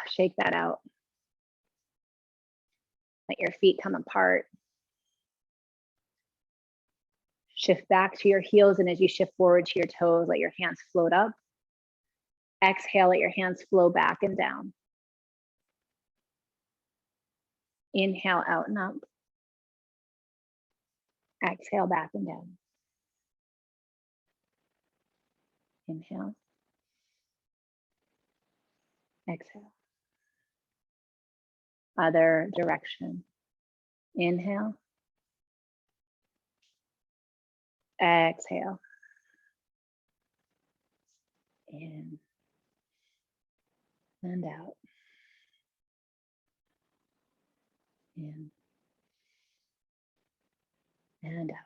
Shake that out. Let your feet come apart. Shift back to your heels, and as you shift forward to your toes, let your hands float up. Exhale, let your hands flow back and down. Inhale, out and up. Exhale, back and down. Inhale. Exhale. Other direction. Inhale. Exhale. In and out. In and out.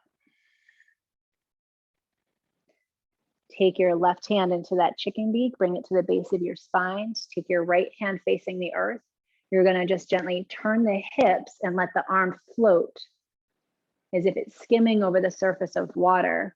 Take your left hand into that chicken beak, bring it to the base of your spine. Take your right hand facing the earth. You're going to just gently turn the hips and let the arm float as if it's skimming over the surface of water.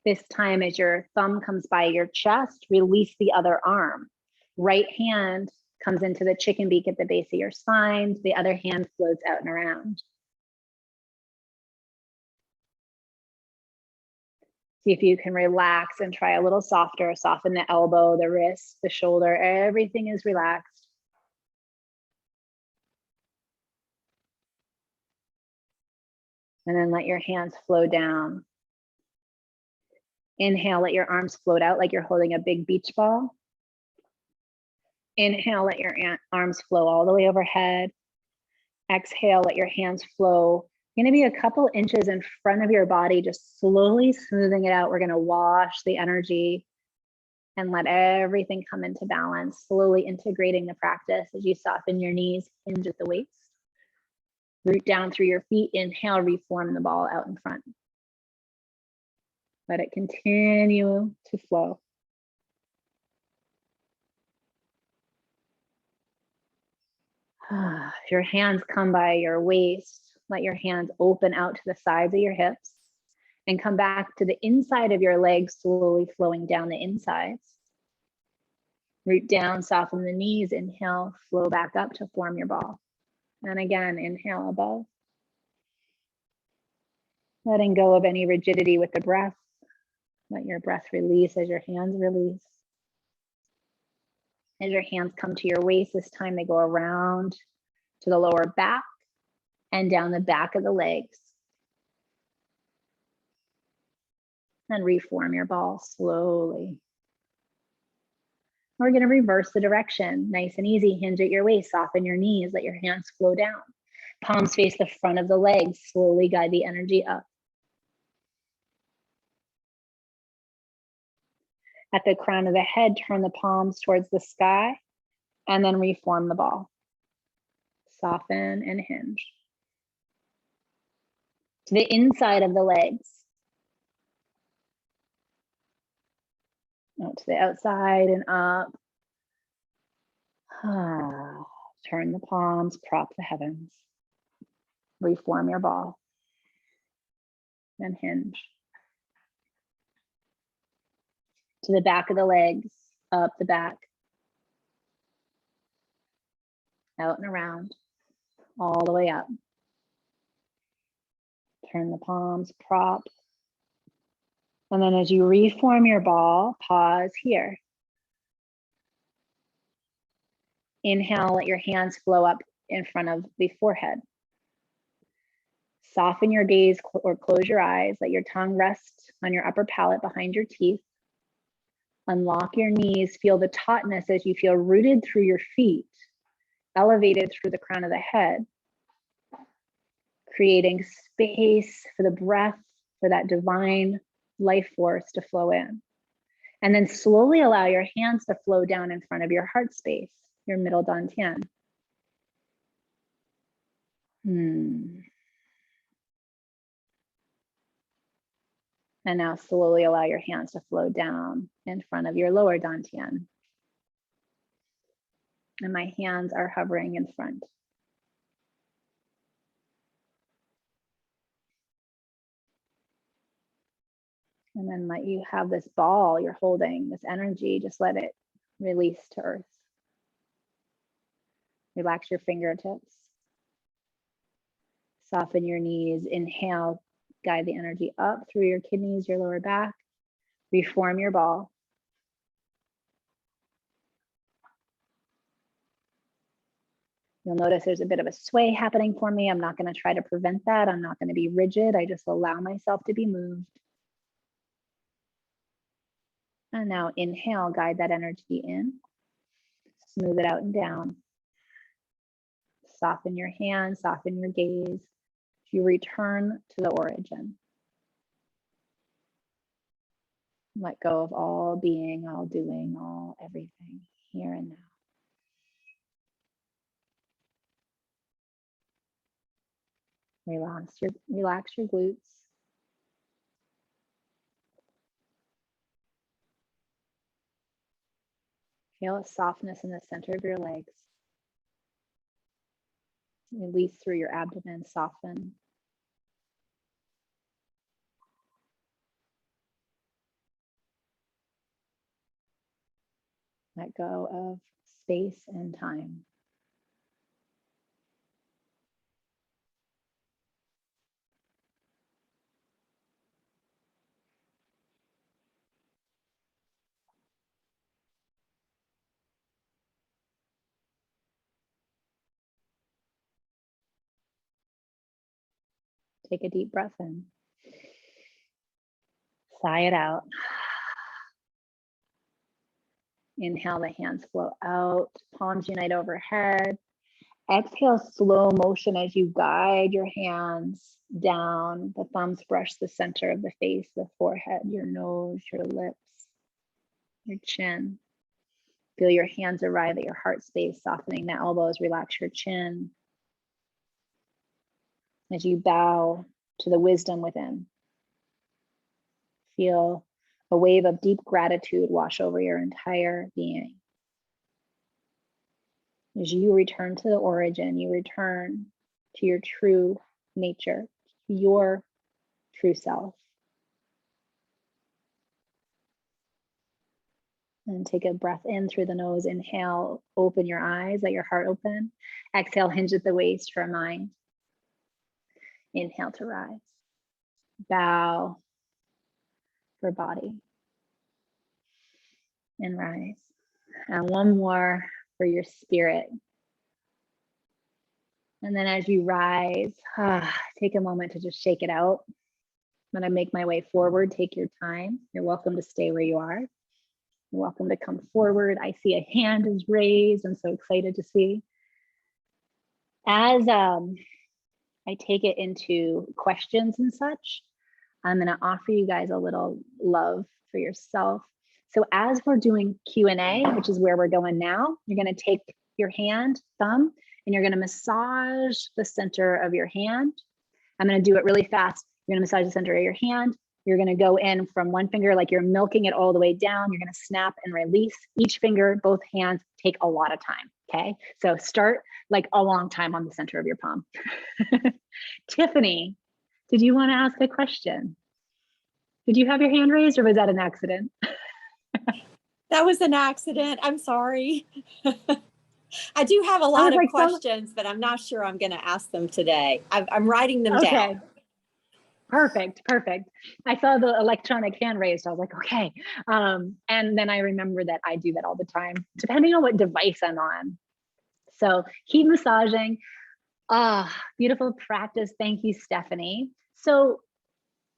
This time, as your thumb comes by your chest, release the other arm. Right hand comes into the chicken beak at the base of your spine. The other hand floats out and around. See if you can relax and try a little softer. Soften the elbow, the wrist, the shoulder. Everything is relaxed. And then let your hands flow down. Inhale, let your arms float out like you're holding a big beach ball. Inhale, let your arms flow all the way overhead. Exhale, let your hands flow. You're going to be a couple inches in front of your body, just slowly smoothing it out. We're going to wash the energy and let everything come into balance, slowly integrating the practice as you soften your knees, hinge at the waist. Root down through your feet. Inhale, reform the ball out in front. Let it continue to flow. Your hands come by your waist. Let your hands open out to the sides of your hips and come back to the inside of your legs, slowly flowing down the insides. Root down, soften the knees. Inhale, flow back up to form your ball. And again, inhale above. Letting go of any rigidity with the breath. Let your breath release as your hands release. As your hands come to your waist, this time they go around to the lower back and down the back of the legs. And reform your ball slowly. We're going to reverse the direction. Nice and easy. Hinge at your waist, soften your knees, let your hands flow down. Palms face the front of the legs, slowly guide the energy up. At the crown of the head, turn the palms towards the sky and then reform the ball. Soften and hinge. To the inside of the legs. Out to the outside and up. Turn the palms, prop the heavens. Reform your ball and hinge. to the back of the legs, up the back, out and around, all the way up. Turn the palms, prop. And then as you reform your ball, pause here. Inhale, let your hands flow up in front of the forehead. Soften your gaze or close your eyes. Let your tongue rest on your upper palate behind your teeth. Unlock your knees. Feel the tautness as you feel rooted through your feet, elevated through the crown of the head, creating space for the breath, for that divine life force to flow in. And then slowly allow your hands to flow down in front of your heart space, your middle dantian. And now slowly allow your hands to flow down in front of your lower dantian. And my hands are hovering in front. And then let you have this ball you're holding, this energy, just let it release to earth. Relax your fingertips. Soften your knees. Inhale, guide the energy up through your kidneys, your lower back. Reform your ball. You'll notice there's a bit of a sway happening for me. I'm not going to try to prevent that. I'm not going to be rigid. I just allow myself to be moved. And now inhale, guide that energy in. Smooth it out and down. Soften your hands, soften your gaze. You return to the origin. Let go of all being, all doing, all everything, here and now. Relax your glutes. Feel a softness in the center of your legs. Release through your abdomen, soften. Let go of space and time. Take a deep breath in. Sigh it out. Inhale, the hands flow out, palms unite overhead. Exhale, slow motion as you guide your hands down. The thumbs brush the center of the face, the forehead, your nose, your lips, your chin. Feel your hands arrive at your heart space, softening the elbows, relax your chin. As you bow to the wisdom within. Feel a wave of deep gratitude wash over your entire being. As you return to the origin, you return to your true nature, your true self. And take a breath in through the nose. Inhale, open your eyes, let your heart open. Exhale, hinge at the waist for a mind. Inhale to rise. Bow for body. And rise. And one more for your spirit. And then as you rise, take a moment to just shake it out. I'm going to make my way forward. Take your time. You're welcome to stay where you are. You're welcome to come forward. I see a hand is raised. I'm so excited to see. As I take it into questions and such, I'm going to offer you guys a little love for yourself. So as we're doing Q&A, which is where we're going now, you're going to take your hand, thumb, and you're going to massage the center of your hand. I'm going to do it really fast. You're going to massage the center of your hand. You're going to go in from one finger like you're milking it all the way down. You're going to snap and release each finger. Both hands take a lot of time. Okay, so start like a long time on the center of your palm. Tiffany, did you want to ask a question? Did you have your hand raised or was that an accident? That was an accident. I'm sorry. I do have a I lot was of like, questions, but I'm not sure I'm going to ask them today. I'm writing them okay, down. perfect. I saw the electronic hand raised. I was like, okay. And then I remember that I do that all the time, depending on what device I'm on. So keep massaging. Ah, beautiful practice. Thank you, Stephanie. So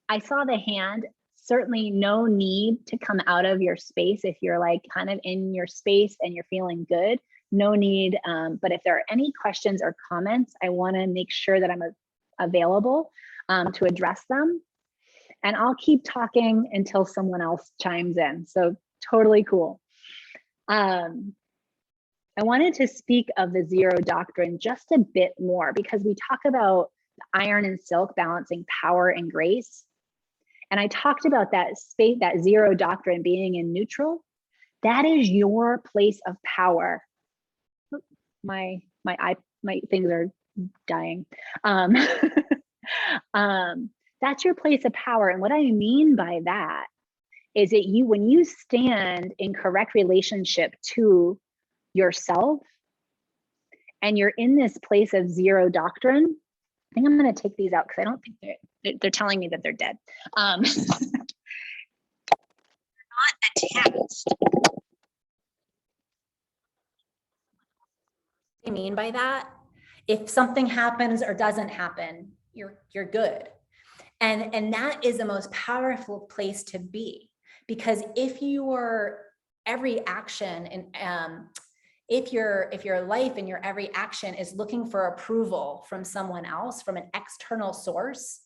I saw the hand. Certainly no need to come out of your space if you're like kind of in your space and you're feeling good. No need. But if there are any questions or comments, I want to make sure that I'm available to address them. And I'll keep talking until someone else chimes in. So totally cool. I wanted to speak of the zero doctrine just a bit more because we talk about iron and silk balancing power and grace. And I talked about that space, that zero doctrine being in neutral. That is your place of power. My things are dying. That's your place of power. And what I mean by that is that when you stand in correct relationship to yourself and you're in this place of zero doctrine, I think I'm going to take these out because I don't think they're telling me that they're dead. Not attached. I mean by that, if something happens or doesn't happen, you're good. And that is the most powerful place to be, because if your every action and if your life and your every action is looking for approval from someone else, from an external source,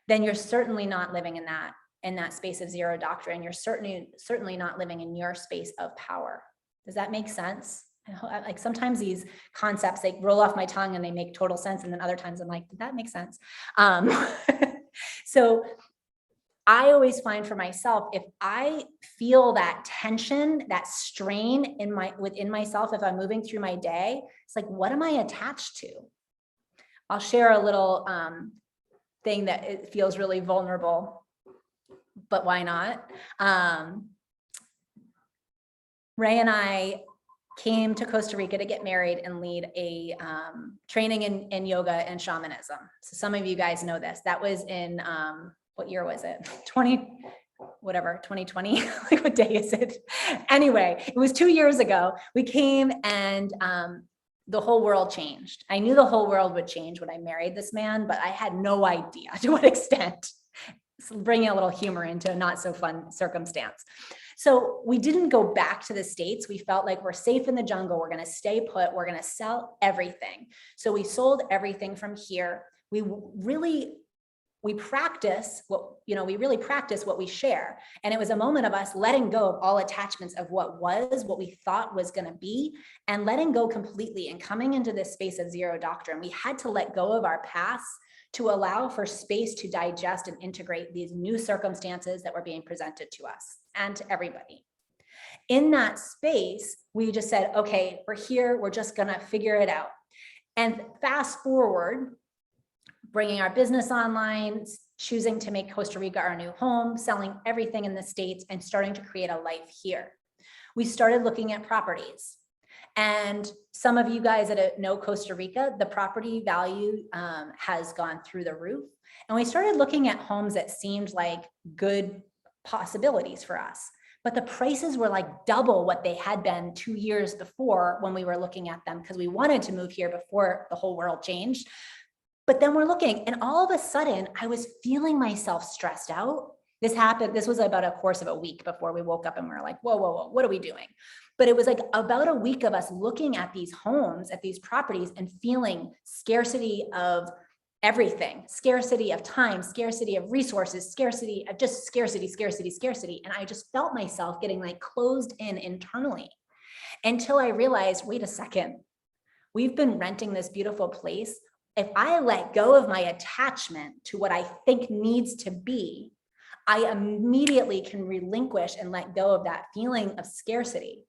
then you're certainly not living in that space of zero doctrine. You're certainly not living in your space of power. Does that make sense? Like sometimes these concepts, they roll off my tongue and they make total sense. And then other times I'm like, did that make sense? So I always find for myself, if I feel that tension, that strain within myself, if I'm moving through my day, it's like, what am I attached to? I'll share a little thing that it feels really vulnerable, but why not? Ray and I came to Costa Rica to get married and lead a training in yoga and shamanism. So some of you guys know this. That was in, what year was it? 2020, like what day is it? Anyway, it was 2 years ago. We came and the whole world changed. I knew the whole world would change when I married this man, but I had no idea to what extent. So bringing a little humor into a not so fun circumstance. So we didn't go back to the States. We felt like we're safe in the jungle. We're going to stay put. We're going to sell everything. So we sold everything from here. We really practice what we share. And it was a moment of us letting go of all attachments of what we thought was going to be, and letting go completely and coming into this space of zero doctrine. We had to let go of our past to allow for space to digest and integrate these new circumstances that were being presented to us and to everybody. In that space, we just said, okay, we're here, we're just gonna figure it out. And fast forward, bringing our business online, choosing to make Costa Rica our new home, selling everything in the States, and starting to create a life here. We started looking at properties. And some of you guys that know Costa Rica, the property value has gone through the roof. And we started looking at homes that seemed like good possibilities for us. But the prices were like double what they had been 2 years before when we were looking at them, because we wanted to move here before the whole world changed. But then we're looking, and all of a sudden I was feeling myself stressed out. This happened, this was about a course of a week before we woke up and we were like, whoa, what are we doing? But it was like about a week of us looking at these homes, at these properties, and feeling scarcity of everything, scarcity of time, scarcity of resources, scarcity of just scarcity. And I just felt myself getting like closed in internally until I realized, wait a second, we've been renting this beautiful place. If I let go of my attachment to what I think needs to be, I immediately can relinquish and let go of that feeling of scarcity.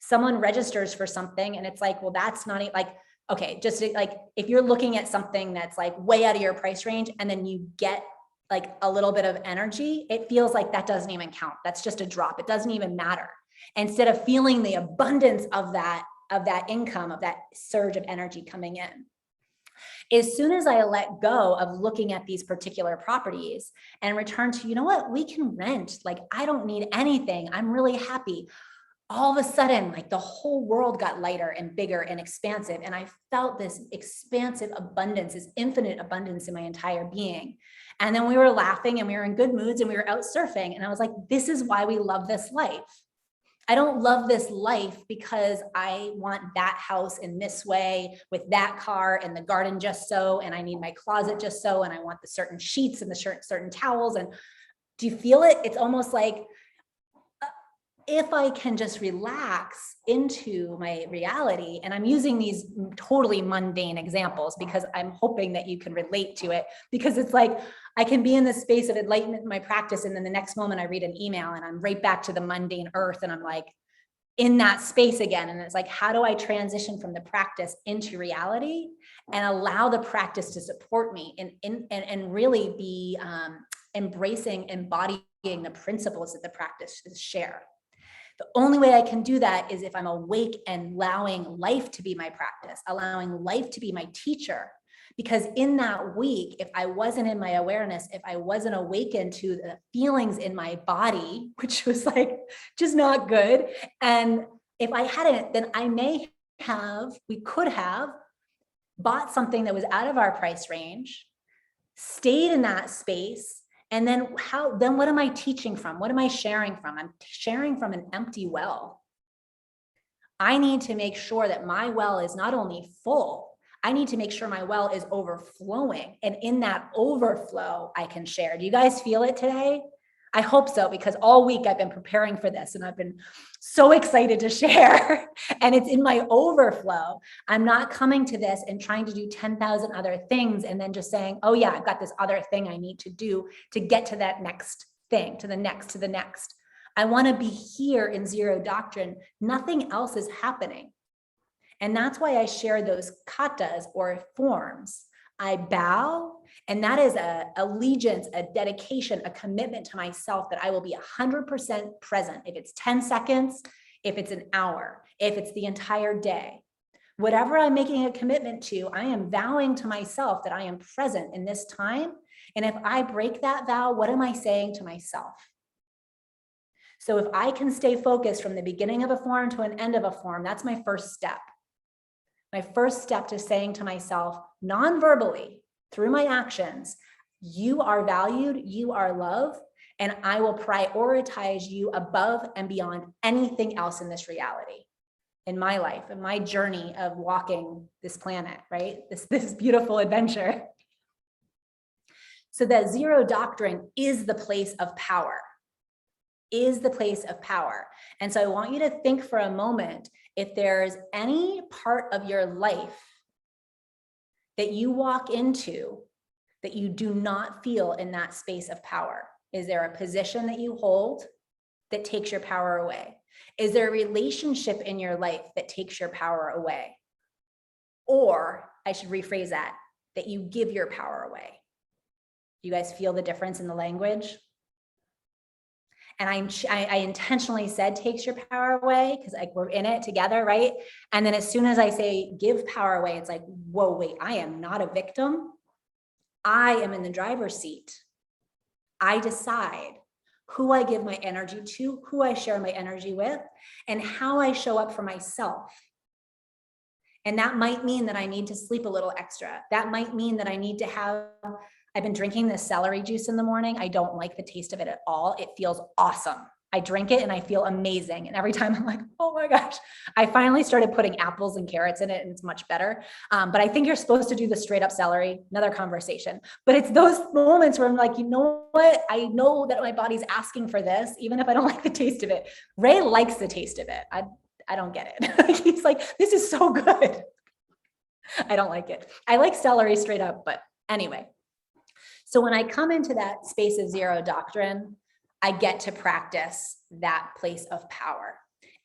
Someone registers for something and it's like, well, that's not like, okay, just like if you're looking at something that's like way out of your price range and then you get like a little bit of energy, it feels like that doesn't even count. That's just a drop. It doesn't even matter. Instead of feeling the abundance of that income, of that surge of energy coming in. As soon as I let go of looking at these particular properties and return to, you know what, we can rent, like, I don't need anything, I'm really happy. All of a sudden, like, the whole world got lighter and bigger and expansive. And I felt this expansive abundance, this infinite abundance in my entire being. And then we were laughing and we were in good moods and we were out surfing. And I was like, this is why we love this life. I don't love this life because I want that house in this way with that car and the garden just so, and I need my closet just so, and I want the certain sheets and the certain towels. And do you feel it? It's almost like, if I can just relax into my reality, and I'm using these totally mundane examples because I'm hoping that you can relate to it, because it's like, I can be in this space of enlightenment in my practice, and then the next moment I read an email and I'm right back to the mundane earth, and I'm like in that space again. And it's like, how do I transition from the practice into reality and allow the practice to support me and really be embracing, embodying the principles that the practices share. The only way I can do that is if I'm awake and allowing life to be my practice, allowing life to be my teacher. Because in that week, if I wasn't in my awareness, if I wasn't awakened to the feelings in my body, which was like just not good, and if I hadn't, then we could have bought something that was out of our price range, stayed in that space. And then what am I teaching from? What am I sharing from? I'm sharing from an empty well. I need to make sure that my well is not only full, I need to make sure my well is overflowing. And in that overflow, I can share. Do you guys feel it today? I hope so, because all week I've been preparing for this and I've been so excited to share. And it's in my overflow. I'm not coming to this and trying to do 10,000 other things and then just saying, oh yeah, I've got this other thing I need to do to get to that next thing, to the next. I want to be here in zero doctrine. Nothing else is happening. And that's why I share those katas or forms. I bow, and that is a allegiance, a dedication, a commitment to myself that I will be 100% present. If it's 10 seconds, if it's an hour, if it's the entire day, whatever I'm making a commitment to, I am vowing to myself that I am present in this time. And if I break that vow, what am I saying to myself? So if I can stay focused from the beginning of a form to an end of a form, that's my first step. My first step to saying to myself, non-verbally, through my actions, you are valued, you are loved, and I will prioritize you above and beyond anything else in this reality, in my life, in my journey of walking this planet, right? This beautiful adventure. So that zero doctrine is the place of power, And so I want you to think for a moment, if there's any part of your life that you walk into that you do not feel in that space of power. Is there a position that you hold that takes your power away? Is there a relationship in your life that takes your power away? Or I should rephrase that you give your power away. You guys feel the difference in the language? And I intentionally said takes your power away because like we're in it together, right? And then as soon as I say give power away, it's like, whoa, wait, I am not a victim. I am in the driver's seat. I decide who I give my energy to, who I share my energy with, and how I show up for myself. And that might mean that I need to sleep a little extra. That might mean that I need to have, I've been drinking this celery juice in the morning. I don't like the taste of it at all. It feels awesome. I drink it and I feel amazing. And every time I'm like, oh my gosh, I finally started putting apples and carrots in it and it's much better. But I think you're supposed to do the straight up celery, another conversation. But it's those moments where I'm like, you know what? I know that my body's asking for this, even if I don't like the taste of it. Ray likes the taste of it. I don't get it. He's like, this is so good. I don't like it. I like celery straight up, but anyway. So when I come into that space of zero doctrine, I get to practice that place of power.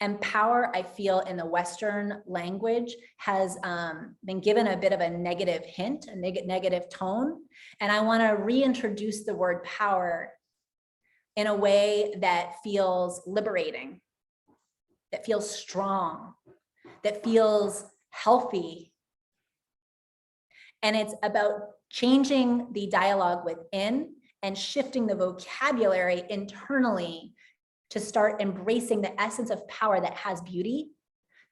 And power, I feel in the Western language has been given a bit of a negative hint, a negative tone. And I want to reintroduce the word power in a way that feels liberating, that feels strong, that feels healthy. And it's about changing the dialogue within and shifting the vocabulary internally to start embracing the essence of power that has beauty,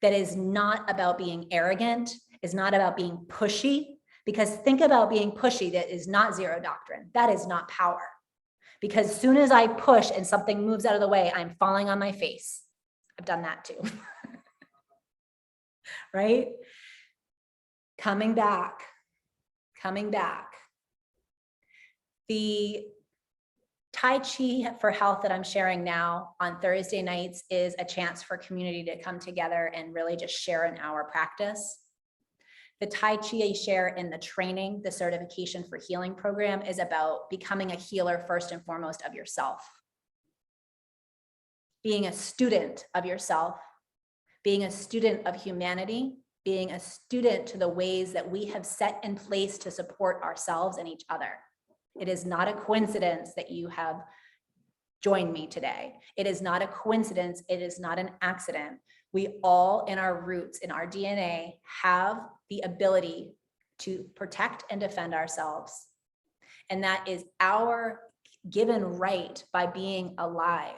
that is not about being arrogant, is not about being pushy. Because think about being pushy, that is not zero doctrine. That is not power. Because as soon as I push and something moves out of the way, I'm falling on my face. I've done that too. Right? Coming back. The Tai Chi for Health that I'm sharing now on Thursday nights is a chance for community to come together and really just share an hour practice. The Tai Chi I share in the training, the Certification for Healing program, is about becoming a healer first and foremost of yourself. Being a student of yourself, being a student of humanity, being a student to the ways that we have set in place to support ourselves and each other. It is not a coincidence that you have joined me today. It is not a coincidence. It is not an accident. We all, in our roots, in our DNA, have the ability to protect and defend ourselves. And that is our given right by being alive.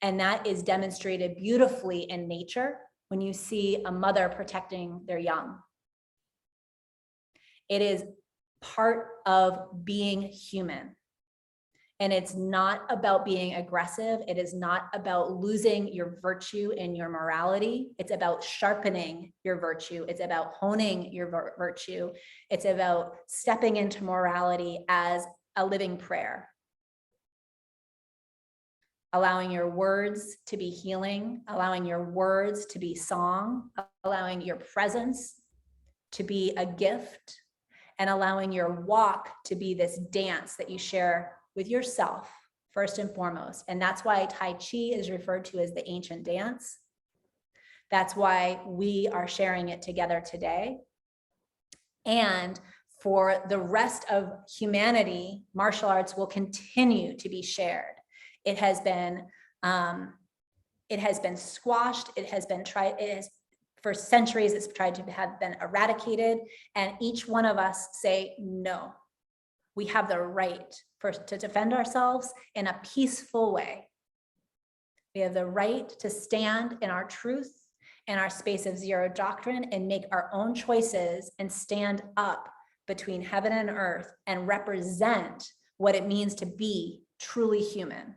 And that is demonstrated beautifully in nature when you see a mother protecting their young. It is part of being human. And it's not about being aggressive. It is not about losing your virtue and your morality. It's about sharpening your virtue. It's about honing your virtue. It's about stepping into morality as a living prayer. Allowing your words to be healing, allowing your words to be song, allowing your presence to be a gift, and allowing your walk to be this dance that you share with yourself first and foremost. And that's why Tai Chi is referred to as the ancient dance. That's why we are sharing it together today. And for the rest of humanity, martial arts will continue to be shared. It has been squashed. It has been tried. It has, for centuries, it's tried to have been eradicated. And each one of us say, no, we have the right to defend ourselves in a peaceful way. We have the right to stand in our truth, in our space of zero doctrine, and make our own choices and stand up between heaven and earth and represent what it means to be truly human.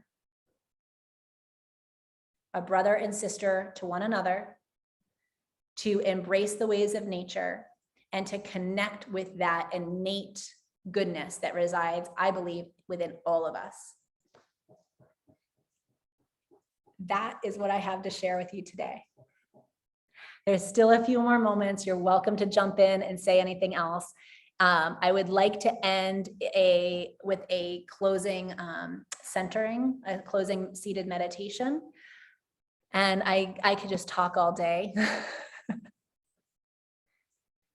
A brother and sister to one another, to embrace the ways of nature, and to connect with that innate goodness that resides, I believe, within all of us. That is what I have to share with you today. There's still a few more moments. You're welcome to jump in and say anything else. I would like to end with a closing centering, a closing seated meditation. And I could just talk all day.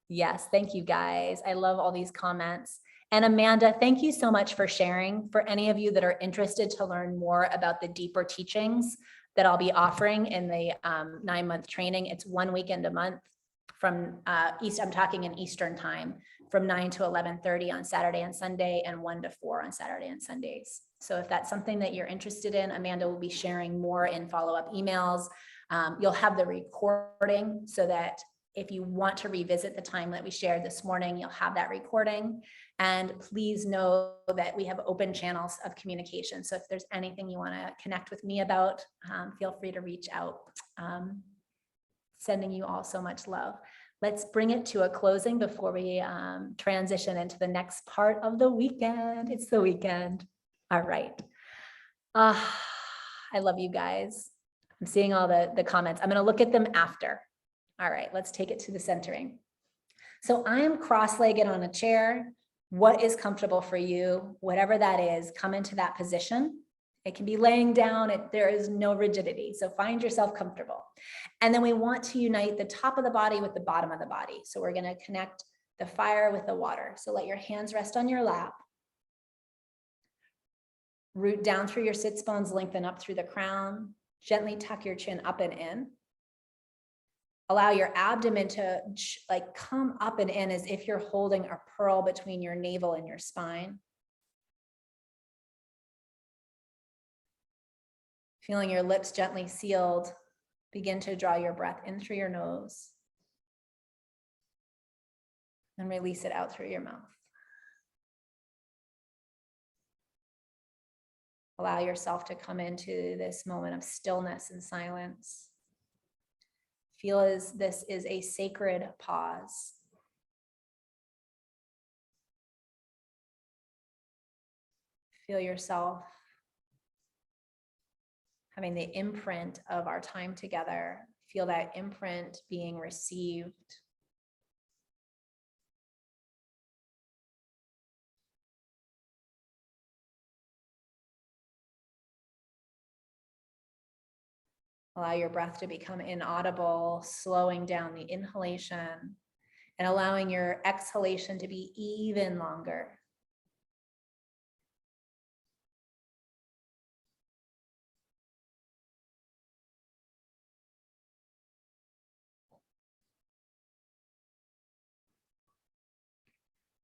Yes, thank you guys. I love all these comments. And Amanda, thank you so much for sharing. For any of you that are interested to learn more about the deeper teachings that I'll be offering in the 9-month training, it's 1 weekend a month from I'm talking in Eastern time, from 9 to 11:30 on Saturday and Sunday, and 1 to 4 on Saturday and Sundays. So if that's something that you're interested in, Amanda will be sharing more in follow-up emails. You'll have the recording so that if you want to revisit the time that we shared this morning, you'll have that recording. And please know that we have open channels of communication. So if there's anything you want to connect with me about, feel free to reach out. Sending you all so much love. Let's bring it to a closing before we transition into the next part of the weekend. It's the weekend. All right. I love you guys. I'm seeing all the comments. I'm going to look at them after. All right, let's take it to the centering. So I am cross-legged on a chair. What is comfortable for you? Whatever that is, come into that position It can be laying down. There is no rigidity. So find yourself comfortable. And then we want to unite the top of the body with the bottom of the body. So we're going to connect the fire with the water. So let your hands rest on your lap. Root down through your sits bones, lengthen up through the crown. Gently tuck your chin up and in. Allow your abdomen to like come up and in as if you're holding a pearl between your navel and your spine. Feeling your lips gently sealed, begin to draw your breath in through your nose and release it out through your mouth. Allow yourself to come into this moment of stillness and silence. Feel as this is a sacred pause. Feel yourself having the imprint of our time together. Feel that imprint being received. Allow your breath to become inaudible, slowing down the inhalation and allowing your exhalation to be even longer.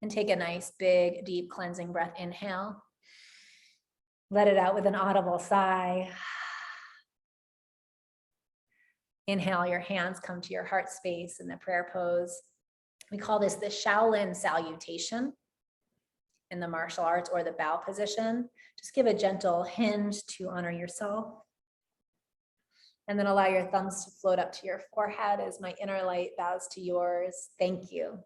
And take a nice, big, deep cleansing breath. Inhale. Let it out with an audible sigh. Inhale, your hands come to your heart space in the prayer pose. We call this the Shaolin salutation in the martial arts, or the bow position. Just give a gentle hinge to honor yourself. And then allow your thumbs to float up to your forehead as my inner light bows to yours. Thank you.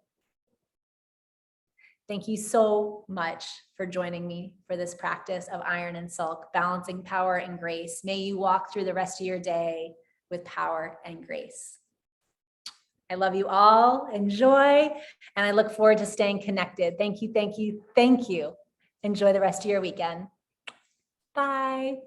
Thank you so much for joining me for this practice of iron and silk, balancing power and grace. May you walk through the rest of your day with power and grace. I love you all. Enjoy. And I look forward to staying connected. Thank you, thank you, thank you. Enjoy the rest of your weekend. Bye.